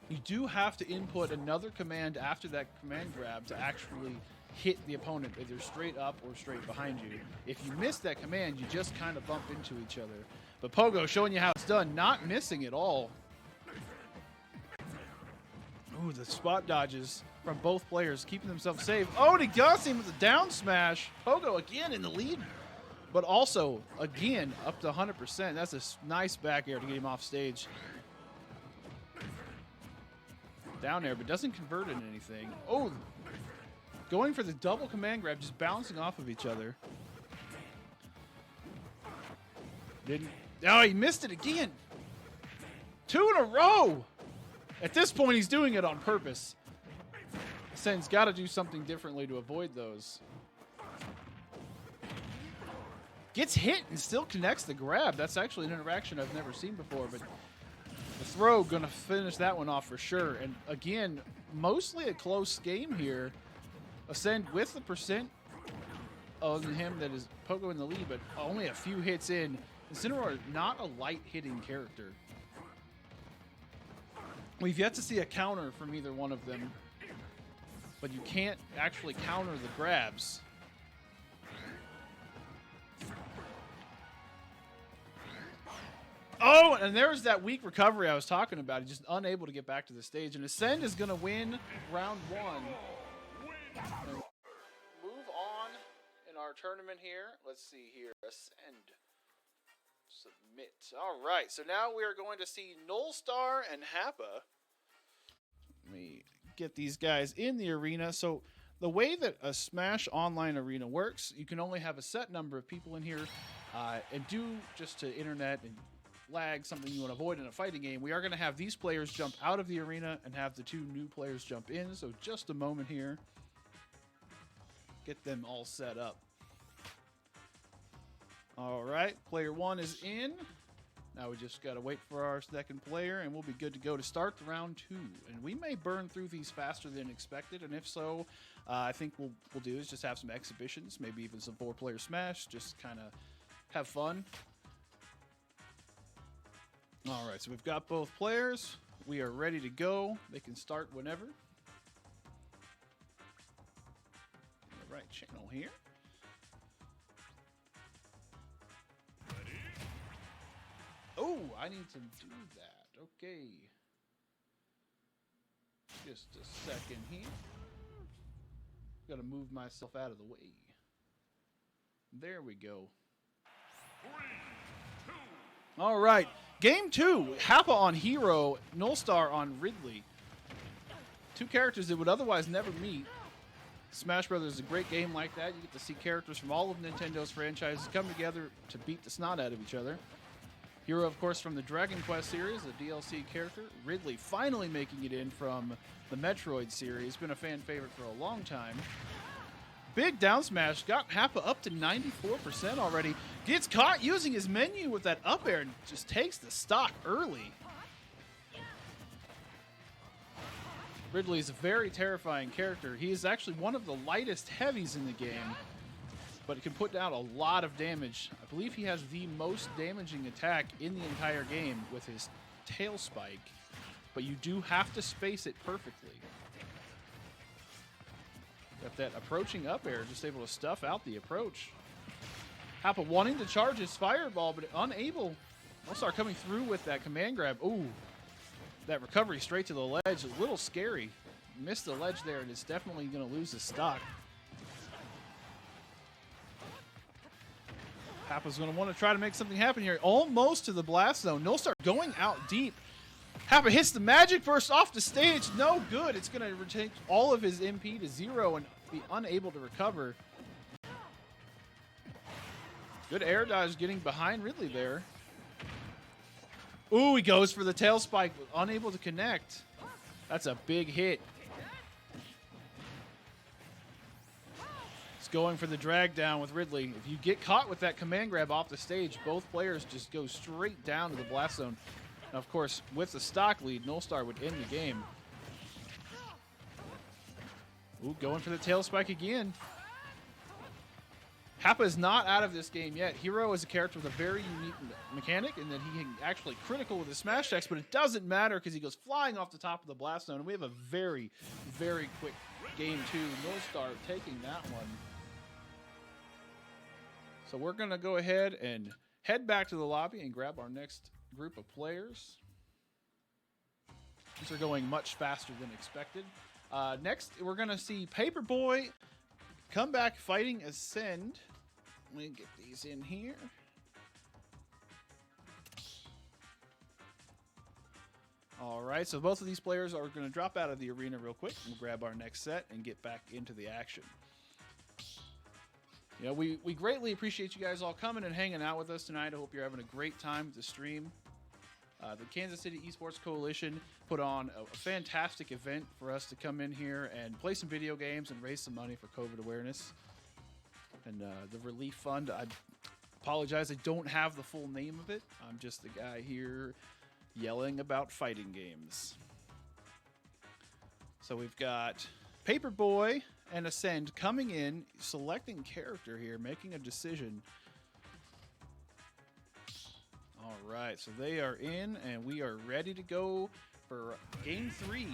You do have to input another command after that command grab to actually hit the opponent, either straight up or straight behind you. If you miss that command, you just kind of bump into each other. But Pogo showing you how it's done, not missing at all. Ooh, the spot dodges from both players, keeping themselves safe. Oh, and he got him with a down smash. Pogo again in the lead, but also, again, up to 100%. That's a nice back air to get him off stage. Down air, but doesn't convert into anything. Oh, going for the double command grab, just bouncing off of each other. Didn't. Oh, he missed it again. 2 in a row. At this point, he's doing it on purpose. Ascend's got to do something differently to avoid those. Gets hit and still connects the grab. That's actually an interaction I've never seen before, but the throw going to finish that one off for sure. And again, mostly a close game here. Ascend with the percent on him that is Pogo in the lead, but only a few hits in. Incineroar, not a light hitting character. We've yet to see a counter from either one of them, but you can't actually counter the grabs. Oh, and there's that weak recovery I was talking about. He's just unable to get back to the stage. And Ascend is going to win round 1. And move on in our tournament here. Let's see here. Ascend. Submit. All right, so now we are going to see Nullstar and Happa. Let me get these guys in the arena. So the way that a Smash Online arena works, you can only have a set number of people in here, and due just to internet and lag, something you want to avoid in a fighting game, we are going to have these players jump out of the arena and have the 2 new players jump in. So just a moment here. Get them all set up. All right, player 1 is in. Now we just got to wait for our second player, and we'll be good to go to start the round 2. And we may burn through these faster than expected, and if so, I think we'll do is just have some exhibitions, maybe even some 4-player Smash, just kind of have fun. All right, so we've got both players. We are ready to go. They can start whenever. All right, channel here. Oh, I need to do that. Okay. Just a second here. Got to move myself out of the way. There we go. All right. Game 2, Happa on Hero, Nullstar on Ridley. Two characters that would otherwise never meet. Smash Brothers is a great game like that. You get to see characters from all of Nintendo's franchises come together to beat the snot out of each other. Hero, of course, from the Dragon Quest series, a DLC character. Ridley finally making it in from the Metroid series. Been a fan favorite for a long time. Big down smash. Got Happa up to 94% already. Gets caught using his menu with that up air and just takes the stock early. Ridley is a very terrifying character. He is actually one of the lightest heavies in the game, but it can put down a lot of damage. I believe he has the most damaging attack in the entire game with his tail spike, but you do have to space it perfectly. Got that approaching up air, just able to stuff out the approach. Happa wanting to charge his fireball, but unable. Nullstar coming through with that command grab. Ooh, that recovery straight to the ledge, a little scary. Missed the ledge there, and it's definitely going to lose his stock. Happa's going to want to try to make something happen here. Almost to the blast zone. Nullstar going out deep. Happa hits the magic burst off the stage. No good. It's going to retain all of his MP to 0 and be unable to recover. Good air dodge getting behind Ridley there. Ooh, he goes for the tail spike, unable to connect. That's a big hit. It's going for the drag down with Ridley. If you get caught with that command grab off the stage, both players just go straight down to the blast zone. Now, of course, with the stock lead, Nullstar would end the game. Ooh, going for the tail spike again. Happa is not out of this game yet. Hero is a character with a very unique mechanic in that he can actually critical with his smash attacks, but it doesn't matter because he goes flying off the top of the blast zone. And we have a very, very quick game 2. Nullstar taking that one. So we're going to go ahead and head back to the lobby and grab our next group of players. These are going much faster than expected. Next, we're going to see Paperboy come back fighting Ascend. Let me get these in here. All right, so both of these players are going to drop out of the arena real quick. We'll grab our next set and get back into the action. You know, we greatly appreciate you guys all coming and hanging out with us tonight. I hope you're having a great time with the stream. The Kansas City Esports Coalition put on a fantastic event for us to come in here and play some video games and raise some money for COVID awareness. And the Relief Fund, I apologize, I don't have the full name of it. I'm just the guy here yelling about fighting games. So we've got Paperboy and Ascend coming in, selecting character here, making a decision. All right, so they are in, and we are ready to go for Game 3.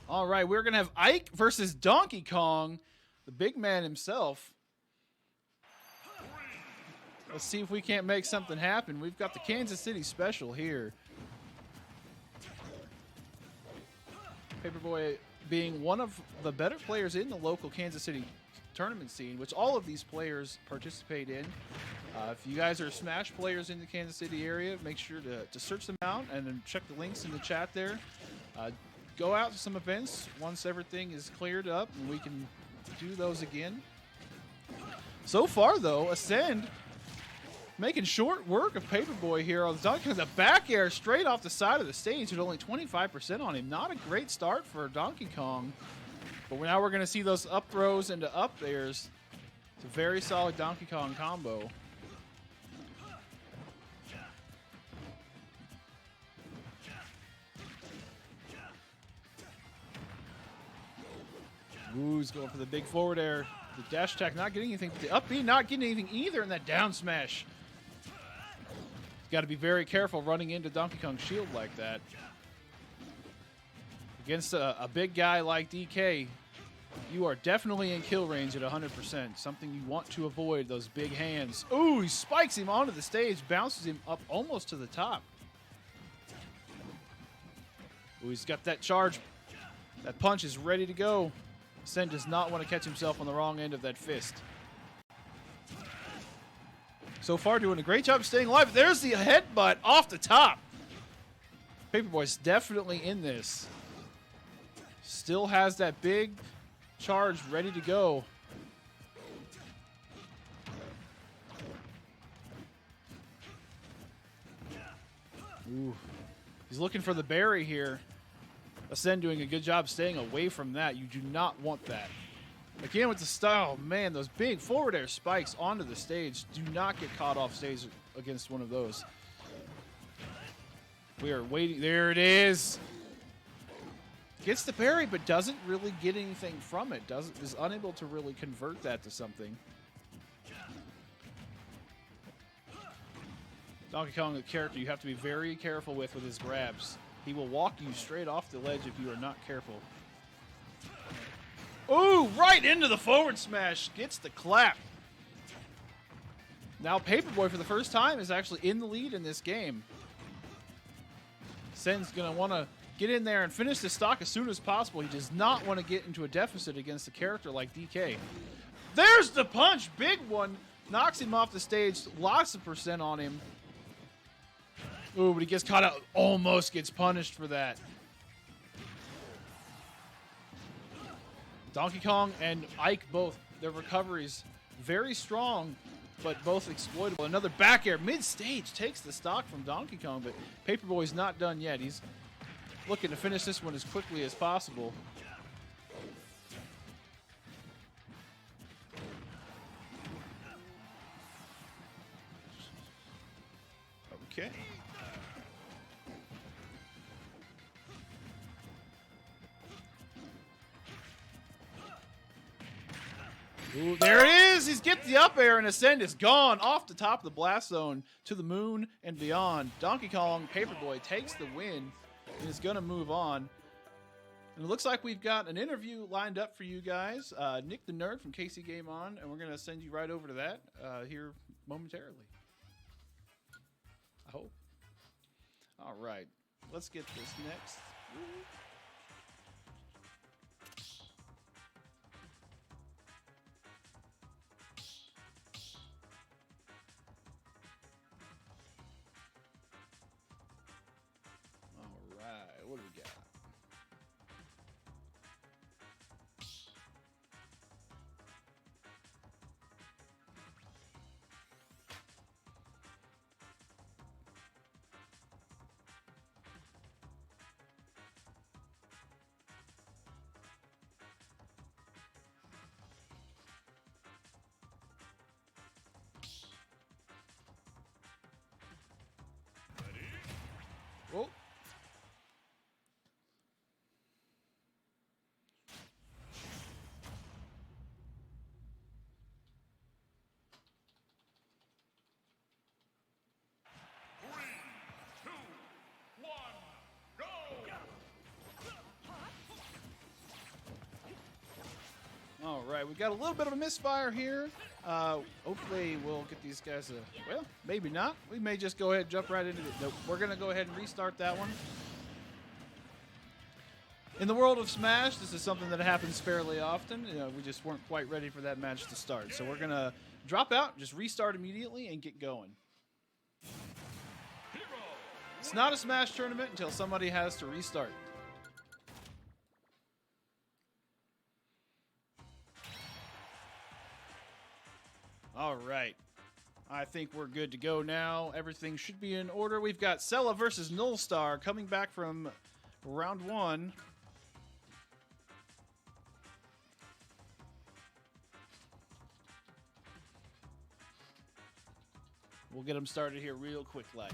All right, we're going to have Ike versus Donkey Kong, the big man himself. Let's see if we can't make something happen. We've got the Kansas City special here. Paperboy being one of the better players in the local Kansas City tournament scene, which all of these players participate in. If you guys are Smash players in the Kansas City area, make sure to search them out and then check the links in the chat there. Go out to some events once everything is cleared up and we can do those again. So far, though, Ascend making short work of Paperboy here on the Donkey Kong. The back air straight off the side of the stage with only 25% on him. Not a great start for Donkey Kong. But now we're going to see those up throws into up airs. It's a very solid Donkey Kong combo. Ooh, he's going for the big forward air. The dash attack not getting anything. The up B not getting anything either in that down smash. Got to be very careful running into Donkey Kong's shield like that. Against a big guy like DK, you are definitely in kill range at 100%. Something you want to avoid, those big hands. Ooh, he spikes him onto the stage, bounces him up almost to the top. Ooh, he's got that charge. That punch is ready to go. Sen does not want to catch himself on the wrong end of that fist. So far, doing a great job staying alive. There's the headbutt off the top. Paperboy's definitely in this. Still has that big charge ready to go. Ooh. He's looking for the berry here. Ascend doing a good job staying away from that. You do not want that. Again with the style, man, those big forward air spikes onto the stage. Do not get caught off stage against one of those. We are waiting. There it is. Gets the berry, but doesn't really get anything from it. Is unable to really convert that to something. Donkey Kong, the character you have to be very careful with his grabs. He will walk you straight off the ledge if you are not careful. Ooh, right into the forward smash. Gets the clap. Now Paperboy, for the first time, is actually in the lead in this game. Sen's going to want to get in there and finish the stock as soon as possible. He does not want to get into a deficit against a character like DK. There's the punch. Big one. Knocks him off the stage. Lots of percent on him. Ooh, but he gets caught out. Almost gets punished for that. Donkey Kong and Ike both, their recoveries very strong, but both exploitable. Another back air mid-stage takes the stock from Donkey Kong, but Paperboy's not done yet. He's looking to finish this one as quickly as possible. Okay. Ooh, there it is! He's get the up air, and Ascend is gone off the top of the blast zone to the moon and beyond. Donkey Kong Paperboy takes the win and is going to move on. And it looks like we've got an interview lined up for you guys. Nick the Nerd from KC Game On, and we're going to send you right over to that here momentarily. I hope. All right, let's get this next. All right, what do we got? Oh. All right, we got a little bit of a misfire here. Hopefully we'll get these guys well, maybe not. We may just go ahead and jump right into it. Nope, we're going to go ahead and restart that one. In the world of Smash, this is something that happens fairly often. You know, we just weren't quite ready for that match to start. So we're going to drop out, just restart immediately, and get going. It's not a Smash tournament until somebody has to restart. All right. I think we're good to go now. Everything should be in order. We've got Sella versus Nullstar coming back from round one. We'll get them started here real quick like.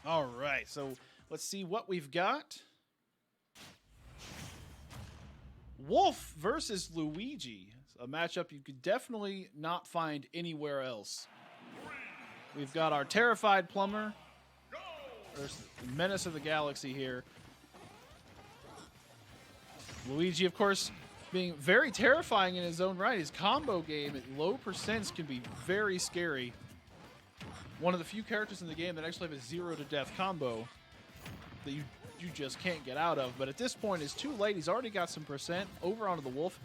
All right, so let's see what we've got. Wolf versus Luigi. A matchup you could definitely not find anywhere else. We've got our terrified plumber. There's the menace of the galaxy here. Luigi, of course, being very terrifying in his own right. His combo game at low percents can be very scary. One of the few characters in the game that actually have a 0 to death combo that you you just can't get out of. But at this point, it's too late. He's already got some percent over onto the Wolf.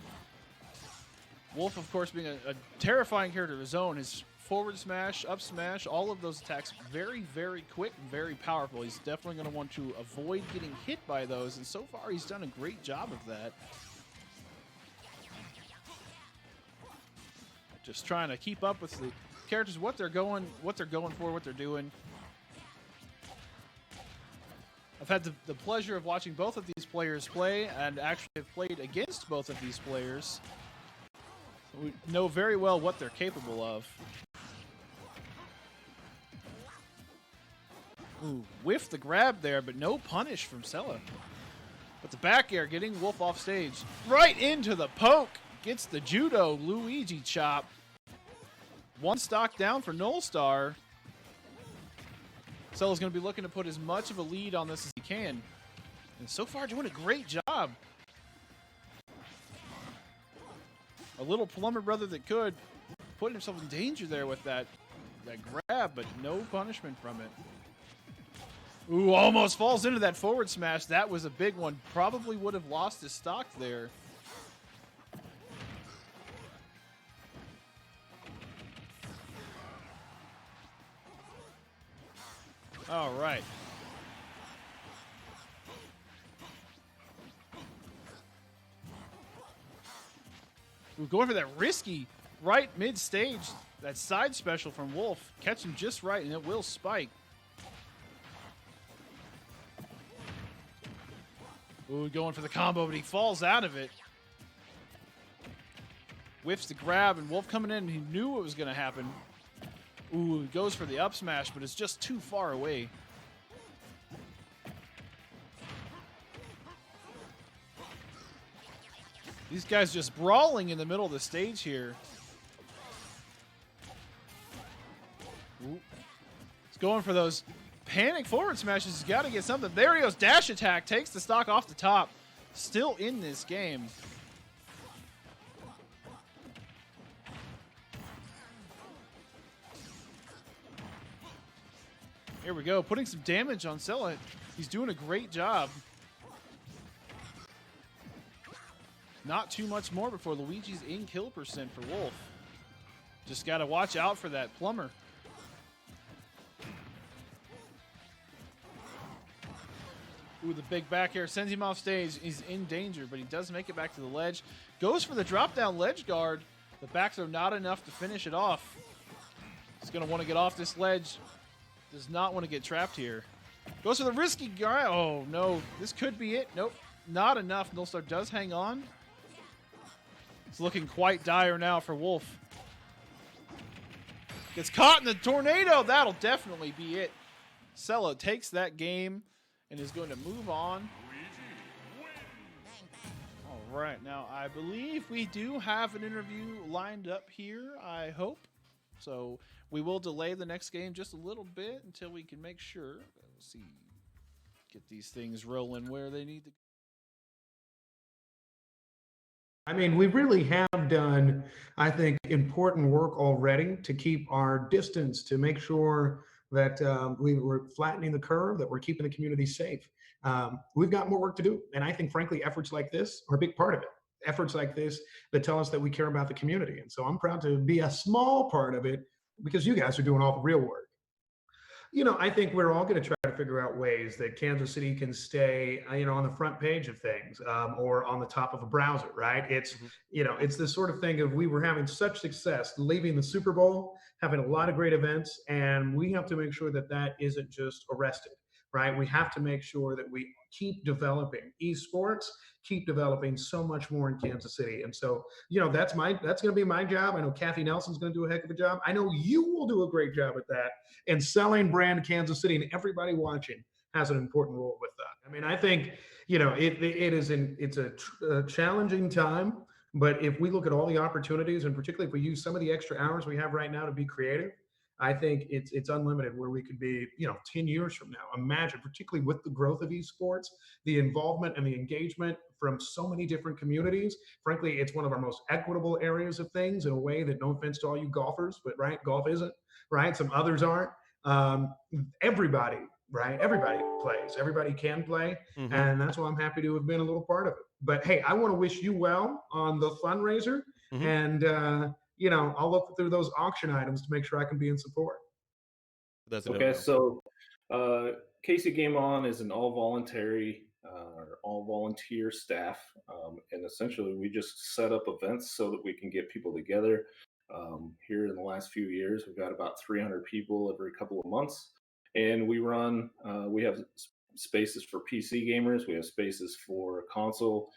Wolf, of course, being a terrifying character of his own. His forward smash, up smash, all of those attacks very, very quick and very powerful. He's definitely going to want to avoid getting hit by those, and so far he's done a great job of that. Just trying to keep up with the characters, what they're going for, what they're doing. I've had the pleasure of watching both of these players play, and actually have played against both of these players. We know very well what they're capable of. Ooh, whiffed the grab there, but no punish from Sella. But the back air getting Wolf off stage. Right into the poke. Gets the judo Luigi chop. One stock down for Nullstar. Sella's going to be looking to put as much of a lead on this as he can. And so far doing a great job. A little plumber brother that could, putting himself in danger there with that grab, but no punishment from it. Ooh, almost falls into that forward smash. That was a big one. Probably would have lost his stock there. All right. We're going for that risky right mid-stage, that side special from Wolf. Catch him just right, and it will spike. Ooh, going for the combo, but he falls out of it. Whiffs the grab, and Wolf coming in, he knew what was going to happen. Ooh, he goes for the up smash, but it's just too far away. These guys just brawling in the middle of the stage here. Ooh. He's going for those panic forward smashes. He's got to get something. There he goes. Dash attack. Takes the stock off the top. Still in this game. Here we go. Putting some damage on Sella. He's doing a great job. Not too much more before Luigi's in kill percent for Wolf. Just got to watch out for that plumber. Ooh, the big back air sends him off stage. He's in danger, but he does make it back to the ledge. Goes for the drop down ledge guard. The back throw not enough to finish it off. He's going to want to get off this ledge. Does not want to get trapped here. Goes for the risky guard. Oh, no. This could be it. Nope. Not enough. Nullstar does hang on. It's looking quite dire now for Wolf. Gets caught in the tornado. That'll definitely be it. Sella takes that game and is going to move on. All right. Now, I believe we do have an interview lined up here, I hope. So we will delay the next game just a little bit until we can make sure. Let's see. Get these things rolling where they need to go. I mean, we really have done, I think, important work already to keep our distance, to make sure that we were flattening the curve, that we're keeping the community safe. We've got more work to do. And I think, frankly, efforts like this are a big part of it. Efforts like this that tell us that we care about the community. And so I'm proud to be a small part of it because you guys are doing all the real work. You know, I think we're all going to try to figure out ways that Kansas City can stay, on the front page of things or on the top of a browser, right? It's, it's this sort of thing of we were having such success leaving the Super Bowl, having a lot of great events, and we have to make sure that that isn't just arrested, right? We have to make sure that we keep developing esports, keep developing so much more in Kansas City. And so, that's going to be my job. I know Kathy Nelson's going to do a heck of a job. I know you will do a great job at that. And selling brand Kansas City, and everybody watching has an important role with that. I mean, I think, it's a challenging time, but if we look at all the opportunities, and particularly if we use some of the extra hours we have right now to be creative, I think it's unlimited where we could be, 10 years from now. Imagine, particularly with the growth of esports, the involvement and the engagement from so many different communities. Frankly, it's one of our most equitable areas of things in a way that, no offense to all you golfers, but right, golf isn't, right? Some others aren't. Everybody right? Everybody plays, everybody can play. And that's why I'm happy to have been a little part of it. But hey, I want to wish you well on the fundraiser. And, I'll look through those auction items to make sure I can be in support. Okay, so Casey Game On is an all voluntary or all volunteer staff, and essentially we just set up events so that we can get people together. Here in the last few years, we've got about 300 people every couple of months, and we run. We have spaces for PC gamers. We have spaces for console.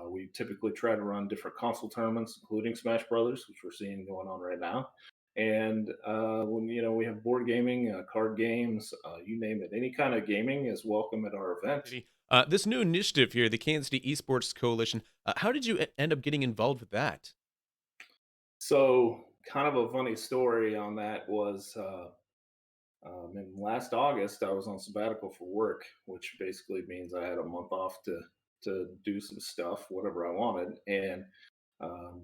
We typically try to run different console tournaments, including Smash Brothers, which we're seeing going on right now. And when we have board gaming, card games, you name it, any kind of gaming is welcome at our event. This new initiative here, the Kansas City Esports Coalition, how did you end up getting involved with that? So, kind of a funny story on that was in last August, I was on sabbatical for work, which basically means I had a month off to do some stuff, whatever I wanted. And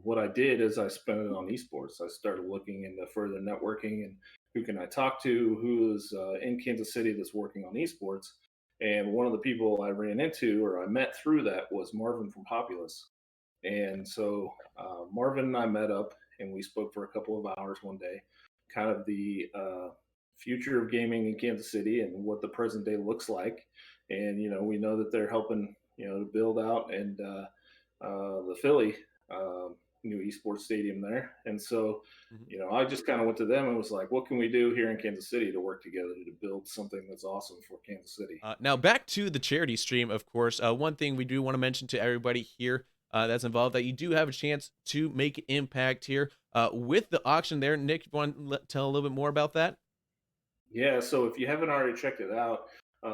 what I did is I spent it on esports. I started looking into further networking and who can I talk to, who is in Kansas City that's working on esports. And one of the people I ran into or I met through that was Marvin from Populous. And so Marvin and I met up and we spoke for a couple of hours one day, kind of the future of gaming in Kansas City and what the present day looks like. And, we know that they're helping, to build out and the Philly new esports stadium there. And so, I just kind of went to them and was like, what can we do here in Kansas City to work together to build something that's awesome for Kansas City? Now back to the charity stream, of course. One thing we do want to mention to everybody here that's involved, that you do have a chance to make an impact here with the auction there. Nick, you want to tell a little bit more about that? Yeah, so if you haven't already checked it out,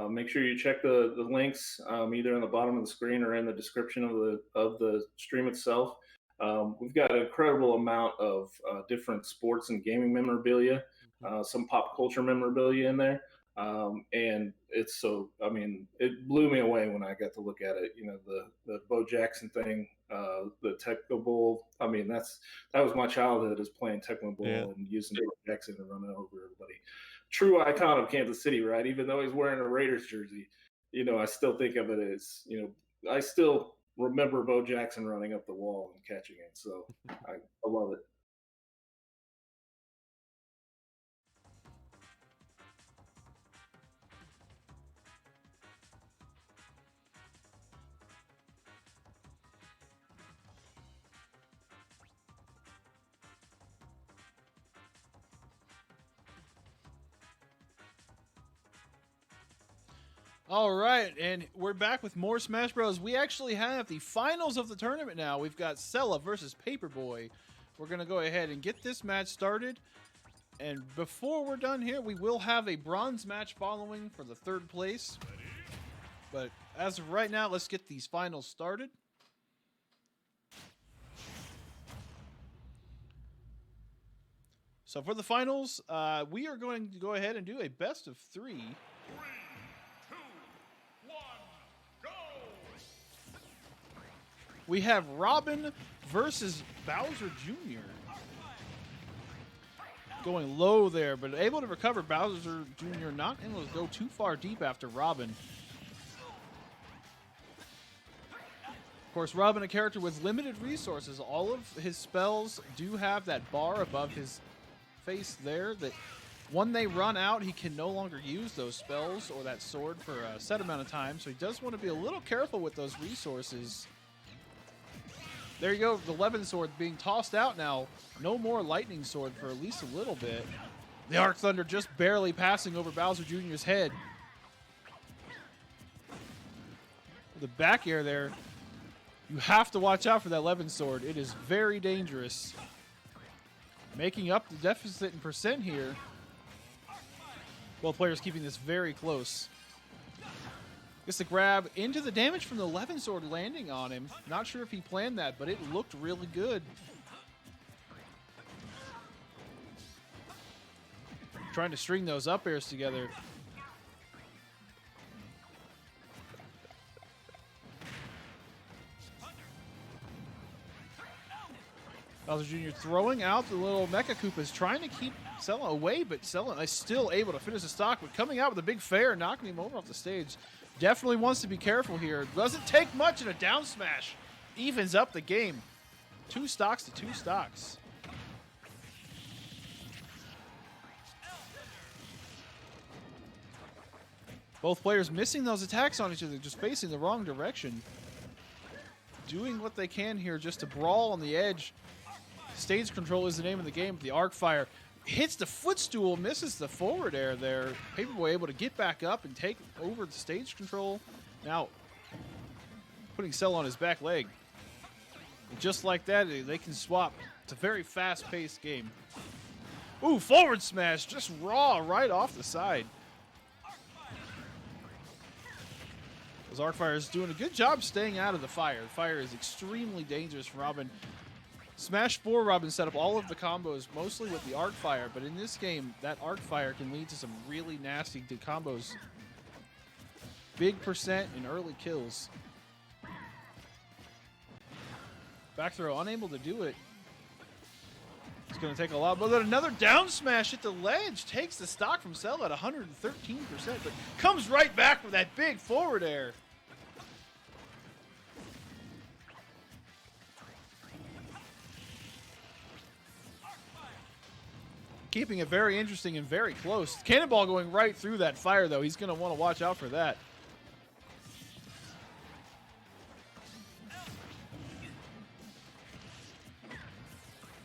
make sure you check the links either on the bottom of the screen or in the description of the stream itself. We've got an incredible amount of different sports and gaming memorabilia, some pop culture memorabilia in there. And it's it blew me away when I got to look at it. The Bo Jackson thing, the Tecmo Bowl. That was my childhood, is playing Tecmo Bowl and using Bo Jackson to run over everybody. True icon of Kansas City, right? Even though he's wearing a Raiders jersey, I still think of it as, I still remember Bo Jackson running up the wall and catching it. So I love it. All right, and we're back with more Smash Bros. We actually have the finals of the tournament now. We've got Sella versus Paperboy. We're going to go ahead and get this match started. And before we're done here, we will have a bronze match following for the third place. But as of right now, let's get these finals started. So for the finals, we are going to go ahead and do a best of 3. We have Robin versus Bowser Jr. Going low there, but able to recover. Bowser Jr. not able to go too far deep after Robin. Of course, Robin, a character with limited resources. All of his spells do have that bar above his face there that when they run out, he can no longer use those spells or that sword for a set amount of time. So he does want to be a little careful with those resources. There you go, the Levin Sword being tossed out now. No more Lightning Sword for at least a little bit. The Arc Thunder just barely passing over Bowser Jr.'s head. The back air there. You have to watch out for that Levin Sword. It is very dangerous. Making up the deficit in percent here. Both players keeping this very close. Gets the grab into the damage from the Levin Sword landing on him. Not sure if he planned that, but it looked really good. Trying to string those up airs together. Bowser Jr. throwing out the little Mecha Koopas, trying to keep Sella away, but Sella is still able to finish the stock, but coming out with a big fair, knocking him over off the stage. Definitely wants to be careful here. Doesn't take much, and a down smash evens up the game. 2 stocks to 2 stocks. Both players missing those attacks on each other, just facing the wrong direction. Doing what they can here just to brawl on the edge. Stage control is the name of the game. The arc fire hits the footstool, misses the forward air there. Paperboy able to get back up and take over the stage control. Now, putting Cell on his back leg. And just like that, they can swap. It's a very fast-paced game. Ooh, forward smash, just raw right off the side. Those arc fires doing a good job staying out of the fire. The fire is extremely dangerous for Robin. Smash 4 Robin set up all of the combos mostly with the arc fire, but in this game, that arc fire can lead to some really nasty combos. Big percent in early kills. Back throw, unable to do it. It's going to take a lot, but then another down smash at the ledge takes the stock from Cell at 113%, but comes right back with that big forward air. Keeping it very interesting and very close. Cannonball going right through that fire, though. He's going to want to watch out for that.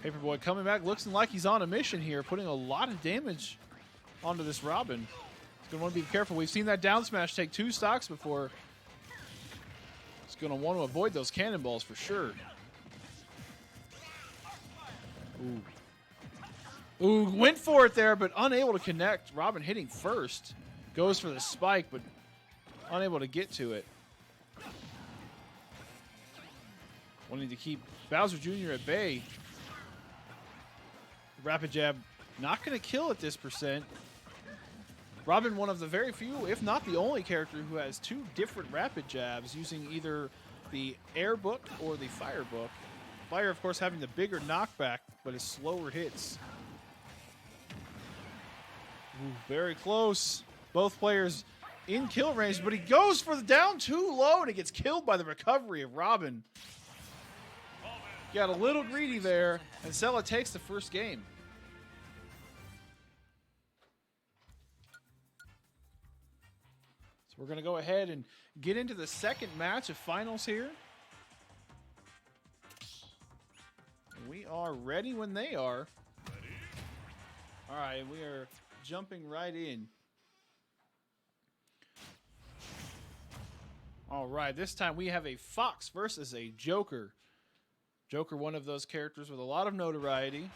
Paperboy coming back, looks like he's on a mission here, putting a lot of damage onto this Robin. He's going to want to be careful. We've seen that down smash take 2 stocks before. He's going to want to avoid those cannonballs for sure. Ooh. Ooh, went for it there, but unable to connect. Robin hitting first. Goes for the spike, but unable to get to it. Wanting to keep Bowser Jr. at bay. Rapid jab, not going to kill at this percent. Robin, one of the very few, if not the only character who has 2 different rapid jabs using either the air book or the fire book. Fire, of course, having the bigger knockback, but his slower hits. Ooh, very close. Both players in kill range, but he goes for the down too low, and he gets killed by the recovery of Robin. Got a little greedy there, and Cella takes the first game. So we're going to go ahead and get into the second match of finals here. We are ready when they are. All right, we are jumping right in. All right, this time we have a Fox versus a Joker. Joker, one of those characters with a lot of notoriety.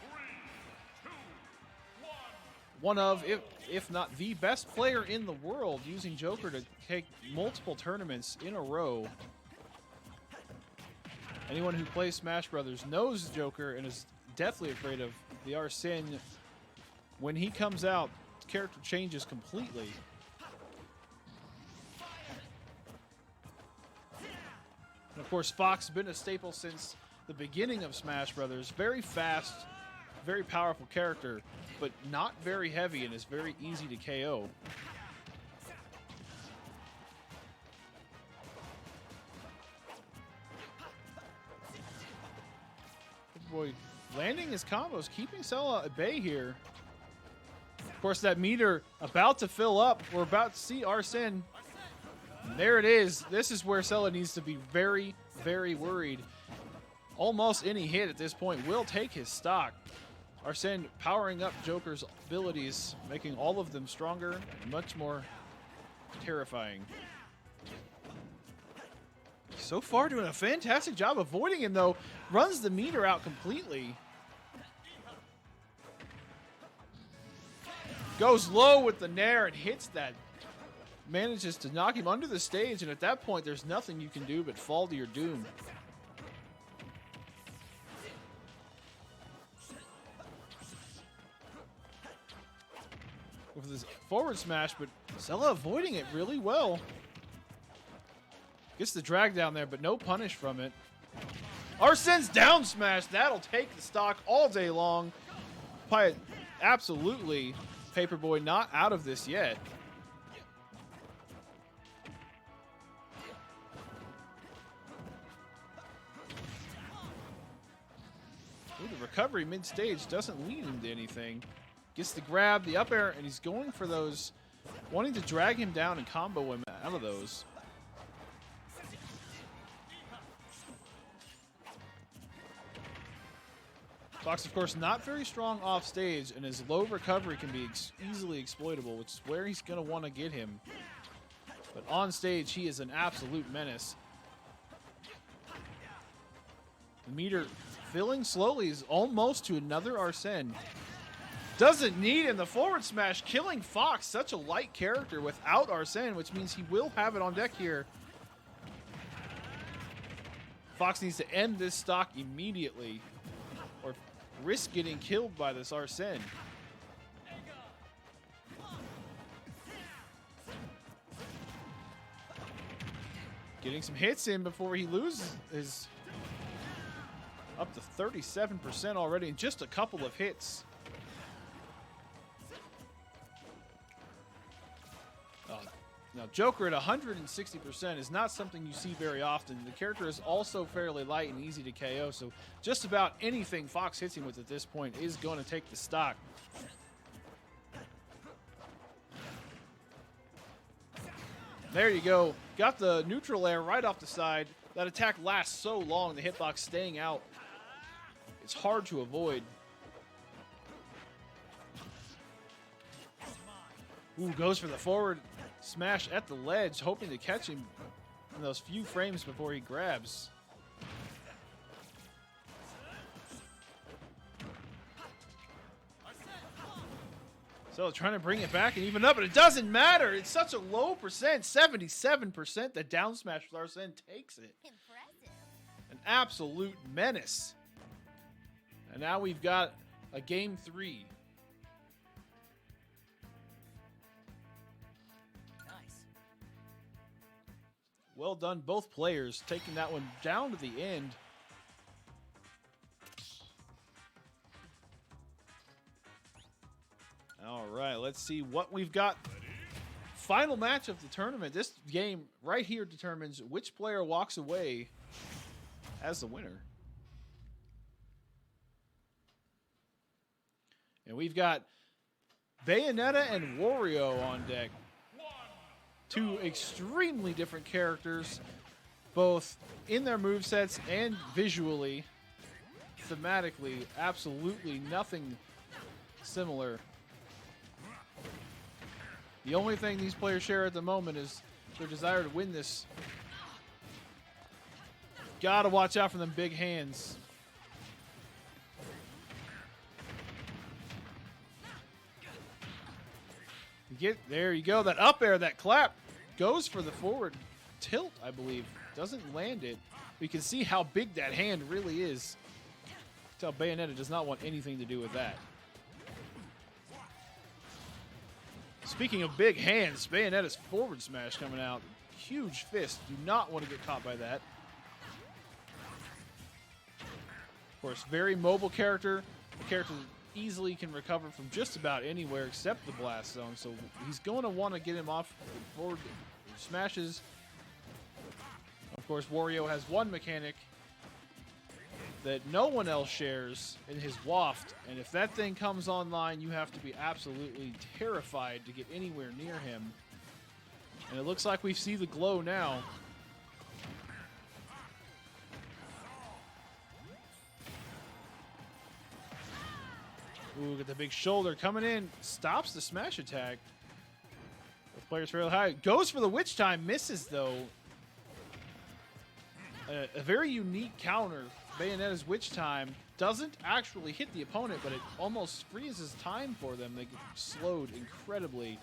One of, if not the best player in the world, using Joker to take multiple tournaments in a row. Anyone who plays Smash Brothers knows Joker and is deathly afraid of the Arsene. When he comes out, the character changes completely. And of course, Fox has been a staple since the beginning of Smash Brothers. Very fast, very powerful character, but not very heavy and is very easy to KO. Boy, landing his combos, keeping Cella at bay here. Of course, that meter about to fill up. We're about to see Arsene. There it is. This is where Cella needs to be very, very worried. Almost any hit at this point will take his stock. Arsene powering up Joker's abilities, making all of them stronger, much more terrifying. So far doing a fantastic job avoiding him, though. Runs the meter out completely. Goes low with the nair and hits that. Manages to knock him under the stage, and at that point, there's nothing you can do but fall to your doom. With this forward smash, but Cella avoiding it really well. Gets the drag down there, but no punish from it. Arsene's down smash. That'll take the stock all day long. Probably absolutely Paperboy not out of this yet. Ooh, the recovery mid-stage doesn't lead him to anything. Gets the grab, the up air, and he's going for those, wanting to drag him down and combo him out of those. Fox, of course, not very strong off stage, and his low recovery can be easily exploitable, which is where he's going to want to get him. But on stage, he is an absolute menace. The meter filling slowly is almost to another Arsene. Doesn't need him. The forward smash killing Fox. Such a light character without Arsene, which means he will have it on deck here. Fox needs to end this stock immediately or risk getting killed by this Arsene. Getting some hits in before he loses his up to 37% already in just a couple of hits. Now, Joker at 160% is not something you see very often. The character is also fairly light and easy to KO, so just about anything Fox hits him with at this point is going to take the stock. There you go. Got the neutral air right off the side. That attack lasts so long, the hitbox staying out. It's hard to avoid. Ooh, goes for the forward smash at the ledge, hoping to catch him in those few frames before he grabs. So trying to bring it back and even up, but it doesn't matter. It's such a low percent, 77%. The down smash with Arsene takes it. Impressive. An absolute menace. And now we've got a game 3. Well done, both players, taking that one down to the end. All right, let's see what we've got. Final match of the tournament. This game right here determines which player walks away as the winner. And we've got Bayonetta and Wario on deck. Two extremely different characters, both in their movesets and visually. Thematically, absolutely nothing similar. The only thing these players share at the moment is their desire to win this. Gotta watch out for them big hands. There you go, that up air, that clap. Goes for the forward tilt, I believe. Doesn't land it. You can see how big that hand really is. Tell Bayonetta does not want anything to do with that. Speaking of big hands, Bayonetta's forward smash coming out. Huge fist. Do not want to get caught by that. Of course, very mobile character. The character easily can recover from just about anywhere except the blast zone, so he's going to want to get him off forward smashes. Of course, Wario has one mechanic that no one else shares in his waft, and if that thing comes online, you have to be absolutely terrified to get anywhere near him. And it looks like we see the glow now. Ooh, get the big shoulder coming in. Stops the smash attack. Both players fairly high. Goes for the witch time. Misses, though. A very unique counter. Bayonetta's witch time doesn't actually hit the opponent, but it almost freezes time for them. They get slowed incredibly.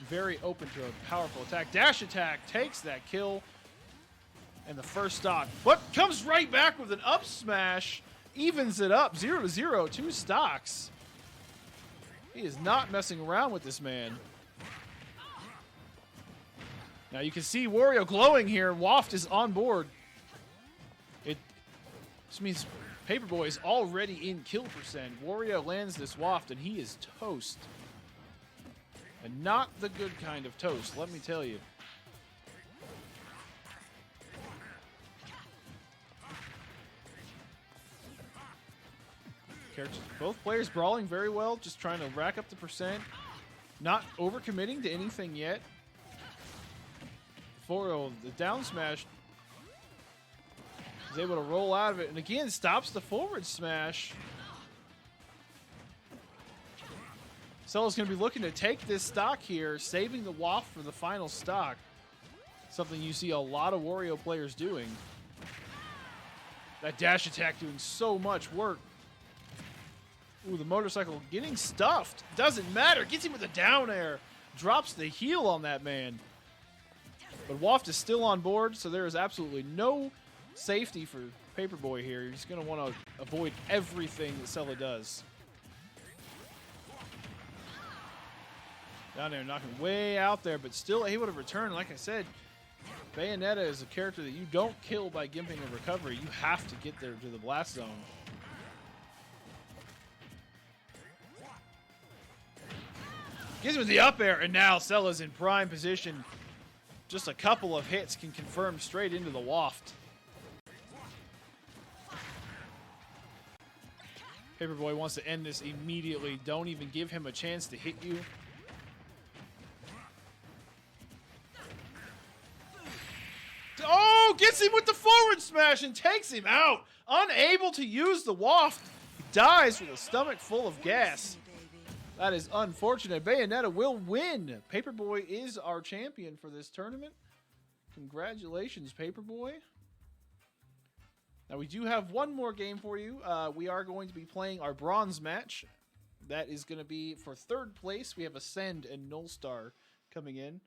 Very open to a powerful attack. Dash attack takes that kill. And the first stock. But comes right back with an up smash. Evens it up. 0-0. 2 stocks. He is not messing around with this man. Now you can see Wario glowing here. Waft is on board. This means Paperboy is already in kill percent. Wario lands this waft, and he is toast. And not the good kind of toast, let me tell you. Both players brawling very well, just trying to rack up the percent. Not overcommitting to anything yet. Foro, the down smash, is able to roll out of it, and again stops the forward smash. Cella's going to be looking to take this stock here, saving the waft for the final stock. Something you see a lot of Wario players doing. That dash attack doing so much work. Ooh, the motorcycle getting stuffed. Doesn't matter. Gets him with a down air. Drops the heel on that man. But Waft is still on board, so there is absolutely no safety for Paperboy here. He's going to want to avoid everything that Cella does. Down there, knocking way out there, but still able to return. Like I said, Bayonetta is a character that you don't kill by gimping a recovery. You have to get there to the blast zone. Gives him the up air, and now Cella's in prime position. Just a couple of hits can confirm straight into the waft. Paperboy wants to end this immediately. Don't even give him a chance to hit you. Oh, gets him with the forward smash and takes him out. Unable to use the waft. He dies with a stomach full of gas. That is unfortunate. Bayonetta will win. Paperboy is our champion for this tournament. Congratulations, Paperboy. Now, we do have one more game for you. We are going to be playing our bronze match. That is going to be for third place. We have Ascend and Nullstar coming in.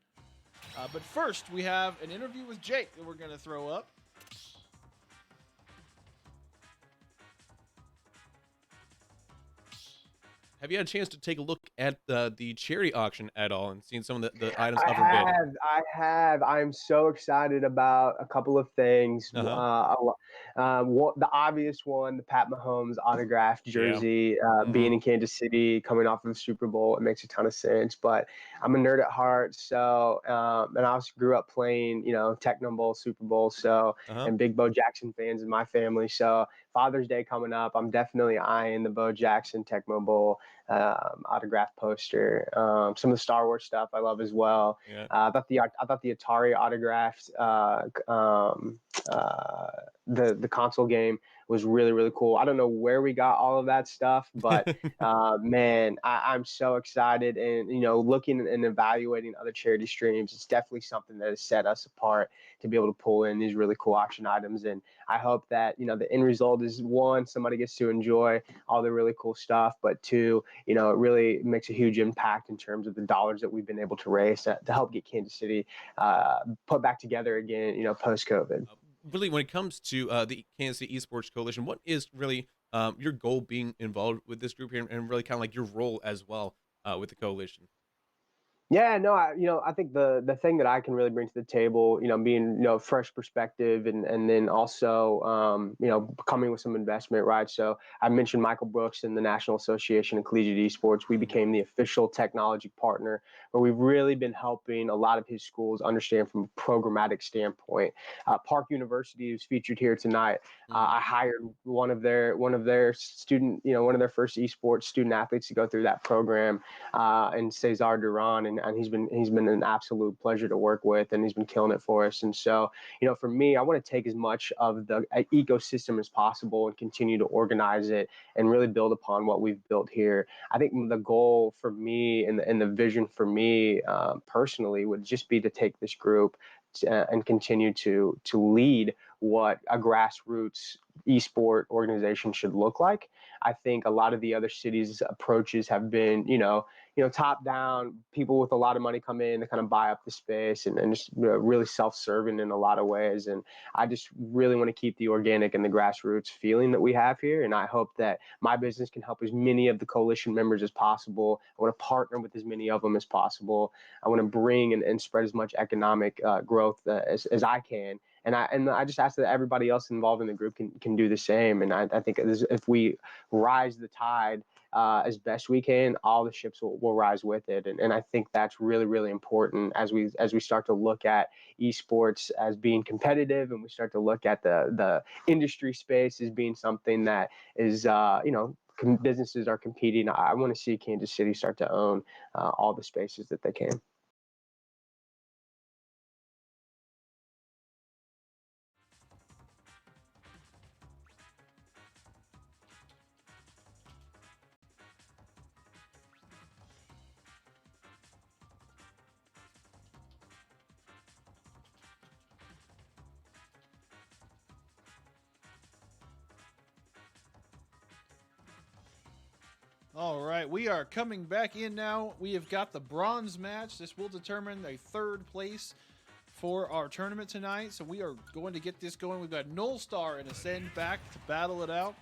But first, we have an interview with Jake that we're going to throw up. Have you had a chance to take a look at the charity auction at all and seen some of the items up for bid? I have. I'm so excited about a couple of things. The obvious one, the Pat Mahomes autographed jersey, being in Kansas City, coming off of the Super Bowl, it makes a ton of sense. But I'm a nerd at heart, so and I also grew up playing, Tecmo Bowl, Super Bowl, and big Bo Jackson fans in my family. So Father's Day coming up, I'm definitely eyeing the Bo Jackson Tecmo Bowl autograph poster. Some of the Star Wars stuff I love as well. Yeah. I thought the Atari autographed the console game was really, really cool. I don't know where we got all of that stuff, but man, I'm so excited. And, looking and evaluating other charity streams, it's definitely something that has set us apart to be able to pull in these really cool auction items. And I hope that, the end result is, one, somebody gets to enjoy all the really cool stuff, but two, it really makes a huge impact in terms of the dollars that we've been able to raise to help get Kansas City put back together again, post-COVID. Really, when it comes to the Kansas City Esports Coalition, what is really your goal being involved with this group here, and really kind of like your role as well with the coalition? Yeah, no, I think the thing that I can really bring to the table, being, fresh perspective and then also, coming with some investment, right? So I mentioned Michael Brooks and the National Association of Collegiate Esports. We became the official technology partner, where we've really been helping a lot of his schools understand from a programmatic standpoint. Park University is featured here tonight. I hired one of their student, one of their first esports student athletes to go through that program, and Cesar Duran, and he's been an absolute pleasure to work with, and he's been killing it for us. And so, for me, I want to take as much of the ecosystem as possible and continue to organize it and really build upon what we've built here. I think the goal for me and the vision for me personally would just be to take this group and continue to lead what a grassroots esport organization should look like. I think a lot of the other cities' approaches have been, top down, people with a lot of money come in to kind of buy up the space and just really self-serving in a lot of ways. And I just really want to keep the organic and the grassroots feeling that we have here. And I hope that my business can help as many of the coalition members as possible. I want to partner with as many of them as possible. I want to bring and spread as much economic growth as I can. I just ask that everybody else involved in the group can do the same. And I think if we rise the tide as best we can, all the ships will rise with it. And I think that's really, really important as we start to look at esports as being competitive, and we start to look at the industry space as being something that is, businesses are competing. I want to see Kansas City start to own all the spaces that they can. All right, we are coming back in now. We have got the bronze match. This will determine a third place for our tournament tonight. So we are going to get this going. We've got Null Star and Ascend back to battle it out.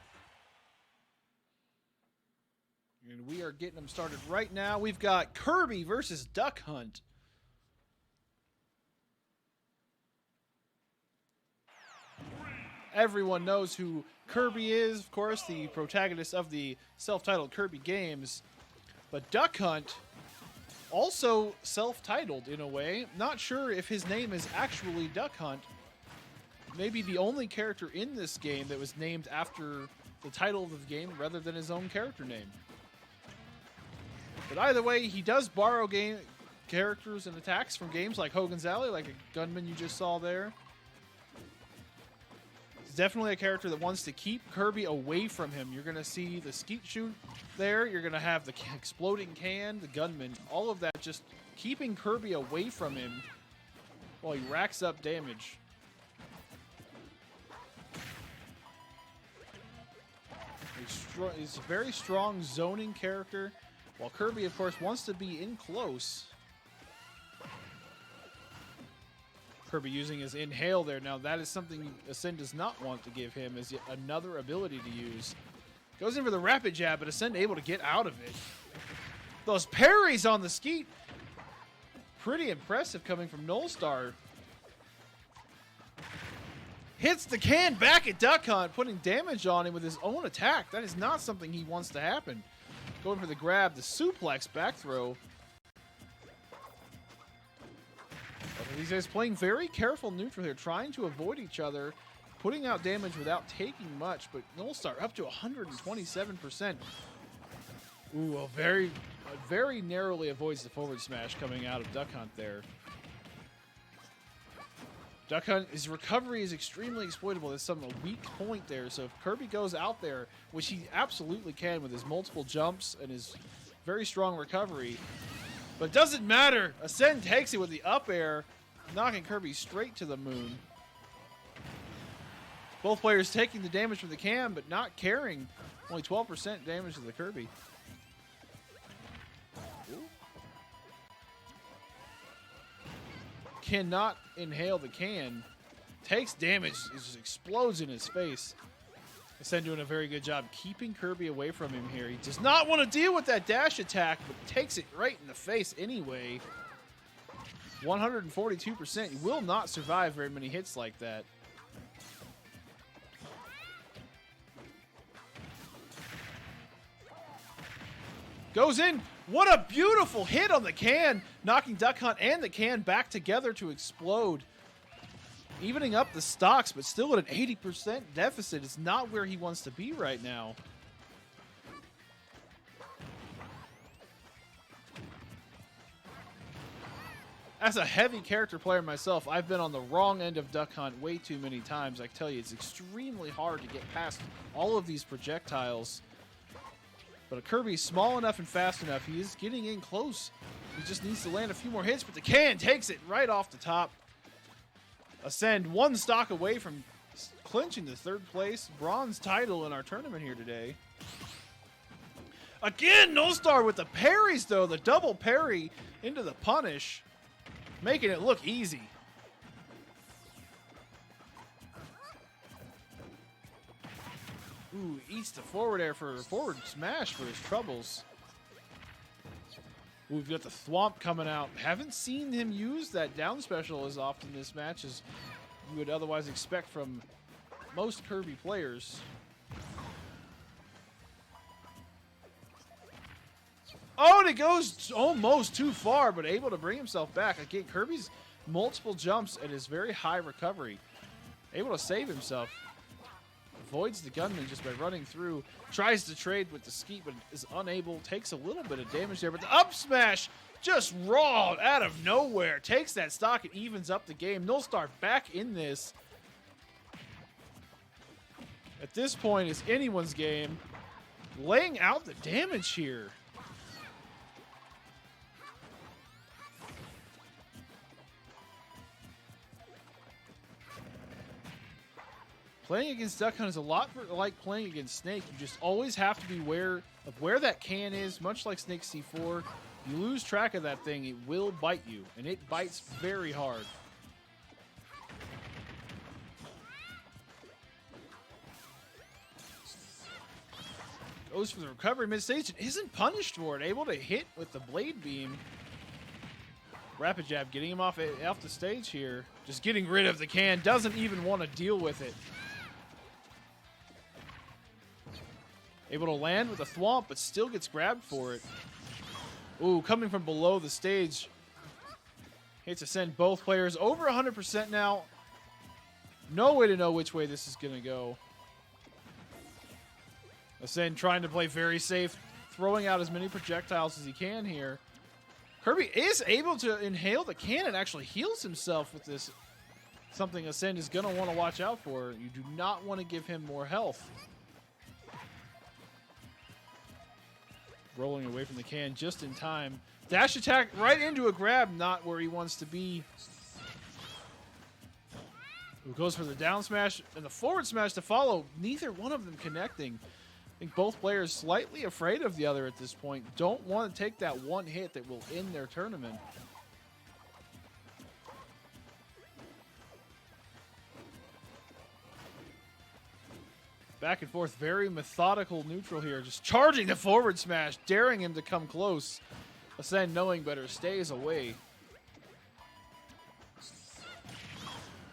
And we are getting them started right now. We've got Kirby versus Duck Hunt. Everyone knows who Kirby is, of course, the protagonist of the self-titled Kirby games. But Duck Hunt, also self-titled in a way. Not sure if his name is actually Duck Hunt. Maybe the only character in this game that was named after the title of the game rather than his own character name. But either way, he does borrow game characters and attacks from games like Hogan's Alley, like a gunman you just saw there. Definitely a character that wants to keep Kirby away from him. You're going to see the skeet shoot there. You're going to have the exploding can, the gunman, all of that just keeping Kirby away from him while he racks up damage. He's a very strong zoning character, while Kirby, of course, wants to be in close. Kirby using his inhale there. Now that is something Ascend does not want to give him, as yet another ability to use. Goes in for the rapid jab, but Ascend able to get out of it. Those parries on the skeet, pretty impressive coming from Null Star. Hits the can back at Duck Hunt, putting damage on him with his own attack. That is not something he wants to happen. Going for the grab, the suplex back throw. These guys playing very careful neutral here, trying to avoid each other, putting out damage without taking much, but Null Star up to 127%. Ooh, very narrowly avoids the forward smash coming out of Duck Hunt there. Duck Hunt, his recovery is extremely exploitable. There's a weak point there, so if Kirby goes out there, which he absolutely can with his multiple jumps and his very strong recovery, but it doesn't matter. Ascend takes it with the up air, knocking Kirby straight to the moon. Both players taking the damage from the can, but not caring. Only 12% damage to the Kirby. Ooh. Cannot inhale the can. Takes damage. It just explodes in his face. Ascend doing a very good job keeping Kirby away from him here. He does not want to deal with that dash attack, but takes it right in the face anyway. 142%. He will not survive very many hits like that. Goes in. What a beautiful hit on the can, knocking Duck Hunt and the can back together to explode. Evening up the stocks, but still at an 80% deficit. It's not where he wants to be right now. As a heavy character player myself, I've been on the wrong end of Duck Hunt way too many times. I tell you, it's extremely hard to get past all of these projectiles. But Kirby's small enough and fast enough. He is getting in close. He just needs to land a few more hits, but the can takes it right off the top. Ascend one stock away from clinching the third place bronze title in our tournament here today. Again, Null Star with the parries, though. The double parry into the punish, making it look easy. Ooh, eats the forward air for a forward smash for his troubles. Ooh, we've got the Thwomp coming out. Haven't seen him use that down special as often this match as you would otherwise expect from most Kirby players. Oh, and it goes almost too far, but able to bring himself back. Again, Kirby's multiple jumps and his very high recovery. Able to save himself. Avoids the gunman just by running through. Tries to trade with the skeet, but is unable. Takes a little bit of damage there, but the up smash just raw out of nowhere. Takes that stock and evens up the game. Nullstar back in this. At this point, it's anyone's game. Laying out the damage here. Playing against Duck Hunt is a lot like playing against Snake. You just always have to be aware of where that can is, much like Snake C4. You lose track of that thing, it will bite you, and it bites very hard. Goes for the recovery mid-stage and isn't punished for it. Able to hit with the blade beam. Rapid jab getting him off the stage here. Just getting rid of the can. Doesn't even want to deal with it. Able to land with a thwomp, but still gets grabbed for it. Ooh, coming from below the stage. Hits to send both players over 100% now. No way to know which way this is going to go. Ascend trying to play very safe, throwing out as many projectiles as he can here. Kirby is able to inhale the cannon, actually heals himself with this. Something Ascend is going to want to watch out for. You do not want to give him more health. Rolling away from the can just in time. Dash attack right into a grab, not where he wants to be. Who goes for the down smash and the forward smash to follow. Neither one of them connecting. I think both players slightly afraid of the other at this point. Don't want to take that one hit that will end their tournament. Back and forth, very methodical neutral here. Just charging the forward smash, daring him to come close. Ascend, knowing better, stays away.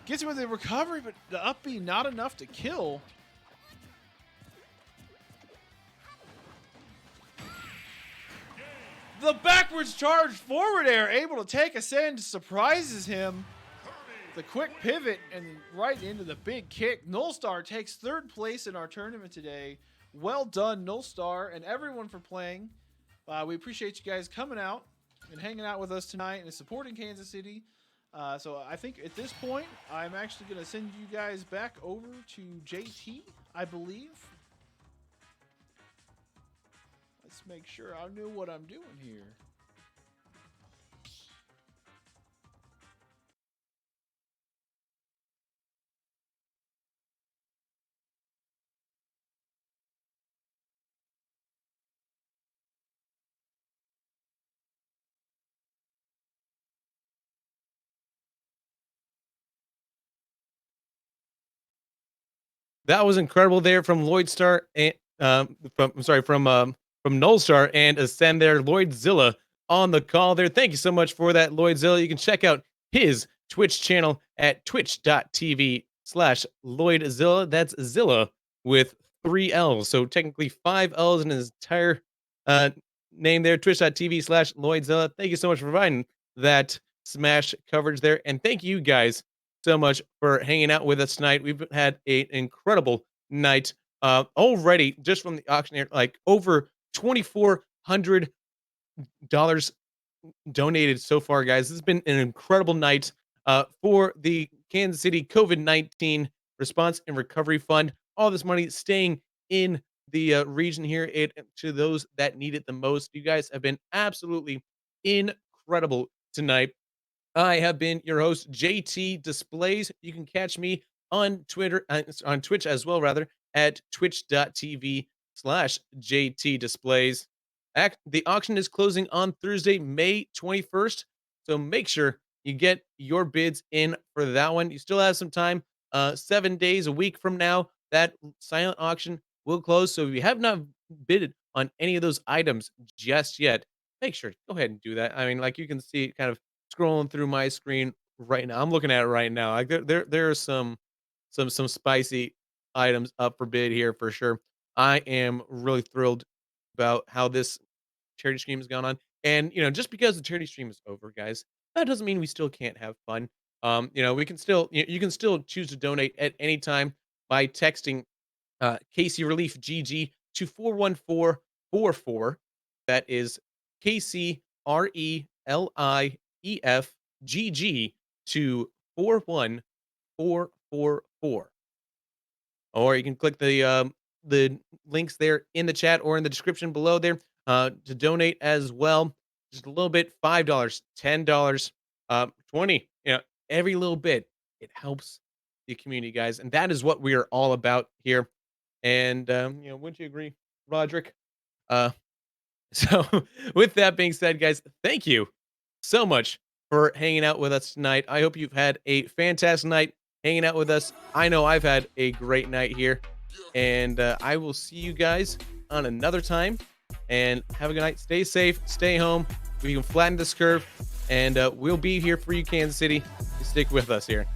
Gets him with the recovery, but the up B not enough to kill. The backwards charge forward air, able to take Ascend, surprises him. The quick pivot and right into the big kick. Nullstar takes third place in our tournament today. Well done, Nullstar, and everyone for playing. We appreciate you guys coming out and hanging out with us tonight and supporting Kansas City. So I think at this point, I'm actually going to send you guys back over to JT, I believe. Let's make sure I know what I'm doing here. That was incredible there from Lloydstar and from Nullstar and Ascend there. Lloydzilla on the call there. Thank you so much for that, Lloydzilla. You can check out his Twitch channel at twitch.tv/Lloydzilla. That's Zilla with 3 L's. So technically 5 L's in his entire name there. Twitch.tv/Lloydzilla. Thank you so much for providing that Smash coverage there. And thank you guys so much for hanging out with us tonight. We've had an incredible night already, just from the auctioneer, like over $2,400 donated so far, guys. This has been an incredible night for the Kansas City COVID-19 Response and Recovery Fund. All this money staying in the region here to those that need it the most. You guys have been absolutely incredible tonight. I have been your host, JT Displays. You can catch me on Twitter, on Twitch as well, rather, at twitch.tv/JT Displays. The auction is closing on Thursday, May 21st. So make sure you get your bids in for that one. You still have some time. 7 days, a week from now, that silent auction will close. So if you have not bidded on any of those items just yet, make sure, go ahead and do that. I mean, like you can see kind of scrolling through my screen right now. I'm looking at it right now. Like there are some spicy items up for bid here for sure. I am really thrilled about how this charity stream has gone on. And just because the charity stream is over, guys, that doesn't mean we still can't have fun. We can still you can still choose to donate at any time by texting Casey Relief GG to 41444. That is KCRELIEF GG to 41444. Or you can click the links there in the chat or in the description below there to donate as well. Just a little bit, $5, $10, 20, every little bit. It helps the community, guys. And that is what we are all about here. And wouldn't you agree, Roderick? Uh so with that being said, guys, thank you so much for hanging out with us tonight. I hope you've had a fantastic night hanging out with us. I know I've had a great night here. And I will see you guys on another time. And have a good night. Stay safe. Stay home. We can flatten this curve. And we'll be here for you, Kansas City. Stick with us here.